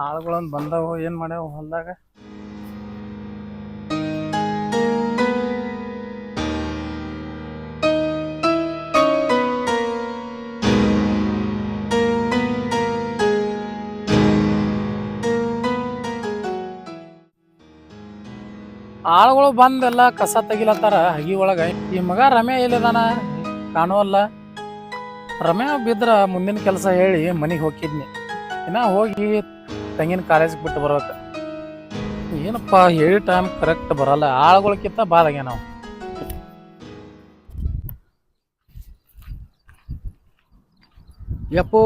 ಆಳುಗಳೊಂದು ಬಂದವು ಏನು ಮಾಡ್ಯಾವ ಹೊಲ್ದಾಗ. ಆಳುಗಳು ಬಂದೆಲ್ಲ ಕಸ ತೆಗಿಲತ್ತಾರ ಹಗಿ ಒಳಗ. ಈ ಮಗ ರಮ್ಯಾ ಎಲ್ಲಿದಾನ ಕಾಣುವಲ್ಲ. ರಮ್ಯಾ ಬಿದ್ರ ಮುಂದಿನ ಕೆಲಸ ಹೇಳಿ ಮನೆಗೆ ಹೋಗಿದ್ನಿ. ಇನ್ನ ಹೋಗಿ ತಂಗಿನ ಕಾಲೇಜಿಗೆ ಬಿಟ್ಟು ಬರ್ಬೇಕು. ಏನಪ್ಪ ಹೇಳಿ ಟೈಮ್ ಕರೆಕ್ಟ್ ಬರಲ್ಲ. ಆಳುಗಳಕ್ಕಿಂತ ಬಾದಾಗೆ ನಾವು. ಯಪ್ಪು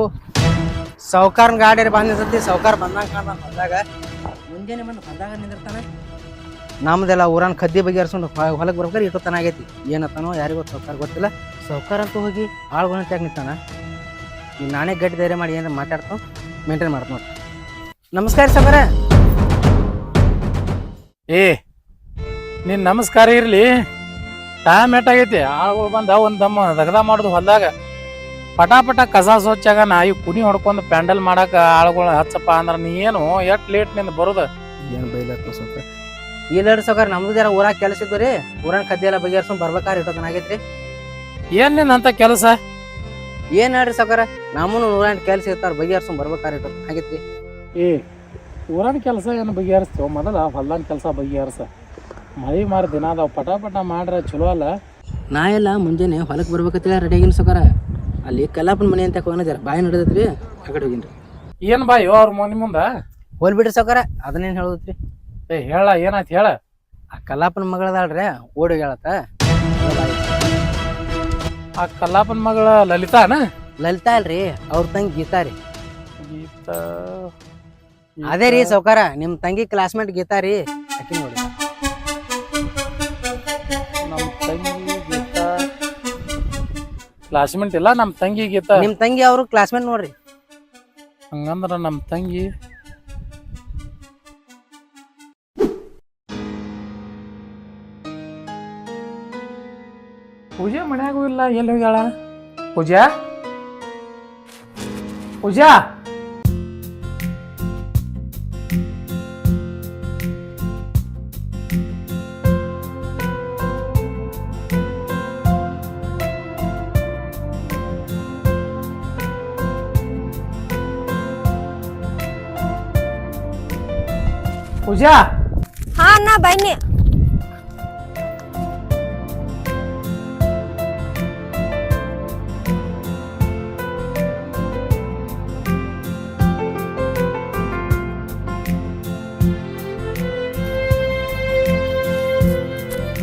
ಸಾವ್ಕಾರನ ಗಾಡಿ ಬಂದಿರ್ತೈತಿ. ಸಾವ್ಕಾರ ಬಂದಂಗ ಕಾಣ್ತಾನ ಹೊಲ್ದಾಗ. ಮುಂಜಾನೆ ಬಂದಾಗ ನಿಂದಿರ್ತಾನೆ. ನಮ್ದೆಲ್ಲ ಊರನ್ ಕದ್ದಿ ಬಗೆಹರಿಸ್ಕೊಂಡು ಹೊಲಕ್ಕೆ ಬರ್ಬೇಕಾರೆ ಇಟ್ಟು ತನ ಆಗೈತಿ. ಏನತ್ತಾನೋ ಯಾರಿಗೂ ಸಾವ್ಕಾರ ಗೊತ್ತಿಲ್ಲ. ಸಾವ್ಕಾರ ಅಂತೂ ಹೋಗಿ ಆಳುಗಳನ್ನ ತ್ಯಾಗ ನಿಂತಾನ. ಈಗ ನಾನೇ ಗಟ್ಟಿ ಧೈರ್ಯ ಮಾಡಿ ಏನಾರ ಮಾತಾಡ್ತಾವ ಮೇಂಟೈನ್ ಮಾಡ್ತ ನೋಡಿ. ನಮಸ್ಕಾರ ಸಾವ್ಕಾರ. ಏ ನಿನ್ ನಮಸ್ಕಾರ ಇರ್ಲಿ. ಟೈಮ್ ಎಟ್ಟಾಗೈತಿ. ಆಳುಗಳು ಬಂದ ಒಂದ್ ದಮ್ಮ ದಗದ ಮಾಡುದು ಹೊಲ್ದಾಗ. ಪಟಾಪಟ ಕಸ ಸ್ವಚ್ಛಾಗ ನಾಯಿ ಕುಣಿ ಹೊಡ್ಕೊಂಡು ಪ್ಯಾಂಡಲ್ ಮಾಡಾಕ ಆಳುಗಳು ಹಚ್ಚಪ್ಪ ಅಂದ್ರ ನೀ ಏನು ಎಟ್ ಲೇಟ್ ನಿಂದ ಬರುದ. ಏನು ಬೈಲತ್ತ ಸ್ವಲ್ಪ ಇಲ್ಲ ಸಾವ್ಕಾರ. ನಮ್ದು ಜರ ಊರಾಗ ಕೆಲಸ ಇದ್ದು ರೀ. ಊರನ್ ಕದ್ದಿ ಎಲ್ಲ ಬಗೆಹರಿಸ್ಕೊಂಡು ಬರ್ಬೇಕಾರೆ ಇಟ್ಟು ತನ ಆಗೈತ್ರಿ. ಏನ್ ನಿನ್ ಅಂತ ಕೆಲಸ? ಏನ್ ಹೇಳ್ರಿ ಸಾವ್ಕಾರ, ನಮ್ಮನು ಊರಾನ್ ಕೆಲಸ ಇರ್ತಾರ ಬಗೆಹರಿಸ್ಕೊಂಡು ಬರ್ಬೇಕಾರೆ ಇಟ್ಟು ಆಗೈತ್ರಿ. ಏ ಊರನ್ ಕೆಲಸ ಏನು ಬಗೆಹರಿಸ್ತೇವ? ಮೊದಲ ಹೊಲ್ದಾನ ಕೆಲಸ ಬಗೆಹರಿಸ. ಮಳಿ ಮಾರ ದಿನ ಅದಾವ, ಪಟಾಪಟ ಮಾಡ್ರ ಚಲೋ ಅಲ್ಲ. ನಾ ಎಲ್ಲ ಮುಂಜಾನೆ ಹೊಲಕ್ಕೆ ಬರ್ಬೇಕಂತ ರೆಡಿ ಆಗಿನ ಸಾವ್ಕಾರ. ಅಲ್ಲಿ ಕಲ್ಲಾಪನ ಮನೆ ಅಂತ ಹೋಗೋಣ ಜರ ಬಾಯಿ ನಡೆದತ್ರಿ. ಆ ಕಡೆ ಹೋಗಿನ್ರಿ. ಏನ್ ಬಾಯ್ ಅವ್ರ ಮನೆ ಮುಂದ ಹೋಲ್ ಬಿಡ್ರಿ ಸಾವ್ಕಾರ. ಅದನ್ನೇನು ಹೇಳೋದ್ರಿ? ಏ ಹೇಳ ಏನಾಯ್ತು ಹೇಳ. ಆ ಕಲ್ಲಾಪನ ಮಗಳದಾಳ್ರಿ ಓಡಿ ಹೇಳತ್ತ. ಆ ಕಲ್ಲಾಪನ ಮಗಳ ಲಲಿತಾನ? ಲಲಿತಾ ಅಲ್ರಿ, ಅವ್ರ ತಂಗಿ ಗೀತಾ ರೀ. ಗೀತಾ? ಅದೇ ರೀ ಸಾವ್ಕಾರ, ನಿಮ್ ತಂಗಿ ಕ್ಲಾಸ್ಮೇಟ್ ಗೀತಾ ರೀ. ಆಕಿ ನೋಡಿ ನಮ್ ತಂಗಿ ಗೀತಾ ಕ್ಲಾಸ್ಮೇಟ್ ಇಲ್ಲ. ನಮ್ ತಂಗಿ ಗೀತಾ ನಿಮ್ ತಂಗಿ ಅವರು ಕ್ಲಾಸ್ಮೇಟ್ ನೋಡ್ರಿ. ಹಂಗಂದ್ರ ನಮ್ ತಂಗಿ ಪೂಜಾ ಮನ್ಯಾಗೂ ಇಲ್ಲ. ಎಲ್ಲಿ ಹೋಗ್ಯಾಳ ಪೂಜಾ? ಪೂಜಾ ಪೂಜಾ? ಹಾ ಅಣ್ಣ ಬನ್ನಿ.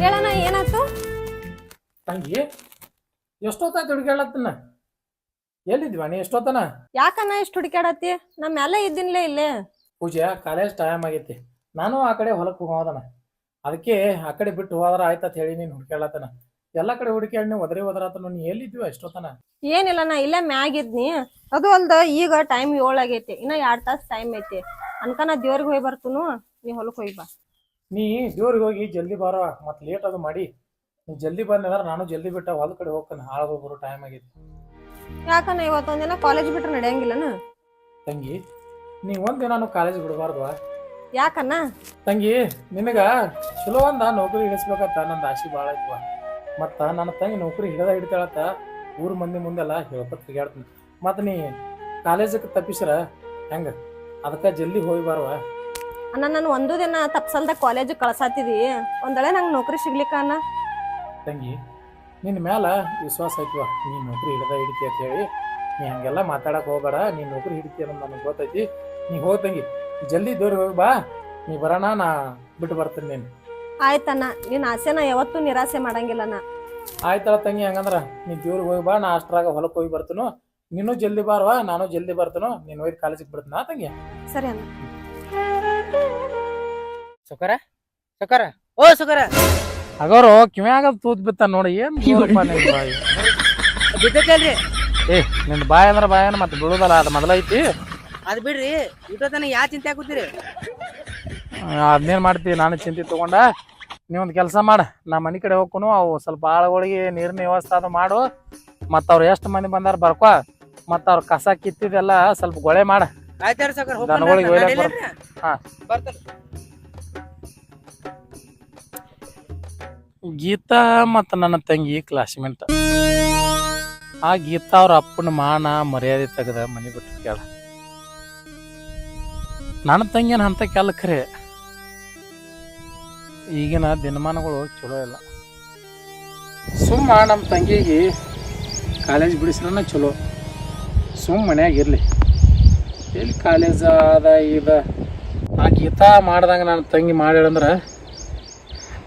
ಹೇಳಣ್ಣ ಏನಾಯ್ತು? ತಂಗಿ ಎಷ್ಟೊತ್ತಾಯ್ತು ಹುಡುಗಾಳತ್ತನ? ಎಲ್ಲಿದ್ವಾ ನೀ ಎಷ್ಟೊತ್ತನ? ಯಾಕಣ್ಣ ಇಷ್ಟು ಹುಡುಕಾಡತ್ತಿ? ನಮ್ಮ ಎಲ್ಲ ಇದ್ದಿನ್ಲೇ ಇಲ್ಲೇ. ಪೂಜಾ ಕಾಲೇಜ್ ಟೈಮ್ ಆಗೈತಿ. ನಾನು ಆ ಕಡೆ ಹೊಲಕ್ಕೆ ಹೋಗೋದನ. ಅದಕ್ಕೆ ಆ ಕಡೆ ಬಿಟ್ಟು ಹೋದ್ರ ಆಯ್ತತ್ ಹೇಳಿ ನೀನು ಹುಡುಕಾಳತನ. ಎಲ್ಲಾ ಕಡೆ ಹುಡುಕಾಡಿ ನೀವು ಒದರಾತನ. ನೀ ಎಲ್ಲಿದ್ವ ಎಷ್ಟೊತ್ತನ? ಏನಿಲ್ಲ ನಾ ಇಲ್ಲೇ ಮ್ಯಾಗಿದ್ನಿ. ಅದು ಅಲ್ದ ಈಗ ಟೈಮ್ 7 ಆಗೈತಿ. ಇನ್ನ 2 ತಾಸು ಟೈಮ್ ಐತಿ. ಅನ್ಕನ ದೇವ್ರಿಗೆ ಹೋಗಿ ಬರ್ತನು. ನೀ ಹೊಲಕ್ಕೆ ಹೋಗಿ ಬಾ. ನೀ ದೇವ್ರಿಗೆ ಹೋಗಿ ಜಲ್ದಿ ಬಾರ. ಮತ್ತೆ ಲೇಟ್ ಅದು ಮಾಡಿ. ನೀ ಜಲ್ದಿ ಬಂದ್ರೆ ನಾನು ಜಲ್ದಿ ಬಿಟ್ಟ ಹೊಲ ಕಡೆ ಹೋಗ್ತಾನೆ. ಹಾಳು ಬರೋ ಟೈಮ್ ಆಗೈತಿ. ಯಾಕಣ್ಣ ಇವತ್ತೊಂದಿನ ಕಾಲೇಜ್ ಬಿಟ್ರೆ ನಡೆಯಂಗಿಲ್ಲನ? ತಂಗಿ ನೀ ಒಂದಿನಾನು ಕಾಲೇಜ್ ಬಿಡಬಾರ್ದು. ಯಾಕಣ್ಣ? ತಂಗಿ ನಿನಗ ಚಲೋ ಒಂದ ನೌಕರಿ ಹಿಡಿಸ್ಬೇಕಂತ ನಂದು ಆಸೆ ಭಾಳ ಐತ್ವ. ಮತ್ತ ನನ್ನ ತಂಗಿ ನೌಕರಿ ಹಿಡಿತಾಳತ್ತ ಊರ್ ಮಂದಿ ಮುಂದೆಲ್ಲ ಹೇಳ್ಕೊತ ತಿರ್ಗಾಡ್ತೀನಿ. ಮತ್ತ ನೀ ಕಾಲೇಜಕ್ಕೆ ತಪ್ಪಿಸ್ರ ಹೆಂಗ? ಅದಕ್ಕೆ ಜಲ್ದಿ ಹೋಗಿ ಬಾರವ. ಅಣ್ಣ ನಾನು ಒಂದು ದಿನ ತಪ್ಸಲ್ದ ಕಾಲೇಜ್ ಕಳ್ಸಾತಿದಿ. ಒಂದಳೆ ನಂಗೆ ನೌಕರಿ ಸಿಗ್ಲಿಕ್ಕ ಅಣ್ಣ. ತಂಗಿ ನಿನ್ನ ಮ್ಯಾಲ ವಿಶ್ವಾಸ ಐತ್ವ. ನೀ ನೌಕರಿ ಹಿಡಿತಿ ಅಂತ ಹೇಳಿ ನೀ ಹಂಗೆಲ್ಲ ಮಾತಾಡಕ್ ಹೋಗ್ಬೇಡ. ನೀ ನೌಕರಿ ಹಿಡಿತಿ ಅನ್ನೋದು ನನಗೆ ಗೊತ್ತೈತಿ. ನೀ ಹೋಗಿ ತಂಗಿ ಜಲ್ದಿ ದೇವ್ರಿಗೆ ಹೋಗಿ ಬಾ. ನೀ ಬರೋಣ, ನಾ ಬಿಟ್ಟು ಬರ್ತೀನಿ ನೀನು. ಆಯ್ತಣ್ಣ, ನಿನ್ನ ಆಸೆನ ಯಾವತ್ತೂ ನಿರಾಸೆ ಮಾಡಂಗಿಲ್ಲಣ್ಣ. ಆಯ್ತಲ್ಲ ತಂಗಿ, ಹಂಗಂದ್ರ ನೀ ದೇವ್ರಿಗೆ ಹೋಗಿ ಬಾ. ನಾ ಅಷ್ಟ್ರಾಗ ಹೊಲಕ್ಕೆ ಹೋಗಿ ಬರ್ತೀನೋ. ನೀನು ಜಲ್ದಿ ಬಾರವಾ, ನಾನು ಜಲ್ದಿ ಬರ್ತೀನೋ. ನೀನು ಹೋಗಿ ಕಾಲೇಜಿಗೆ ಬಿಡ್ತೀನ ತಂಗಿ. ಸರಿ ಅಣ್ಣ. ಸಾವ್ಕಾರ ಸಾವ್ಕಾರ ಓ ಸಾವ್ಕಾರ ಹಾಗಾರು ಕಿವ್ಯಾಗ ತೂತ್ ಬಿತ್ತ ನೋಡಿ. ಏನ್ ಬಿದ್ದೈತಲ್ರಿ? ಏ ನಿನ್ ಬಾಯ್ ಅಂದ್ರ ಬಾಯನ ಮತ್ತೆ ಬಿಡುದಲ್ಲ. ಅದು ಮೊದಲ ಐತಿ. ಅದ್ ಬಿಡ್ರಿ. ಇಟ್ಟೋತನ ಯಾ ಚಿಂತೆ ಹಾಕುತ್ತೀರಿ? ಅದನ್ನೇನ್ ಮಾಡ್ತಿ? ನಾನು ಚಿಂತೆ ತಗೊಂಡ. ನೀವೊಂದು ಕೆಲಸ ಮಾಡ. ನಾ ಮನೆ ಕಡೆ ಹೋಗ್ಕೊನು. ಅವು ಸ್ವಲ್ಪ ಆಳುಗಳಿಗೆ ನೀರಿನ ವ್ಯವಸ್ಥೆ ಅದು ಮಾಡು. ಮತ್ತು ಅವ್ರು ಎಷ್ಟು ಮಂದಿ ಬಂದಾರ ಬರ್ಕೊ. ಮತ್ತು ಅವ್ರ ಕಸ ಕಿತ್ತಿದೆಲ್ಲ ಸ್ವಲ್ಪ ಗೊಳೆ ಮಾಡ. ಆಯ್ತಾರ ಸಾವ್ಕಾರ ದನಗಳಿಗೆ ಒಯ್ಲಾಕ್ ಹಾ ಬರ್ತಾನೆ. ಗೀತಾ ಮತ್ತು ನನ್ನ ತಂಗಿ ಕ್ಲಾಸ್ಮೇಟ್. ಆ ಗೀತಾ ಅವ್ರ ಅಪ್ಪನ ಮಾನ ಮರ್ಯಾದೆ ತೆಗೆದ ಮನೆ ಬಿಟ್ಟು ಕೇಳ. ನನ್ನ ತಂಗಿನ ಅಂತ ಕೆಲ ಖರೆ ಈಗಿನ ದಿನಮಾನಗಳು ಚಲೋ ಇಲ್ಲ. ಸುಮ್ಮ ನಮ್ಮ ತಂಗಿಗೆ ಕಾಲೇಜ್ ಬಿಡಿಸ್ರನ ಚಲೋ, ಸುಮ್ಮ ಮನ್ಯಾಗ ಇರಲಿ. ಎಲ್ಲಿ ಕಾಲೇಜ್ ಅದ ಇದ. ಆ ಗೀತಾ ಮಾಡ್ದಂಗೆ ನನ್ನ ತಂಗಿ ಮಾಡ್ಯಾಳಂದ್ರೆ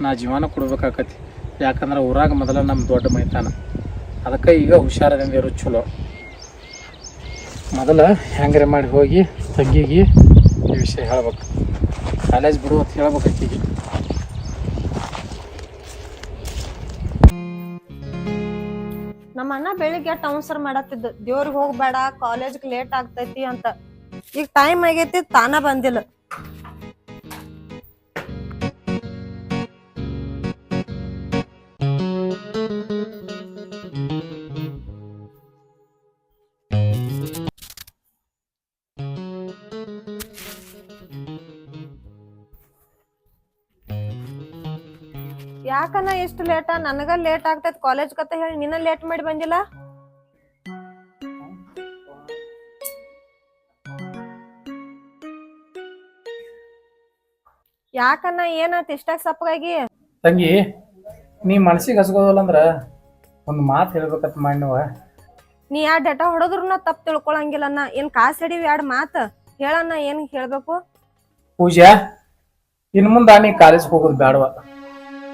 ನಾ ಜೀವನ ಕೊಡ್ಬೇಕಾಕತಿ. ಯಾಕಂದ್ರೆ ಊರಾಗ ಮೊದಲ ನಮ್ಮ ದೊಡ್ಡ ಮೈತಾನ. ಅದಕ್ಕೆ ಈಗ ಹುಷಾರದಿಂದ ಇರೋದು ಚಲೋ. ಮೊದಲು ಹೆಂಗಾರೆ ಮಾಡಿ ಹೋಗಿ ತಂಗಿಗೆ ಈ ವಿಷಯ ಹೇಳ್ಬೇಕು. ಕಾಲೇಜ್ ಬಿಡು ಅಂತ ಹೇಳ್ಬೇಕು ಆಕಿಗೆ. ನಮ್ಮ ಅಣ್ಣ ಬೆಳಿಗ್ಗೆ ಎಷ್ಟು ಅವಸರ ಮಾಡತ್ತಿದ್ದು, ದೇವ್ರಿಗೆ ಹೋಗ್ಬೇಡ ಕಾಲೇಜ್ಗೆ ಲೇಟ್ ಆಗ್ತೈತಿ ಅಂತ. ಈಗ ಟೈಮ್ ಆಗೈತಿ, ತಾನ ಬಂದಿಲ್ಲ. ಯಾಕನ್ನ ಎಷ್ಟು ಲೇಟ? ನನಗ ಲೇಟ್ ಆಗ್ತೈತಿ ಕಾಲೇಜ್ ಕತ್ತ ಹೇಳಿ ನಿನ್ನ ಲೇಟ್ ಮಾಡಿ ಬಂದಿಲ್ಲ. ಯಾಕನ್ನ ಏನಾಯ್ತು ಇಷ್ಟಾಗ ಸಪ್ಪಗಾಗಿ? ತಂಗಿ ನೀ ಮನಸ್ಸಿಗೆ ಹಸ್ಕೋದಲ್ಲ ಅಂದ್ರ ಒಂದು ಮಾತು ಹೇಳ್ಬೇಕತ್ ಮಾಡಿ ನೀವು. ನೀ ಯಾ ಡೇಟಾ ಹೊಡೋದ್ರು ನಾ ತಪ್ಪು ತಿಳ್ಕೊಳಂಗಿಲ್ಲನ್ನ. ಏನ್ ಕಾಸು ಹಿಡಿವಿ ಎರಡು ಮಾತು ಹೇಳನ್ನ. ಏನ್ ಹೇಳ್ಬೇಕು? ಪೂಜಾ, ಇನ್ ಮುಂದ ನೀ ಕಾಲೇಜ್ ಹೋಗೋದು ಬೇಡವ.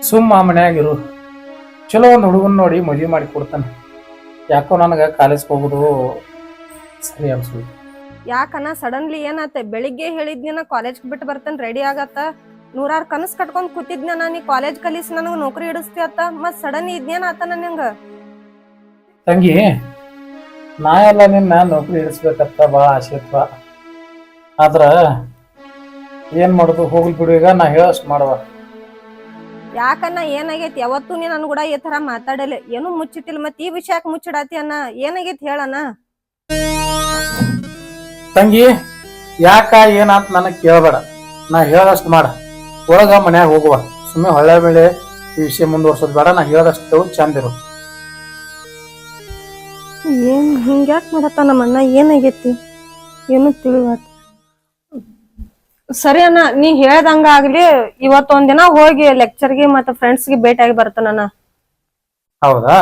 ಸುಮ್ಮ ಮನ್ಯಾಗಿರು. ಚಲೋ ಒಂದು ಹುಡುಗನ್ ನೋಡಿ ಮದುವೆ ಮಾಡಿ ಕೊಡ್ತಾನೆ. ಯಾಕೋ ನನಗೆ ಕಾಲೇಜ್ ಹೋಗೋದು ಸರಿ ಅನ್ಸುದು. ಯಾಕನ್ನ ಸಡನ್ಲಿ ಏನಾತ? ಬೆಳಿಗ್ಗೆ ಹೇಳಿದ್ನ ಕಾಲೇಜ್ ಬಿಟ್ಟು ಬರ್ತೇನೆ ರೆಡಿ ಆಗತ್ತ. 100 ಕನಸು ಕಟ್ಕೊಂಡ್ ಕೂತಿದ್ನ ನೀ ಕಾಲೇಜ್ ಕಲಿಸಿ ನನಗ ನೌಕರಿ ಹಿಡಿಸ್ತಿ ಅತ್ತ. ಮತ್ ಸಡನ್ ಇದ್ನೇನ ಆತನ ನಿಂಗ? ತಂಗಿ, ನಾ ಎಲ್ಲ ನಿನ್ನ ನೌಕರಿ ಹಿಡಿಸ್ಬೇಕತ್ತ ಭಾಳ ಆಸೆ ಇತ್ವ. ಆದ್ರ ಏನ್ ಮಾಡುದು, ಹೋಗ್ಲಿ ಬಿಡು. ಈಗ ನಾ ಹೇಳಷ್ಟು ಮಾಡುವ. ಯಾಕನ್ನ ಏನಾಗೈತಿ? ಯಾವತ್ತು ನೀ ನನ್ ಕೂಡ ಈ ತರ ಮಾತಾಡಲ್ಲ, ಏನು ಮುಚ್ಚಿಟ್ಟಿಲ್ಲ. ಮತ್ ಈ ವಿಷಯಕ್ಕೆ ಮುಚ್ಚಿಡಾತಿ ಅನ್ನ? ಏನಾಗೈತಿ ಹೇಳಣ್ಣ. ತಂಗಿ, ಯಾಕ ಏನಾತ್ ನನಗ್ ಕೇಳಬೇಡ. ನಾ ಹೇಳದಷ್ಟು ಮಾಡ. ಒಳಗ ಮನ್ಯಾಗ ಹೋಗುವ. ಸುಮ್ಮನೆ ಹೊಳ್ಳೆ ಮೇಲೆ ಈ ವಿಷಯ ಮುಂದುವರ್ಸೋದ್ ಬೇಡ. ನಾ ಹೇಳದಷ್ಟು ಚಂದಿರು. ಏನ್ ಹಿಂಗ್ಯಾಕ್ ಮಾಡತ್ತ ನಮ್ಮಣ್ಣ? ಏನಾಗೈತಿ ಏನು ತಿಳಿವಾತ. ಸರಿ ಅಣ್ಣ, ನೀ ಹೇಳ್ದಂಗ ಆಗ್ಲಿ. ಇವತ್ತೊಂದಿನ ಹೋಗಿ ಲೆಕ್ಚರ್ಗೆ ಮತ್ತೆ ಫ್ರೆಂಡ್ಸ್ಗೆ ಭೇಟಿ ಆಗಿ ಬರ್ತಾನ. ಹೌದಾ?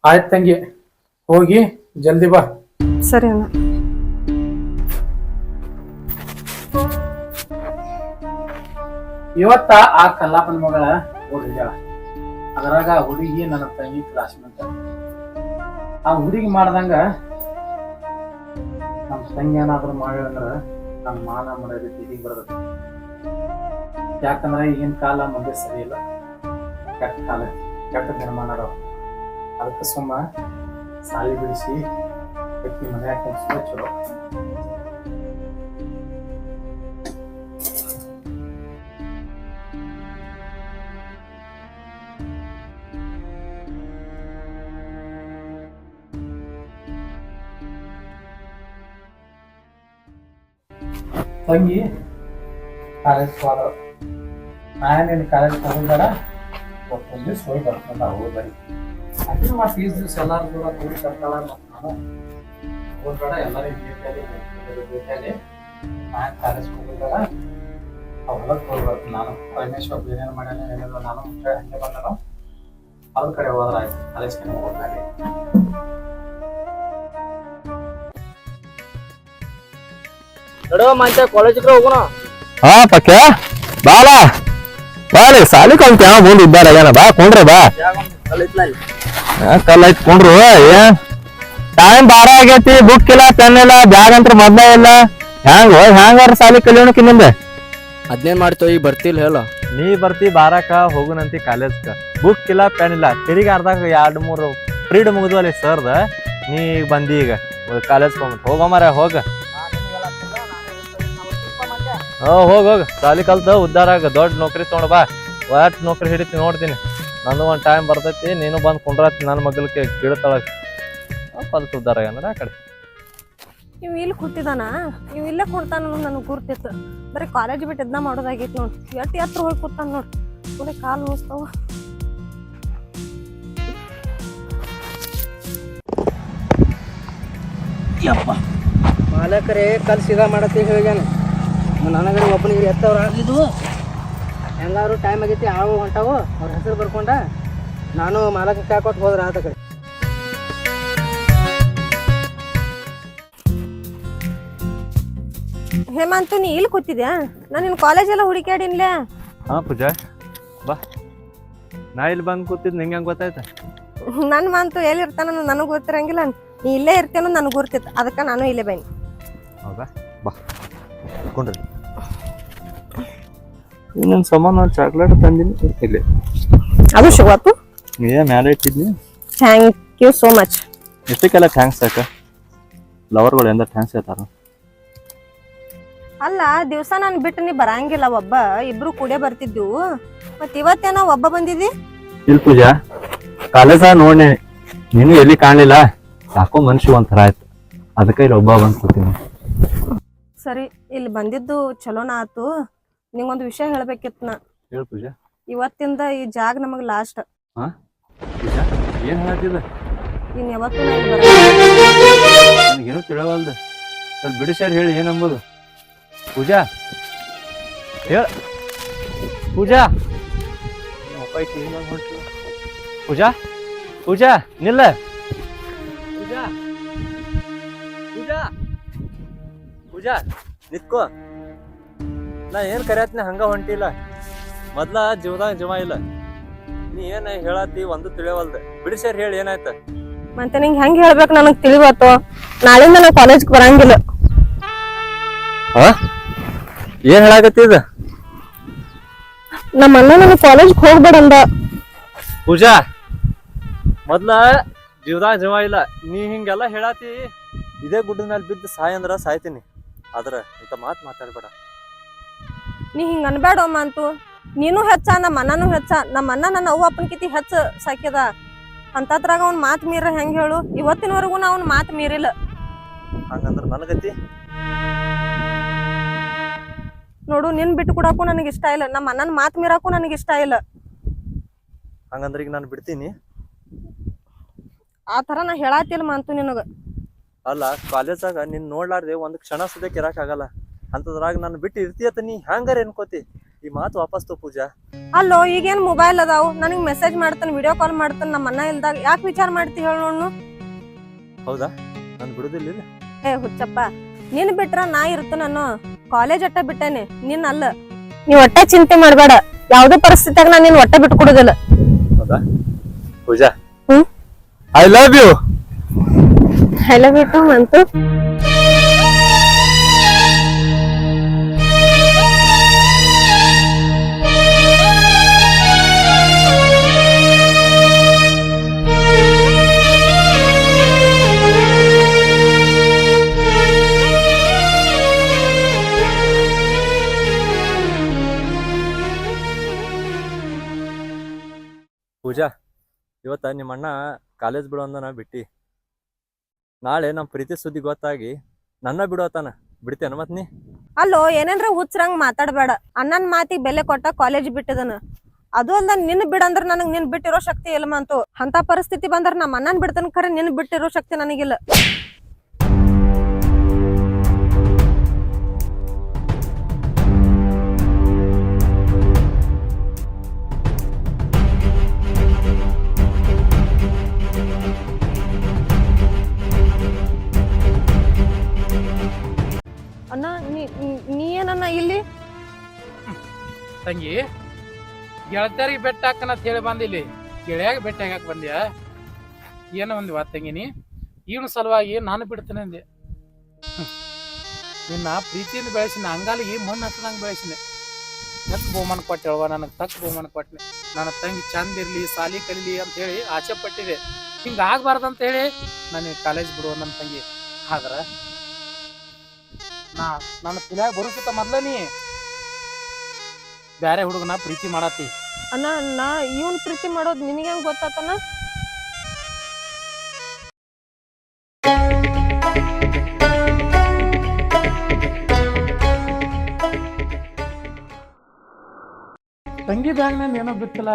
ಆಯ್ತು ತಂಗಿ, ಹೋಗಿ ಜಲ್ದಿ ಬಾ. ಸರಿ ಅಣ್ಣ. ಇವತ್ತ ಆ ಕಲ್ಲಾಪನ ಮಗಳ ಹುಡುಗ್ಯಾಳ. ಅದ್ರಾಗ ಹುಡುಗಿ ನನ್ನ ತಂಗಿ ಕ್ಲಾಸ್ಮೇಟ್. ಆ ಹುಡುಗಿ ಮಾಡ್ದಂಗ ನಮ್ಮ ತಂಗಿ ಏನಾದ್ರು ಮಾಡಿದ್ರ ನಮ್ಮ ಮಾನ ಮಾಡೋದು ತಿರುಗಿ ಬರ್ತದೆ. ಯಾಕಂದ್ರೆ ಈಗಿನ ಕಾಲ ಮುಂದೆ ಸರಿ ಇಲ್ಲ. ಕೆಟ್ಟ ಕಾಲ, ಕೆಟ್ಟ ನಿರ್ಮಾಣ ಅದಾವ. ಅದಕ್ಕೆ ಸುಮ್ಮ ಸಾಲಿ ಬಿಡಿಸಿ ವ್ಯಕ್ತಿ ಮನ್ಯಾಗ ಕುಂದಿಸೋದು ಚಲೋ. ತಂಗಿ ಕಾಲೇಜ್ ಹೋದ. ನಾನೇನು ಕಾಲೇಜ್ ಹೋಗೋದಾರ ಒಂದು ದಿವ್ಸ ಹೋಗಿ ಬರ್ಕೊಂಡು ಹೋಗಿ ಬರೀ. ಅದ್ರ ಮತ್ತೆ ಈಸ್ ದಿವ್ಸ ಎಲ್ಲಾರು ಕೂಡ ಕೂಡಿ ಕರ್ತಾಳ. ನಾನು ಹೋಗ್ಬೇಡ, ಎಲ್ಲರಿಗೂ ಭೇಟಿಯಾಗಿ ನಾನು ಕಾಲೇಜ್ ಹೋಗೋದಾರ ಹೊಲಕ್ಕೆ ಹೋಗಿ ಬರ್ತೀನಿ. ನಾನು ರಮೇಶ್ ಒಬ್ಬ ಏನೇನು ಮಾಡ್ಯಾನ ಏನಿಲ್ಲ ನಾನು ಹಂಗೆ ಬಂದನು. ಅದ್ರ ಕಡೆ ಹೋದ್ರ ಆಯ್ತು. ಕಾಲೇಜ್ ಕಡೆ ಹೋಗ್ತಾರೆ. ಕಾಲೇಜ್ ಹೋಗೋಣ. ಹಾ ಪಕ್ಕ ಬಾಲ ಬಾಲಿ ಸಾಲಿ ಕಲ್ತ ಮುಂದೆ ಇದ್ದಾರೆ ಏನ ಬಾ ಕೊಂಡ್ರೆ ಬಾ ಕಲ್ಲ ಇಟ್ಕೊಂಡ್ರು. ಏನ್ ಟೈಮ್ ಬಾರ ಆಗೈತಿ, ಬುಕ್ ಇಲ್ಲ, ಪೆನ್ ಇಲ್ಲ, ಬ್ಯಾಗ್ ಅಂತ ಮೊದ್ಲೇ ಇಲ್ಲ. ಹ್ಯಾಂಗಾರ ಸಾಲಿ ಕಲಿಯೋಣಕ್ಕೆ ನಿಂದೆ ಅದ್ನೇನ್ ಮಾಡ್ತೇವ? ಈಗ ಬರ್ತಿಲ್ಲ ಹೇಳ. ನೀ ಬರ್ತಿ ಬಾರಕ ಹೋಗುನಂತಿ ಕಾಲೇಜ್ಕ. ಬುಕ್ ಇಲ್ಲ, ಪೆನ್ ಇಲ್ಲ. ತಿರುಗಿ ಅರ್ಧಾಕ 2-3 ಫ್ರೀಡ್ ಮುಗಿದು ಅಲ್ಲಿ ಸರ್ದ. ನೀ ಈಗ ಬಂದಿ, ಈಗ ಕಾಲೇಜ್ ಹೋಗ ಮರ ಹೋಗ. ಹೋಗ ಸಾಲಿ ಕಲ್ತ ಉದ್ದಾರ ಆಗ ದೊಡ್ಡ ನೌಕರಿ ತಗೊಂಡ್ ಬಾ. ಒಟ್ ನೌಕರಿ ಹಿಡಿತಿ ನೋಡ್ತೀನಿ. ನಂದು ಒಂದ್ ಟೈಮ್ ಬರ್ತೈತಿ, ನೀನು ಬಂದ್ ಕುಂಡ್ರತಿ ನನ್ನ ಮಗಲ್ಕೆ ಗಿಡ ತಳಗ ಕಲ್ತು ಉದ್ದಾರ ಆಗ್ಯಾನ ಆ ಕಡೆ. ಇವ್ ಇಲ್ಲಿ ಕೂತಿದಾನ, ಇವ್ ಇಲ್ಲೇ ಕೊಡ್ತಾನ ಅನ್ನೋದು ನನಗೆ ಗುರ್ತಿತ್ತು. ಬರೀ ಕಾಲೇಜ್ ಬಿಟ್ಟು ಇದನ್ನ ಮಾಡೋದಾಗೈತಿ ನೋಡ್. ಎಷ್ಟ್ ಎತ್ತರ ಹೋಗಿ ಕೂತಾನ ನೋಡ್, ಕೂಡ ಕಾಲು ನೋಸ್ತಾವ. ಯಪ್ಪ ಮಾಲಕರೇ ಕಲ್ ಸೀದಾ ಮಾಡತ್ತೆ ಹೇಳ್ಯಾನ. ನನಗಡೆ ಒಬ್ಬನಿಗೆ ಎತ್ತವ್ರು ಆಗಿದ್ವು, ಹೆಂಗಾದ್ರು ಟೈಮ್ ಆಗೈತಿ, ಆಳು ಹೊಂಟಾವು, ಅವ್ರ ಹೆಸರು ಬರ್ಕೊಂಡ ನಾನು ಮಾಲಕ ಕಾಕೊಟ್ಟು ಹೋದ್ರ ಆತ ಕಡೆ. ಹೇಮಂತು, ನೀ ಇಲ್ಲಿ ಕೂತಿದ್ಯಾ? ನಾನು ನಿನ್ನ ಕಾಲೇಜ್ ಎಲ್ಲ ಹುಡುಕ್ಯಾಡಿನ್ಲೇ. ಹಾ ಪೂಜಾ ಬಾ. ನಾ ಇಲ್ಲಿ ಬಂದು ಕೂತಿದ್ ನಿಂಗೆ ಹೆಂಗ್ ಗೊತ್ತಾಯ್ತ? ನನ್ನ ಮಂತು ಎಲ್ಲಿರ್ತಾನ ನನಗೆ ಗೊತ್ತಿರಂಗಿಲ್ಲ. ನೀ ಇಲ್ಲೇ ಇರ್ತೇನೋ ನನಗೆ ಗುರ್ತಿತ್ತು, ಅದಕ್ಕೆ ನಾನು ಇಲ್ಲೇ ಬನ್ನಿ. ಹೌದಾ, ಬಾ ಕುಂಡ್ರಿ. ಇನ್ನೊಂದು ಸಾಮಾನು ಚಾಕ್ಲೇಟ್ ತಂದಿನಿ ಇಲ್ಲಿ. ಅದು ಶಿವತ್ತು, ನೀವೇ ಮ್ಯಾಲೆ ಇಟ್ಟಿದ್ನಿ. Thank you so much. ಎಷ್ಟಕ್ಕೆಲ್ಲ ಥ್ಯಾಂಕ್ಸ್ ಯಾಕ? ಲವರ್ಗಳು ಎಂದ ಥ್ಯಾಂಕ್ಸ್ ಹೇಳ್ತಾರ? ಅಲ್ಲ, ದಿವಸ ನಾನು ಬಿಟ್ಟು ನೀ ಬರಂಗಿಲ್ಲ, ಒಬ್ಬ ಇಬ್ರು ಕೂಡೇ ಬರ್ತಿದ್ವು. ಮತ್ ಇವತ್ತೇನೋ ಒಬ್ಬ ಬಂದಿದ್ದಿ? ಇಲ್ಲಿ ಪೂಜಾ, ಕಾಲೇಜ ನೋಡ್ನೆ ನೀನು ಎಲ್ಲಿ ಕಾಣಲಿಲ್ಲ, ಯಾಕೋ ಮನುಷ್ಯ ಒಂಥರ ಆಯ್ತು, ಅದಕ್ಕೆ ಇಲ್ಲಿ ಒಬ್ಬ ಬಂದು ಕೂತೀನಿ. ಸರಿ, ಇಲ್ಲಿ ಬಂದಿದ್ದು ಚಲೋನ ಆತು. ನಿಂಗೊಂದು ವಿಷಯ ಹೇಳ್ಬೇಕಿತ್ತು. ನಾ ಹೇಳು ಪೂಜಾ. ಇವತ್ತಿಂದ ಈ ಜಾಗ ನಮಗ್ ಲಾಸ್ಟ್. ಹಾ ಪೂಜಾ, ಏನ್ ಹೇಳ್ತಿದ್ದ? ಇನ್ ಯಾವತ್ತೂ ನಾ ಇಲ್ಲಿ ಬರಂಗಿಲ್ಲ. ನನಗೇನು ತಿಳಿವಲ್ದು, ಸ್ವಲ್ಪ ಬಿಡಿಸ್ಯಾರ ಹೇಳಿ ಏನಂಬೋದು. ಪೂಜಾ ಹೇಳ. ಪೂಜಾ ಪೂಜಾ ಪೂಜಾ ನಿಲ್ಲ. ಪೂಜಾ ಪೂಜಾ ಪೂಜಾ ನಿತ್ಕೋ. ನಾ ಏನ್ ಕರ್ಯಾತ್ನ ಹಂಗ ಹೊಂಟಿಲ್ಲ, ಮೊದ್ಲ ಜೀವದಾಗ ಜೀವ ಇಲ್ಲ. ನೀ ಏನ್ ಹೇಳತ್ತಿ ಒಂದು ತಿಳಿಯವಲ್ದ, ಬಿಡಿಸ್ಯಾರ ಹೇಳಿ ಏನಾಯ್ತ? ಮತ್ತೆ ನಿಂಗೆ ಹೆಂಗ್ ಹೇಳ್ಬೇಕು ನನಗ್ ತಿಳಿವತ್ತು. ನಾಳಿಂದ ನಾ ಕಾಲೇಜ್ಗೆ ಬರಂಗಿಲ್ಲ. ಏನ್ ಹೇಳಾಕತ್ತಿದ? ನಮ್ಮ ಅಣ್ಣ ನನಗ್ ಕಾಲೇಜ್ಗೆ ಹೋಗ್ಬೇಡ ಅಂದ. ಪೂಜಾ ಮೊದ್ಲ ಜೀವದಾಗ ಜೀವ ಇಲ್ಲ, ನೀ ಹಿಂಗೆಲ್ಲ ಹೇಳಾತಿ. ಇದೇ ಗುಡ್ಡದ ಮೇಲೆ ಬಿದ್ದು ಸಾಯ್ ಅಂದ್ರ ಸಾಯ್ತೀನಿ, ಆದ್ರ ಇಂತ ಮಾತು ಮಾತಾಡ್ಬೇಡ. ನೀ ಹಿಂಗ ಅನ್ಬೇಡ ಅಂತು. ನೀನು ಹೆಚ್ಚ, ನಮ್ಮ ಅಣ್ಣನೂ ಹೆಚ್ಚ. ನಮ್ಮ ಅಣ್ಣ ನನ್ನ ಅವ್ವ ಅಪ್ಪನ ಕಿತಿ ಹೆಚ್ಚ ಸಾಕ್ಯದ. ಅಂತದ್ರಾಗ ಅವ್ನ ಮಾತು ಮೀರ ಹೆಂಗ್ ಹೇಳು? ಇವತ್ತಿನವರೆಗೂ ನಾ ಅವ್ನ ಮಾತು ಮೀರಿಲ್ಲ. ಹಂಗಂದ್ರ ನನಗತಿ ನೋಡು, ನಿನ್ ಬಿಟ್ಟು ಕೊಡಕ್ಕೂ ನನಗೆ ಇಷ್ಟ ಇಲ್ಲ, ನಮ್ಮ ಅಣ್ಣನ ಮಾತು ಮೀರಾಕು ನನಗೆ ಇಷ್ಟ ಇಲ್ಲ. ಹಂಗಂದ್ರ ಈಗ ನಾನು ಬಿಡ್ತೀನಿ. ಆ ತರ ನಾ ಹೇಳಾತಿಲ್ಲ ಮಂತು ನಿನಗ. ಅಲ್ಲ, ಕಾಲೇಜಾಗ ನಿನ್ ನೋಡ್ಲಾರ್ದೆ ಒಂದ್ ಕ್ಷಣ ಸದ್ಯಕ್ಕೆ ಇರಾಕ್ ಆಗಲ್ಲ, ಅಂತದ್ರಾಗ ನಾನು ಬಿಟ್ಟು ಇರ್ತೀಯತ್ತ ನೀ ಹ್ಯಾಂಗಾರ ಅನ್ಕೋತಿ? ಈ ಮಾತು ವಾಪಸ್ ತೋ ಪೂಜಾ. ಅಲ್ಲೋ, ಈಗೇನ್ ಮೊಬೈಲ್ ಅದಾವು, ನನಗ್ ಮೆಸೇಜ್ ಮಾಡ್ತಾನೆ, ವಿಡಿಯೋ ಕಾಲ್ ಮಾಡ್ತಾನೆ. ನಮ್ಮ ಅಣ್ಣ ಇಲ್ದಾಗ ಯಾಕೆ ವಿಚಾರ ಮಾಡ್ತಿ ಹೇಳು ನೋಡ್ನು? ಹೌದಾ, ನಾನು ಬಿಡುದಿಲ್ಲ. ಏ ಹುಚ್ಚಪ್ಪ, ನಿನ್ ಬಿಟ್ರ ನಾ ಇರ್ತ. ನಾನು ಕಾಲೇಜ್ ಅಟ್ಟ ಬಿಟ್ಟೇನೆ, ನಿನ್ ಅಲ್ಲ. ನೀವ್ ಒಟ್ಟ ಚಿಂತೆ ಮಾಡ್ಬೇಡ, ಯಾವ್ದೇ ಪರಿಸ್ಥಿತಿಯಾಗ ನಾನು ನಿನ್ ಒಟ್ಟ ಬಿಟ್ಟು ಕೊಡುದಿಲ್ಲ. ಹೌದಾ Pooja? I love you. I love you too ಮಂತು. ಪೂಜಾ, ಇವತ್ತ ನಿಮ್ಮ ಅಣ್ಣ ಕಾಲೇಜ್ ಬಿಡು ಅಂದನ ಬಿಟ್ಟಿ. ನಾಳೆ ನಮ್ಮ ಪ್ರೀತಿ ಸುದ್ದಿ ಗೊತ್ತಾಗಿ ನನ್ನ ಬಿಡೋತಾನ, ಬಿಡ್ತೇನ ಮತ್ ನೀ? ಅಲ್ಲೋ, ಏನೇನ್ರ ಹುಚ್ಚರಂಗ್ ಮಾತಾಡ್ಬೇಡ. ಅಣ್ಣನ್ ಮಾತಿಗೆ ಬೆಲೆ ಕೊಟ್ಟ ಕಾಲೇಜ್ ಬಿಟ್ಟಿದನ. ಅದು ಅಲ್ದ ನಿನ್ ಬಿಡಂದ್ರ ನನಗ್ ನಿನ್ ಬಿಟ್ಟಿರೋ ಶಕ್ತಿ ಇಲ್ಲ ಮಂತು. ಅಂತ ಪರಿಸ್ಥಿತಿ ಬಂದ್ರ ನಮ್ಮ ಅಣ್ಣನ್ ಬಿಡ್ತಾನ, ಖರೆ ನಿನ್ ಬಿಟ್ಟಿರೋ ಶಕ್ತಿ ನನಗಿಲ್ಲ. ಅಣ್ಣ, ನೀ ಏನನ್ನ ಇಲ್ಲಿ? ತಂಗಿ, ಗೆಳತಿಯರಿಗೆ ಬೆಟ್ಟ ಹಾಕನಂತ ಹೇಳಿ ಬಂದಿಲ್ಲಿ, ಗೆಳೆಯಾಗ ಬೆಟ್ಟ ಹಾಕಕ್ ಬಂದ್ಯಾ? ಏನೋ ಒಂದಿವ ತಂಗಿನಿ, ಇವನ ಸಲುವಾಗಿ ನಾನು ಬಿಡ್ತೇನೆ ಅಂದೆ. ನಿನ್ನ ಪ್ರೀತಿಯಿಂದ ಬೆಳೆಸಿನ, ಅಂಗಾಲಿಗೆ ಮಣ್ಣು ಹತ್ತದಂಗೆ ಬೆಳೆಸಿನ. ತಕ್ಕ ಬಹುಮಾನ ಕೊಟ್ಟೆಳವ, ನನಗೆ ತಕ್ಕ ಬಹುಮಾನ ಕೊಟ್ಟನೆ. ನನ್ನ ತಂಗಿ ಚಂದ ಇರ್ಲಿ, ಸಾಲಿ ಕಲೀಲಿ ಅಂತ ಹೇಳಿ ಆಸೆ ಪಟ್ಟಿದೆ. ಹಿಂಗ ಆಗ್ಬಾರ್ದಂತ ಹೇಳಿ ನನಗೆ ಕಾಲೇಜ್ ಬಿಡುವ ನನ್ನ ತಂಗಿ. ಆದ್ರ ನನ್ನ ತಲೆಯಾಗ ಬರುತ್ತ ಮೊದ್ಲ ನೀ ಬ್ಯಾರೆ ಹುಡುಗನ ಪ್ರೀತಿ ಮಾಡತ್ತಿ. ಅಣ್ಣ, ನಾ ಇವನ್ ಪ್ರೀತಿ ಮಾಡೋದು ನಿನಗೆ ಹೆಂಗ್ ಗೊತ್ತಾತನ? ತಂಗಿ ಬ್ಯಾಗ್ನಲ್ಲಿ ಏನೋ ಬಿತ್ತಲ್ಲ.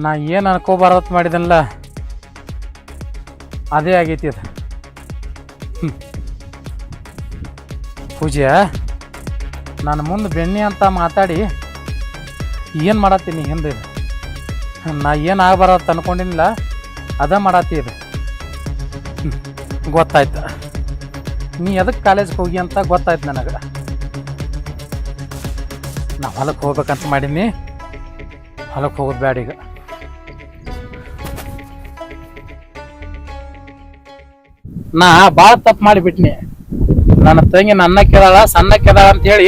ನಾ ಏನು ಅನ್ಕೋಬಾರತ್ ಮಾಡಿದನಲ್ಲ ಅದೇ ಆಗೈತಿ ಅದು. ಪೂಜೆ ನಾನು ಮುಂದೆ ಬೆಣ್ಣೆ ಅಂತ ಮಾತಾಡಿ ಏನು ಮಾಡತ್ತೀನಿ ಹಿಂದೆ ನಾ ಏನು ಆಗಬಾರತ್ ಅನ್ಕೊಂಡಿನಿಲ್ಲ ಅದ ಮಾಡತ್ತಿ ಇದು. ಗೊತ್ತಾಯ್ತು ನೀ ಎದಕ್ಕೆ ಕಾಲೇಜ್ಗೆ ಹೋಗಿ ಅಂತ ಗೊತ್ತಾಯ್ತು ನನಗೆ. ನಾ ಹೊಲಕ್ಕೆ ಹೋಗ್ಬೇಕಂತ ಮಾಡೀನಿ, ಹೊಲಕ್ಕೆ ಹೋಗೋದು ಬ್ಯಾಡ ಈಗ. ನಾ ಭಾಳ ತಪ್ಪು ಮಾಡಿಬಿಟ್ನಿ. ನನ್ನ ತಂಗಿ ನನ್ನ ಕೇಳಾಳ ಸಣ್ಣ ಕೇಳಾಳ ಅಂತ ಹೇಳಿ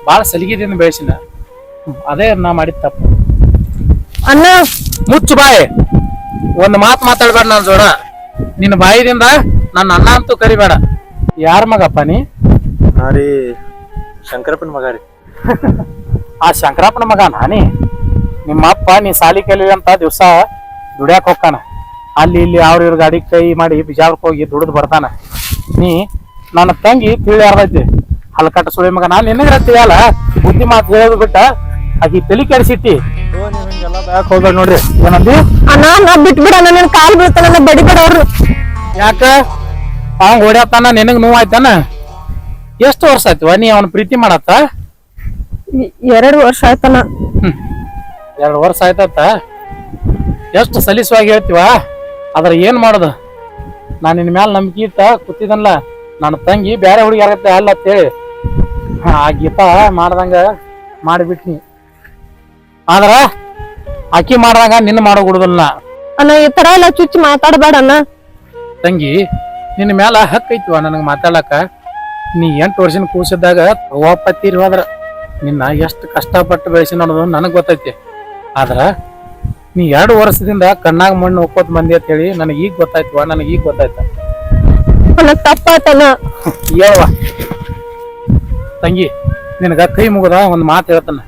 ಭಾಳ ಸಲಿಗೆದಿಂದ ಬೆಳೆಸಿನ. ಅದೇ ನಾ ಮಾಡಿದ ತಪ್ಪು. ಅಣ್ಣ ಮುಚ್ಚು ಬಾಯಿ, ಒಂದು ಮಾತು ಮಾತಾಡ್ಬೇಡ ನನ್ನ ಜೋಡ. ನಿನ್ನ ಬಾಯಿದಿಂದ ನನ್ನ ಅಣ್ಣ ಅಂತೂ ಕರಿಬೇಡ. ಯಾರ ಮಗಪ್ಪ ನೀ? ನಾ ರೀ ಶಂಕರಪ್ಪನ ಮಗ ರೀ. ಆ ಶಂಕರಪ್ಪನ ಮಗ ನಾನಿ? ನಿಮ್ಮಪ್ಪ ನೀ ಸಾಲಿ ಕಲಿವಿ ಅಂತ ದಿವಸ ದುಡ್ಯಾಕ ಹೋಗ್ತಾನ. ಅಲ್ಲಿ ಇಲ್ಲಿ ಅವ್ರ ಗಾಡಿ ಕೈ ಮಾಡಿ ಬಿಜಾಪುರಕ್ಕೆ ಹೋಗಿ ದುಡಿದು ಬರ್ತಾನ. ನೀ ನನ್ನ ತಂಗಿ ತಿಳಿಯಾರ್ದೈತಿ ಹಲ್ಕಟ್ಟ ಸುಳಿ ಮಗ. ನಾನು ನಿನಗ ತಿಳಿಯಲ್ಲ, ಬುದ್ಧಿ ಮಾತು ಹೇಳೋದು ಬಿಟ್ಟ ಆಕಿ ತಲೆ ಕೆಡಿಸಿಟ್ಟಿ. ನಿಮಗೆಲ್ಲ ಬ್ಯಾಕ್ ಹೋಗ್ಬೇಡ ನೋಡ್ರಿ. ಏನಂದಿ? ಅಣ್ಣ ನಾ ಬಿಟ್ಬಿಡ, ನನ್ನ ಕಾಲ್ ಬೀಳ್ತಾನ, ಬಡಿಬೇಡ ಅವ್ರು. ಯಾಕ ಅವಂಗ ಹೊಡ್ಯಾತಾನ, ನಿನಗ್ ನೋವು ಆಯ್ತಾನ? ಎಷ್ಟು ವರ್ಷ ಆಯ್ತವ ನೀ ಅವನ ಪ್ರೀತಿ ಮಾಡತ್ತ? 2 ವರ್ಷ ಆಯ್ತನ. 2 ವರ್ಷ ಆಯ್ತತ್ತ. ಎಷ್ಟು ಸಲೀಸವಾಗಿ ಹೇಳ್ತೀವ, ಅದ್ರ ಏನ್ ಮಾಡೋದು? ನಾನು ನಿನ್ನ ಮ್ಯಾಲ ನಂಬಿಕೆ ಇಟ್ಟ ಕೂತಿದನ್ಲ, ನನ್ನ ತಂಗಿ ಬೇರೆ ಹುಡುಗಿ ಆಗತ್ತೆ ಅಲ್ಲ ಅಂತೇಳಿ ಆ ಗೀತ ಮಾಡ್ದಂಗ ಮಾಡಿಬಿಟ್ನಿ. ಆದ್ರ ಅಕ್ಕಿ ಮಾಡ್ದಂಗ ನಿನ್ನ ಮಾಡೋಗುಡುದಲ್ಲ. ಅಣ್ಣ ಈ ತರ ಎಲ್ಲ ಚುಚ್ಚಿ ಮಾತಾಡ್ಬೇಡ ಅಣ್ಣ. ತಂಗಿ ನಿನ್ನ ಮ್ಯಾಲ ಹಕ್ಕ ಐತಿವ ನನಗೆ ಮಾತಾಡಕ. ನೀ 8 ವರ್ಷನ ಕೂಸಿದ್ದಾಗ ಅವ್ವಪ್ಪತ್ತೀರಿ ಹೋದ್ರ ನಿನ್ನ ಎಷ್ಟು ಕಷ್ಟಪಟ್ಟು ಬೆಳೆಸಿ ನೋಡೋದು ನನಗೆ ಗೊತ್ತೈತಿ. ಆದ್ರ ನೀ 2 ವರ್ಷದಿಂದ ಕಣ್ಣಾಗ ಮಣ್ಣು ಹೋಗ್ಕೋತ ಬಂದಿ ಅಂತ ಹೇಳಿ ನನಗೆ ಈಗ ಗೊತ್ತಾಯ್ತವ. ನನಗೆ ಈಗ ಗೊತ್ತಾಯ್ತ. ನನಗ್ ತಪ್ಪಾತನ. ಹೇಳುವ ತಂಗಿ, ನಿನಗ ಕೈ ಮುಗದ ಒಂದು ಮಾತು ಹೇಳ್ತಾನ.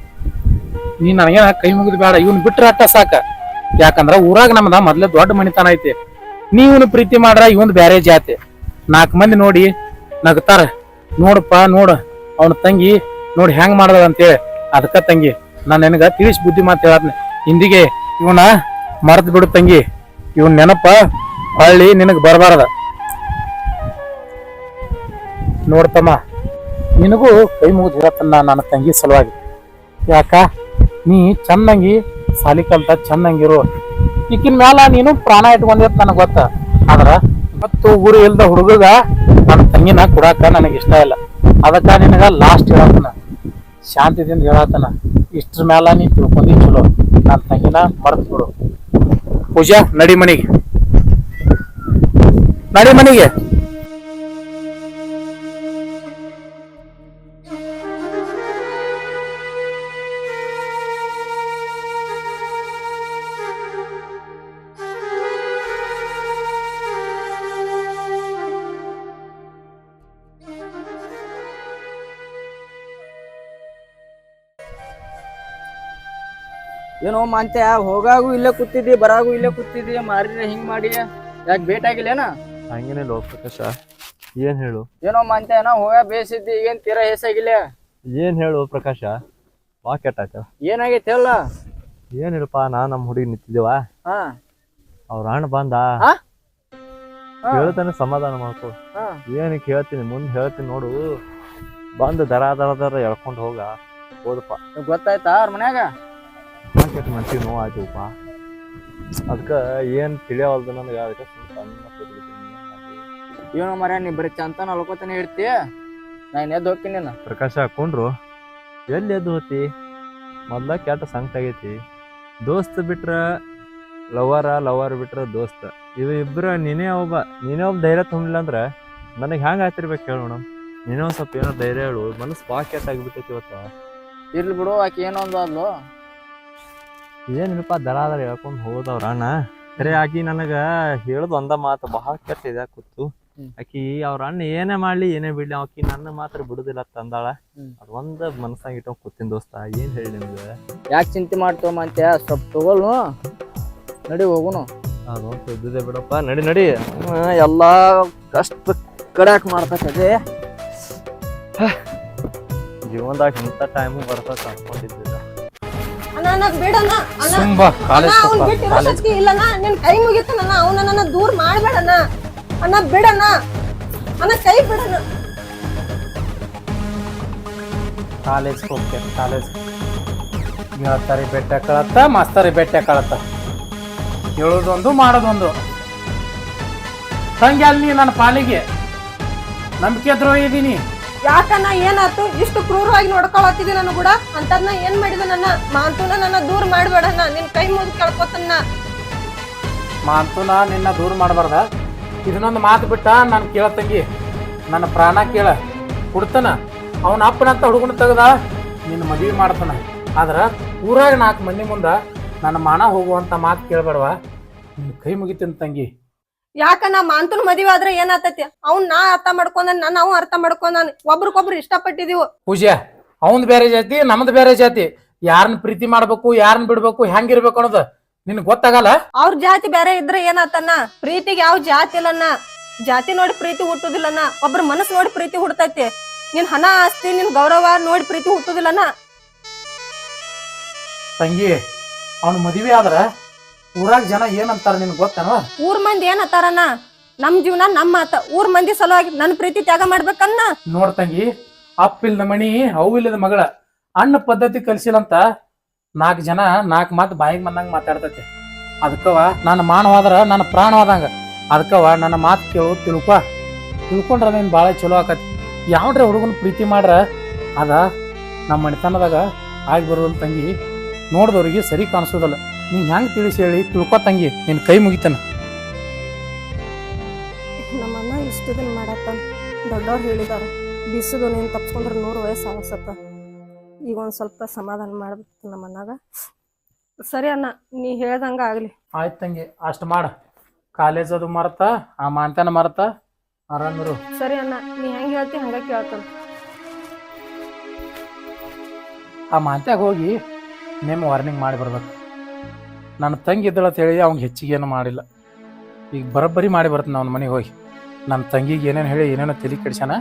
ನೀ ನನಗೇನ ಕೈ ಮುಗಿದ್ ಬೇಡ, ಇವ್ನ ಬಿಟ್ರ ಅಟ್ಟ ಸಾಕ. ಯಾಕಂದ್ರ ಊರಾಗ ನಮ್ದ ಮೊದ್ಲೇ ದೊಡ್ಡ ಮನಿತನ ಐತಿ. ನೀ ಇವನು ಪ್ರೀತಿ ಮಾಡ್ರ ಇವನ್ ಬ್ಯಾರೆ ಜಾತಿ. 4 ಮಂದಿ ನೋಡಿ ನಗ್ತಾರ, ನೋಡಪ್ಪ ನೋಡು ಅವನ ತಂಗಿ ನೋಡಿ ಹೆಂಗ್ ಮಾಡ್ದ ಅಂತೇಳಿ. ಅದಕ್ಕ ತಂಗಿ ನಾನು ನಿನಗ ತಿಳಿಸಿ ಬುದ್ಧಿ ಮಾತು ಹೇಳತ್ನೆ. ಹಿಂದಿಗೆ ಇವನ ಮರ್ತ್ ಬಿಡು ತಂಗಿ. ಇವನ್ ನೆನಪ ಹಳ್ಳಿ ನಿನಗ್ ಬರಬಾರದ. ನೋಡ್ತಮ್ಮ, ನಿನಗೂ ಕೈ ಮುಗಿದು ಹೇಳತ್ತನ್ನ ನನ್ನ ತಂಗಿ ಸಲುವಾಗಿ. ಯಾಕ ನೀ ಚಂದಂಗಿ ಸಾಲಿ ಕಲ್ತ ಚಂದಂಗಿರು. ಈಕಿನ ಮ್ಯಾಲ ನೀನು ಪ್ರಾಣ ಇಟ್ಕೊಂಡಿರ್ತ ನನಗೆ ಗೊತ್ತ. ಆದ್ರ ಮತ್ತು ಊರು ಇಲ್ದ ಹುಡುಗಗ ನನ್ನ ತಂಗಿನ ಕೊಡಾಕ ನನಗೆ ಇಷ್ಟ ಇಲ್ಲ. ಅದಕ್ಕ ನಿನಗ ಲಾಸ್ಟ್ ಹೇಳತ್ತನ, ಶಾಂತಿದಿಂದ ಹೇಳತ್ತನ. ಇಷ್ಟ್ರ ಮ್ಯಾಲ ನೀ ತಿಳ್ಕೊಂಡಿ ಚಲೋ. ನನ್ನ ತಂಗಿನ ಮರ್ತ್ ಬಿಡು. ಪೂಜಾ ನಡಿ ಮನಿಗೆ, ನಡಿ ಮನಿಗೆ. ಏನೋ ಮಾಂತ್ಯ, ಹೋಗಾಗೂ ಇಲ್ಲೇ ಕೂತಿದ್ದಿ, ಬರಾಗೂ ಇಲ್ಲೇ ಕೂತಿದ್ದಿ, ಮಾರಿದ್ರೆ ಹಿಂಗ್ ಮಾಡಿ ಯಾಕೆ ಭೇಟ್ ಆಗಿಲ್ಲೇನ? ಹಂಗೇನಿಲ್ಲ ಪ್ರಕಾಶ, ಏನ್ ಹೇಳು? ಏನೋ ಮಾಂತ್ಯ, ನಾ ಹೋಗ ಬೇಸಿದ್ದಿ, ಈಗೇನ್ ತೀರಾ ಹೇಸಾಗಿಲ್ಲ. ಏನ್ ಹೇಳು ಪ್ರಕಾಶ, ಬಾ ಕೆಟ್ಟಾಯ್ತ. ಏನಾಗೈತಿ ಅಲ್ಲ? ಏನಿಲ್ಲಪ್ಪ, ನಮ್ಮ ಹುಡುಗಿ ನಿಂತಿದ್ದೇವ, ಅವ್ರ ಅಣ್ಣ ಬಂದ ಹೇಳ್ತಾನೆ, ಸಮಾಧಾನ ಮಾಡ್ಕೊ. ಏನಕ್ಕೆ ಹೇಳ್ತೀನಿ, ಮುಂದೆ ಹೇಳ್ತೀನಿ ನೋಡು. ಬಂದು ದರ ಎಳ್ಕೊಂಡು ಹೋದಪ್ಪ. ಗೊತ್ತಾಯ್ತಾ ಅವ್ರ ಮನ್ಯಾಗ? ಮನ್ಸಿಗೆ ನೋವು ಆಯ್ತುಪ್ಪ. ಅದಕ್ಕೆ ಏನು ತಿಳಿಯವಲ್ದು ನನಗೆ. ಅದಕ್ಕೆ ಏನೋ ಮರ್ಯ, ನೀ ಬರೀ ಚಂತನ ಅಲ್ಕೋತಾನೆ ಇರ್ತಿ. ನಾನು ಎದ್ದು ಹೋಗ್ತೀನಿ. ಪ್ರಕಾಶ ಹಾಕೊಂಡ್ರು ಎಲ್ಲಿ ಎದ್ದು ಹೋತಿ? ಮೊದ್ಲ ಕೆಟ್ಟ ಸಂಕಟ ಆಗೈತಿ. ದೋಸ್ತ್ ಬಿಟ್ರ ಲವರ್ ಬಿಟ್ರ ದೋಸ್ತ, ಇವು ಇಬ್ಬರ ನೀನೇ ಒಬ್ಬ ಧೈರ್ಯ ತುಂಬಿಲ್ಲ ಅಂದ್ರೆ ನನಗೆ ಹೆಂಗೆ ಆಯ್ತಿರ್ಬೇಕು ಹೇಳು ಮೇಡಮ್. ನೀನೇ ಒಂದು ಸ್ವಲ್ಪ ಏನೋ ಧೈರ್ಯ ಹೇಳು. ಮನಸ್ಸು ಭಾಳ ಕೆಟ್ಟ ಆಗಿಬಿಟ್ಟೈತಿ ಇವತ್ತು. ಇರ್ಲಿ ಬಿಡು, ಆಕೆ ಏನೊಂದು ಅದ್ಲು. ಏನಿಲ್ಲಪ್ಪ, ದರ ಹೇಳ್ಕೊಂಡು ಹೋದವ್ರ ಅಣ್ಣ. ಸರಿ ಆಕಿ ನನಗೆ ಹೇಳೋದು ಒಂದ ಮಾತು ಭಾಳ ಕೆಟ್ಟ ಇದಾಕೂತು. ಆಕಿ ಅವ್ರ ಅಣ್ಣ ಏನೇ ಮಾಡ್ಲಿ ಏನೇ ಬಿಡ್ಲಿ ಆಕಿ ನನ್ನ ಮಾತ್ರ ಬಿಡುದಿಲ್ಲ ತಂದಾಳ. ಅದ್ ಒಂದ್ ಮನಸ್ಸಾಗ ಇಟ್ಕೊಂಡ್ ಕೂತಿನ ದೋಸ್ತ. ಏನ್ ಹೇಳಿ ನಿಮ್ಗೆ? ಯಾಕೆ ಚಿಂತೆ ಮಾಡ್ತೇವ ಮಂತ್ಯ, ಸ್ವಲ್ಪ ತಗೊಳ್ನು ನಡಿ ಹೋಗುನು. ನಾನು ಇದ್ದಿದ್ದೆ ಬಿಡಪ್ಪ, ನಡಿ. ಎಲ್ಲಾ ಕಷ್ಟ ಕಡ್ಯಾಕ್ ಮಾಡ್ತದೆ. ಜೀವನದಾಗ ಇಂಥ ಟೈಮು ಬರ್ತದ ಅನ್ಕೊಂಡಿದ್ದಿಲ್ಲ. ಅಣ್ಣ ಬಿಡಣ್ಣ, ಸುಂಬಾ ಕಾಲೇಜ್ ಅವ್ನ್ ಬಿಟ್ಟಿರೋ ಶಕ್ತಿ ಇಲ್ಲಣ್ಣ. ನಿನ್ ಕೈ ಮುಗಿತಣ್ಣ, ಅವನ ನನ್ನ ದೂರ ಮಾಡ್ಬೇಡಣ್ಣ. ಅಣ್ಣ ಬಿಡಣ್ಣ, ಅಣ್ಣ ಕೈ ಬಿಡಣ್ಣ. ಕಾಲೇಜ್ ಹೋಗ್ತೇನೆ. ಕಾಲೇಜ್ ಹೇಳ್ತಾರೆ ಬೆಟ್ಟ ಕಳತ್ತ, ಮಾಸ್ತರಿ ಬೆಟ್ಟ ಕಳತ್ತ. ಹೇಳೋದೊಂದು ಮಾಡೋದೊಂದು. ತಂಗಿ ಅಲ್ಲಿ ನನ್ನ ಪಾಲಿಗೆ ನಂಬಿಕೆ ದ್ರೋಹ ಇದೀನಿ. ಯಾಕಣ್ಣ ಏನಾಯ್ತು? ಇಷ್ಟು ಕ್ರೂರವಾಗಿ ನೋಡ್ಕೊಳತ್ತಿದಿ ನನ್ನ ಕೂಡ. ಅಂತದ್ನ ಏನ್ ಮಾಡಿದ ನನ್ನ ಮಾಂತುನ ನನ್ನ ದೂರ ಮಾಡ್ಬೇಡಣ್ಣ. ನಿನ್ ಕೈ ಮುಗಿದು ಕೇಳ್ಕೊತನ್ನ. ಮಾಂತುನ ನಿನ್ನ ದೂರ ಮಾಡಬಾರ್ದ. ಇದನ್ನೊಂದು ಮಾತು ಬಿಟ್ಟ ನಾನು ಕೇಳ ತಂಗಿ, ನನ್ನ ಪ್ರಾಣ ಕೇಳ ಕೊಡ್ತಾನ. ಅವನ ಅಪ್ಪನಂತ ಹುಡುಗನ ತೆಗ್ದ ನಿನ್ನ ಮದುವೆ ಮಾಡ್ತಾನ. ಆದ್ರ ಊರಾಗ 4 ಮಂದಿ ಮುಂದ ನನ್ನ ಮಾನ ಹೋಗುವಂತ ಮಾತು ಕೇಳಬೇಡವಾ. ನಿನ್ನ ಕೈ ಮುಗಿತೀನಿ ತಂಗಿ. ಯಾಕಣ್ಣ ಮಾಂತುನ ಮದುವೆ ಆದ್ರೆ ಏನಾತೈತಿ? ಅವ್ನ್ ನಾ ಅರ್ಥ ಮಾಡ್ಕೊಂಡ, ನಾನು ಅವ್ ಅರ್ಥ ಮಾಡ್ಕೊಂಡ, ಒಬ್ರಿಗೊಬ್ರು ಇಷ್ಟಪಟ್ಟಿದೀವು. ಪೂಜೆ ಅವಂದ್ ಬೇರೆ ಜಾತಿ, ನಮ್ದು ಬೇರೆ ಜಾತಿ. ಯಾರನ್ನ ಪ್ರೀತಿ ಮಾಡ್ಬೇಕು, ಯಾರನ್ನ ಬಿಡ್ಬೇಕು, ಹೆಂಗಿರ್ಬೇಕು ಅನ್ನೋದು ನಿನ್ಗೆ ಗೊತ್ತಾಗಲ್ಲ. ಅವ್ರ ಜಾತಿ ಬೇರೆ ಇದ್ರೆ ಏನಾತನ್ನ? ಪ್ರೀತಿಗೆ ಯಾವ ಜಾತಿ ಇಲ್ಲನ್ನ. ಜಾತಿ ನೋಡಿ ಪ್ರೀತಿ ಹುಟ್ಟುದಿಲ್ಲನ್ನ. ಒಬ್ರ ಮನಸ್ಸು ನೋಡಿ ಪ್ರೀತಿ ಹುಡ್ತೈತಿ. ನಿನ್ ಹಣ ಆಸ್ತಿ, ನಿನ್ ಗೌರವ ನೋಡಿ ಪ್ರೀತಿ ಹುಟ್ಟುದಿಲ್ಲನ. ತಂಗಿ ಅವನ ಮದುವೆ ಆದ್ರ ಊರಾಗ ಜನ ಏನಂತಾರ ನಿನ್ಗೆ ಗೊತ್ತೇನೋ? ಊರ್ ಮಂದಿ ಏನತ್ತಾರನ್ನ? ನಮ್ ಜೀವನ ನಮ್ ಮಾತ. ಊರ್ ಮಂದಿ ಸಲುವಾಗಿ ನನ್ ಪ್ರೀತಿ ತ್ಯಾಗ ಮಾಡ್ಬೇಕನ್ನ. ನೋಡ್ ತಂಗಿ, ಅಪ್ಪಿಲ್ದ ಮಣಿ ಅವಿಲ್ಲದ ಮಗಳ. ಅಣ್ಣ ಪದ್ಧತಿ ಕಲ್ಸಿಲ್ಲಂತ 4 ಜನ 4 ಮಾತು ಬಾಯಿಗೆ ಬಂದಂಗ ಮಾತಾಡ್ತೈತಿ. ಅದಕ್ಕವ ನನ್ನ ಮಾನವಾದ್ರ ನನ್ನ ಪ್ರಾಣವಾದಂಗ. ಅದಕ್ಕವ ನನ್ನ ಮಾತು ಕೇಳು, ತಿಳ್ಕೊಂಡ್ರ ನೀನ್ ಬಾಳ ಚಲೋ ಆಕತಿ. ಯಾವ್ದ್ರ ಹುಡುಗನ ಪ್ರೀತಿ ಮಾಡ್ರ ಅದ ನಮ್ಮ ಮಣಿತನದಾಗ ಆಗಿ ಬರೋದಿಲ್ಲ ತಂಗಿ. ನೋಡ್ದವ್ರಿಗೆ ಸರಿ ಕಾಣಿಸೋದಲ್ಲ. ನೀನ್ ಹೆಂಗ್ ತಿಳಿಸಿ ಹೇಳಿ ತಿಳ್ಕೊ ತಂಗಿ, ನಿನ್ ಕೈ ಮುಗಿತಾನ. ನಮ್ಮನ್ನ ಇಷ್ಟು ದಿನ ಮಾಡತ್ತ ದೊಡ್ಡವ್ರು ಹೇಳಿದಾರ, ಬಿಸಿದು ನೀನ್ ತಪ್ಸ್ಕೊಂಡ್ರೆ 100 ವಯಸ್ಸು ಆವಸತ್ತ. ಈಗ ಒಂದ್ ಸ್ವಲ್ಪ ಸಮಾಧಾನ ಮಾಡ್ಬೇಕು ನಮ್ಮನ್ನಾಗ. ಸರಿ ಅಣ್ಣ, ನೀ ಹೇಳ್ದಂಗ ಆಗ್ಲಿ. ಆಯ್ತು ತಂಗಿ, ಅಷ್ಟು ಮಾಡ. ಕಾಲೇಜ್ ಅದು ಮರತ, ಆ ಮಾಂತನ ಮರತ, ಆರಾಮಿರು. ಸರಿ ಅಣ್ಣ, ನೀ ಹೆಂಗ್ ಹೇಳ್ತಿ ಹಂಗ ಕೇಳ್ತಾನ. ಆ ಮಾಂತ್ಯಾಗ ಹೋಗಿ ನೇಮ ವಾರ್ನಿಂಗ್ ಮಾಡಿ ಬರ್ಬೇಕು. ನನ್ನ ತಂಗಿ ಇದ್ದಳ ಅಂತ ಹೇಳಿ ಅವ್ನಿಗೆ ಹೆಚ್ಚಿಗೆ ಏನು ಮಾಡಿಲ್ಲ. ಈಗ ಬರೋಬ್ಬರಿ ಮಾಡಿ ಬರ್ತೀನಿ ಅವ್ನ ಮನೆಗೆ ಹೋಗಿ. ನನ್ನ ತಂಗಿಗೆ ಏನೇನು ಹೇಳಿ ಏನೇನೋ ತಲೆ ಕೆಡ್ಸ್ಯಾನ.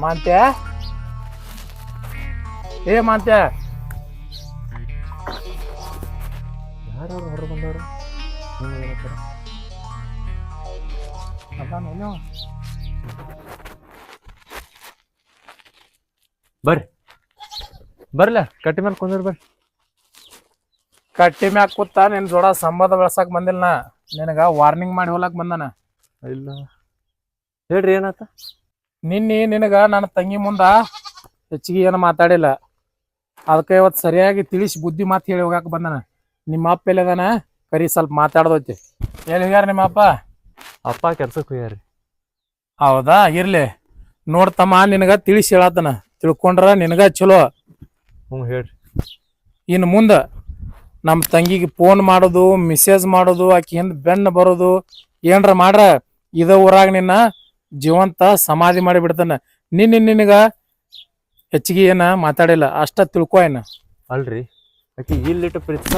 ಮಾಂತ್ಯ, ಏ ಮಾಂತ್ಯ, ಯಾರು ಹೊರ ಬಂದವ್ರು? ಅದಾನೇನು? ಬರ್ಲ ಕಟ್ಟಿ ಮೇಲೆ ಕುಂದ್ರ ಬರ್ರಿ. ಕಟ್ಟಿ ಮ್ಯಾಗ ಕೂತ ನಿನ್ ಜೋಡ ಸಂಬಂಧ ಬೆಳ್ಸಕ್ ಬಂದಿಲ್ಲ. ನಿನಗ ವಾರ್ನಿಂಗ್ ಮಾಡಿ ಹೋಲಕ್ ಬಂದಾನ. ಇಲ್ಲ ಹೇಳ್ರಿ, ಏನಾತ? ನಿನಗ ನನ್ನ ತಂಗಿ ಮುಂದ ಹೆಚ್ಚಿಗೆ ಏನು ಮಾತಾಡಿಲ್ಲ. ಅದಕ್ಕೆ ಇವತ್ತು ಸರಿಯಾಗಿ ತಿಳಿಸಿ ಬುದ್ಧಿ ಮಾತು ಹೇಳಿ ಹೋಗಾಕ ಬಂದಾನ. ನಿಮ್ಮ ಅಪ್ಪ ಎಲ್ಲಿದಾನ? ಕರಿ ಸ್ವಲ್ಪ ಮಾತಾಡ್ದೈತಿ. ಎಲ್ಲಿ ಹೋಗ್ಯಾರ ನಿಮ್ಮ ಅಪ್ಪ? ಅಪ್ಪ ಕೆಲ್ಸಕ್ಕೆ ಹೋಗ್ಯಾರಿ. ಹೌದಾ, ಇರ್ಲಿ. ನೋಡ್ತಮ್ಮ, ನಿನಗ ತಿಳಿಸಿ ಹೇಳತ್ತನ. ತಿಳ್ಕೊಂಡ್ರ ನಿನಗ ಚಲೋ. ಹೇಳ್ರಿ. ಇನ್ನು ಮುಂದೆ ನಮ್ಮ ತಂಗಿಗೆ ಫೋನ್ ಮಾಡೋದು, ಮೆಸೇಜ್ ಮಾಡೋದು, ಆಕಿ ಹಿಂದ್ ಬೆನ್ನ ಬರೋದು ಏನ್ರ ಮಾಡ್ರ ಇದ ಊರಾಗ ನಿನ್ನ ಜೀವಂತ ಸಮಾಧಿ ಮಾಡಿ ಬಿಡ್ತಾನ. ನಿನಗ ಹೆಚ್ಚಿಗೆ ಏನ ಮಾತಾಡಿಲ್ಲ, ಅಷ್ಟ ತಿಳ್ಕೊ. ಏನ ಅಲ್ರಿ, ಆಕಿ ಇಲ್ಲಿಟ್ಟು ಪ್ರೀತಿ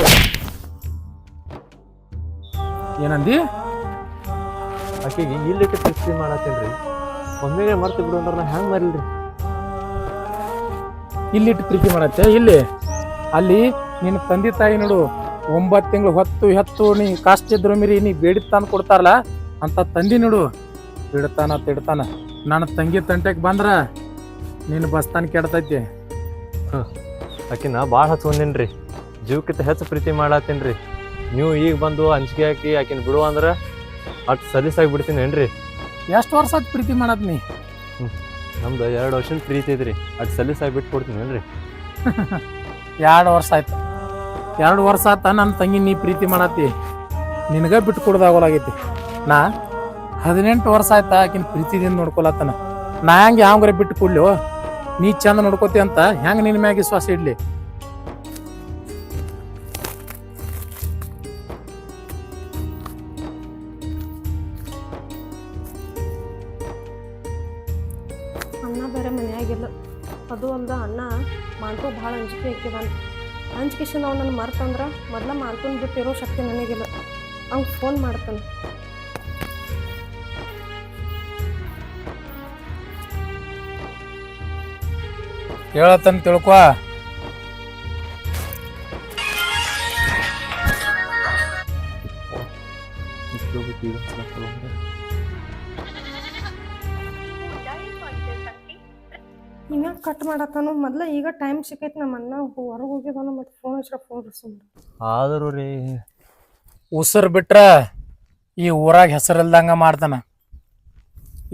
ಏನಂದಿ? ಆಕಿಗೆ ಇಲ್ಲಿಟ್ಟು ಪ್ರೀತಿ ಮಾಡತ್ತೇನ್ರಿ. ಒಮ್ಮೆಗೆ ಮರ್ತು ಬಿಡು ಅಂದ್ರೆ ನಾ ಹೆಂಗ್ ಮರಿಲ್ರಿ? ಇಲ್ಲಿಟ್ಟು ಪ್ರೀತಿ ಮಾಡತ್ತೆ. ಇಲ್ಲಿ ಅಲ್ಲಿ ನಿನ್ನ ತಂದೆ ತಾಯಿ ನೋಡು, 9 ತಿಂಗಳು ಹೊತ್ತು ಹೆತ್ತು ನೀ ಕಷ್ಟ ಇದ್ರು ಮೀರಿ ನೀ ಬೇಡಿದ ತಂದು ಕೊಡ್ತಾರಲ್ಲ ಅಂತ ತಂದಿ ನೋಡು. ಬಿಡ್ತಾನ ತಿಡ್ತಾನ. ನನ್ನ ತಂಗಿ ತಂಟೆಗೆ ಬಂದ್ರ ನೀನು ಬಸ್ತಾನ ಕೆಡ್ತೈತಿ. ಆಕಿನ ಭಾಳ ಹಚ್ಕೊಂಡೇನ್ರಿ. ಜೀವಕ್ಕಿಂತ ಹೆಚ್ಚು ಪ್ರೀತಿ ಮಾಡತ್ತೇನ್ರಿ. ನೀವು ಈಗ ಬಂದು ಅಂಜಿಕೆ ಹಾಕಿ ಆಕಿನ ಬಿಡು ಅಂದ್ರೆ ಅಷ್ಟು ಸಲೀಸಾಗಿ ಬಿಡ್ತೀನಿ ಏನ್ರಿ? ಎಷ್ಟು ವರ್ಷ ಆಯ್ತು ಪ್ರೀತಿ ಮಾಡತ್ ನೀ? ನಮ್ದು 2 ವರ್ಷದ ಪ್ರೀತಿ ಐತ್ರಿ. ಅಷ್ಟು ಸಲೀಸಾಗಿ ಬಿಟ್ಟು ಕೊಡ್ತೀನಿ ಏನ್ರಿ? 2 ವರ್ಷ ಆಯ್ತು. 2 ವರ್ಷ ಆತ ನನ್ನ ತಂಗಿ ನೀ ಪ್ರೀತಿ ಮಾಡತ್ತಿ. ನಿನಗ ಬಿಟ್ಟು ಕೊಡೋದಾಗೋಲಾಗೈತಿ. ನಾ 18 ವರ್ಷ ಆಯ್ತಾ ಆಕಿನ ಪ್ರೀತಿದಿಂದ ನೋಡ್ಕೊಳತ್ತನ. ನಾ ಹೆಂಗೆ ಯಾವಂಗ್ರೆ ಬಿಟ್ಟು ಕೊಡ್ಲಿ? ನೀ ಚಂದ ನೋಡ್ಕೋತಿ ಅಂತ ಹೆಂಗ್ ನಿನ್ ಮ್ಯಾಗ ವಿಶ್ವಾಸ ಇಡ್ಲಿ? ಅಣ್ಣ ಬೇರೆ ಮನ್ಯಾಗಿಲ್ಲ. ಅದು ಅಲ್ದ ಅಣ್ಣ ಮಾಂತು ಭಾಳ ಅಂಜಿಕೆ ಹಾಕಿದಾನ. ಅಂಜಿಕೆಶನ್ ಅವ್ನು ನನ್ನ ಮರ್ತಂದ್ರ ಮೊದ್ಲ ಮಾಂತನ್ ಬಿಟ್ಟಿರೋ ಶಕ್ತಿ ನನಗಿಲ್ಲ. ಅವ್ನು ಫೋನ್ ಮಾಡ್ತಾನೆ. ಹೇಳತ್ತನ್ ತಿಳ್ಕೊ. ಇನ್ನ ಕಟ್ ಮಾಡತ್ತಾನು. ಮೊದ್ಲ ಈಗ ಟೈಮ್ ಸಿಕ್ಕೈತಿ. ನಮ್ಮ ಅಣ್ಣ ಹೊರಗೆ ಹೋಗಿದಾನ. ಮತ್ತೆ ಫೋನ್ ಹಚ್ಚಿರ ಫೋನ್ ರಿಸೀವ್ ಆದರೂ ರೀ ಉಸಿರು ಬಿಟ್ರ ಈ ಊರಾಗ ಹೆಸರಿಲ್ದಂಗ ಮಾಡ್ತಾನ.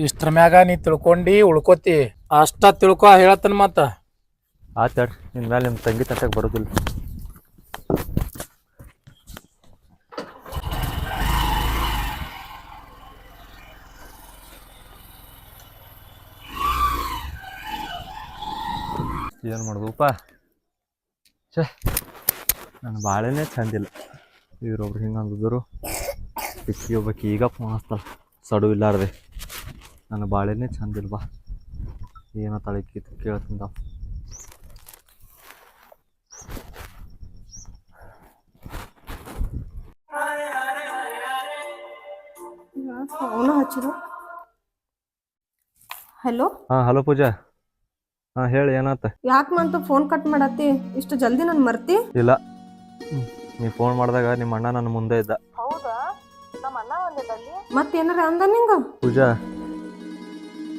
ಇಷ್ಟ್ರ ಮ್ಯಾಗ ನೀ ತಿಳ್ಕೊಂಡಿ ಉಳ್ಕೋತಿ ಅಷ್ಟ ತಿಳ್ಕೊ. ಹೇಳತ್ತನ ಮತ್ತ ಆತಾಡ್ರಿ ಇನ್ಮೇಲೆ ನಿಮ್ಮ ತಂಗಿ ತಟ್ಟಕ್ಕೆ ಬರೋದಿಲ್ಲ. ಏನು ಮಾಡೋದಪ್ಪ? ಛೇ, ನನ್ನ ಬಾಳೆನೇ ಚಂದಿಲ್ಲ. ಇವ್ರೊಬ್ರು ಹಿಂಗೆ ಅಂದಿದ್ರು. ಪಿಕ್ಕಿ ಒಬ್ಬಾಕಿ ಈಗ ಫೋನ್ ಹಚ್ತಾಳೆ ಸಡು ಇಲ್ಲಾರ್ದೆ. ನನ್ನ ಬಾಳೆನೇ ಚಂದಿಲ್ವಾ? ಏನೋ ತಳಕಿ ಕೇಳ್ತಿಂದ. ಅವನು ಹಚ್ಚಿದ. ಹಲೋ. ಹಾಂ ಹಲೋ ಪೂಜಾ. ಹಾಂ ಹೇಳಿ, ಏನಾತ? ಯಾಕೆ ಮಂತು ಫೋನ್ ಕಟ್ ಮಾಡತ್ತಿ? ಇಷ್ಟು ಜಲ್ದಿ ನನ್ ಮರ್ತಿ? ಇಲ್ಲ, ನೀ ಫೋನ್ ಮಾಡಿದಾಗ ನಿಮ್ಮ ಅಣ್ಣ ನನ್ನ ಮುಂದೆ ಇದ್ದ. ಹೌದಾ? ನಮ್ಮ ಅಣ್ಣ ಒಂದಿದ್ದಲ್ಲಿ ಮತ್ತೇನಾರ ಅಂದ ನಿಂಗ? ಪೂಜಾ,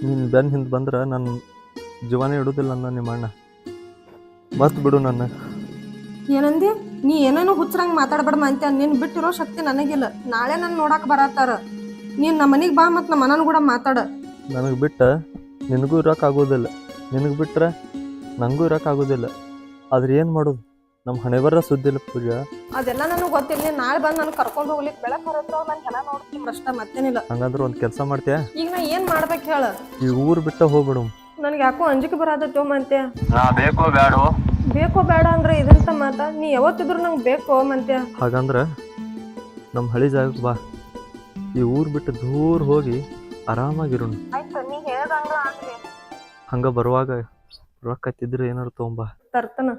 ನೀನು ಬೆನ್ನ ಹಿಂದೆ ಬಂದ್ರೆ ನನ್ನ ಜೀವನೇ ಇಡೋದಿಲ್ಲ ಅಂದ ನಿಮ್ಮ ಅಣ್ಣ. ಮಸ್ತ್ ಬಿಡು ನನ್ನ. ಏನಂದಿ? ನೀ ಏನೇನೋ ಹುಚ್ಚರಂಗ್ ಮಾತಾಡ್ಬೇಡ ಅಂತ. ನೀನ್ ಬಿಟ್ಟಿರೋ ಶಕ್ತಿ ನನಗಿಲ್ಲ. ನಾಳೆ ನನ್ ನೋಡಾಕ್ ಬರತ್ತಾರ. ನೀನ್ ನಮ್ಮ ಮನಿಗ್ ಬಾ, ಮತ್ ನಮ್ಮ ಅಣ್ಣನ ಕೂಡ ಮಾತಾಡ. ನನಗೆ ಬಿಟ್ಟ ನಿನಗೂ ಇರೋಕ್ಕಾಗೋದಿಲ್ಲ, ನಿನಗೆ ಬಿಟ್ರೆ ನನಗೂ ಇರೋಕ್ಕಾಗೋದಿಲ್ಲ. ಆದ್ರೆ ಏನು ಮಾಡೋದು? ನಮ್ಮ ಹಣೆ ಬರ ಸುದ್ದಿಲ್ಲ ಪೂಜಾ. ಅದೆಲ್ಲ ನನಗೆ ಗೊತ್ತಿಲ್ಲ. ನೀನ್ ನಾಳೆ ಬಂದು ನನಗೆ ಕರ್ಕೊಂಡು ಹೋಗ್ಲಿಕ್ಕೆ ಬೆಳಕ್ ಬರತ್ತ ನಾನು ಹೆಣ ನೋಡ್ತೀನಿ ಅಷ್ಟ, ಮತ್ತೇನಿಲ್ಲ. ಹಂಗಂದ್ರೆ ಒಂದು ಕೆಲಸ ಮಾಡ್ತೀಯಾ? ಈಗ ನಾ ಏನ್ ಮಾಡ್ಬೇಕು ಹೇಳ? ಈ ಊರು ಬಿಟ್ಟ ಹೋಗ್ಬಿಡು. ನನ್ಗೆ ಯಾಕೋ ಅಂಜಿಕೆ ಬರತ್ತೋ ಮಂತ್ಯ. ಬೇಕೋ ಬೇಡೋ? ಬೇಕೋ ಬೇಡ ಅಂದ್ರೆ ಇದಂತ ಮಾತ. ನೀ ಯಾವತ್ತಿದ್ರು ನಂಗೆ ಬೇಕೋ ಮಂತ್ಯ. ಹಾಗಂದ್ರೆ ನಮ್ಮ ಹಳಿ ಜಾಗಕ್ಕೆ ಬಾ. ಈ ಊರು ಬಿಟ್ಟು ದೂರ ಹೋಗಿ ಆರಾಮಾಗಿರೋಣ. ಹಂಗ ಬರುವಾಗ ರೊಕ್ಕ ತಿದ್ರೆ ಏನಾರು ತೊಗೊಂಬ ತರ್ತನ.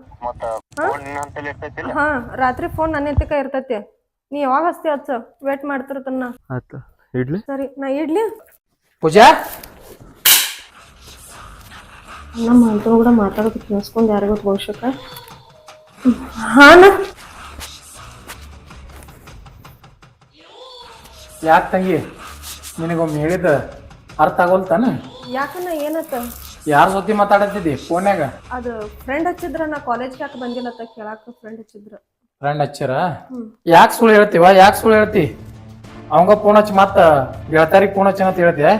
ಹಾ, ರಾತ್ರಿ ಫೋನ್ ನನ್ನ ಎತ್ತಿಕ ಇರ್ತೈತಿ. ನೀ ಯಾವಾಗ ಹಸ್ತಿ ಹಚ್ಚ, ವೇಟ್ ಮಾಡ್ತಿರ್ತನ. ಆಯ್ತು, ಇಡ್ಲಿ. ಸರಿ, ನಾ ಇಡ್ಲಿ. ಪೂಜಾ, ನಮ್ಮ ಅಂತೂ ಕೂಡ ಮಾತಾಡೋದು ಕೇಳಿಸ್ಕೊಂಡು ಯಾರಿಗೂ ಭವಿಷ್ಯಕ್ಕ. ಹಾನ ಯಾಕೆ ತಂಗಿ, ನಿನಗೊಮ್ಮೆ ಹೇಳಿದ ಅರ್ಥ ಆಗೋಲ್ತಾನ? ಯಾಕನ್ನ ಏನತ್ತ? ಯಾರ ಜೊತೆ ಮಾತಾಡತ್ತಿದ್ದಿ ಫೋನ್ಯಾಗ? ಅದು ಫ್ರೆಂಡ್ ಹಚ್ಚಿದ್ರ. ನಾ ಕಾಲೇಜ್ಗೆ ಯಾಕೆ ಬಂದಿಲ್ಲ ಅಂತ ಕೇಳಾಕ ಫ್ರೆಂಡ್ ಹಚ್ಚಿದ್ರ. ಫ್ರೆಂಡ್ ಹಚ್ಚಿರ? ಯಾಕೆ ಸುಳ್ಳು ಹೇಳ್ತೀವ? ಯಾಕೆ ಸುಳ್ಳು ಹೇಳ್ತಿ? ಅವಂಗ ಫೋನ್ ಹಚ್ಚಿ ಮತ್ತ ಗೆಳತಾರಿಗೆ ಫೋನ್ ಹಚ್ಚಿ ಅಂತ ಹೇಳ್ತೀಯ?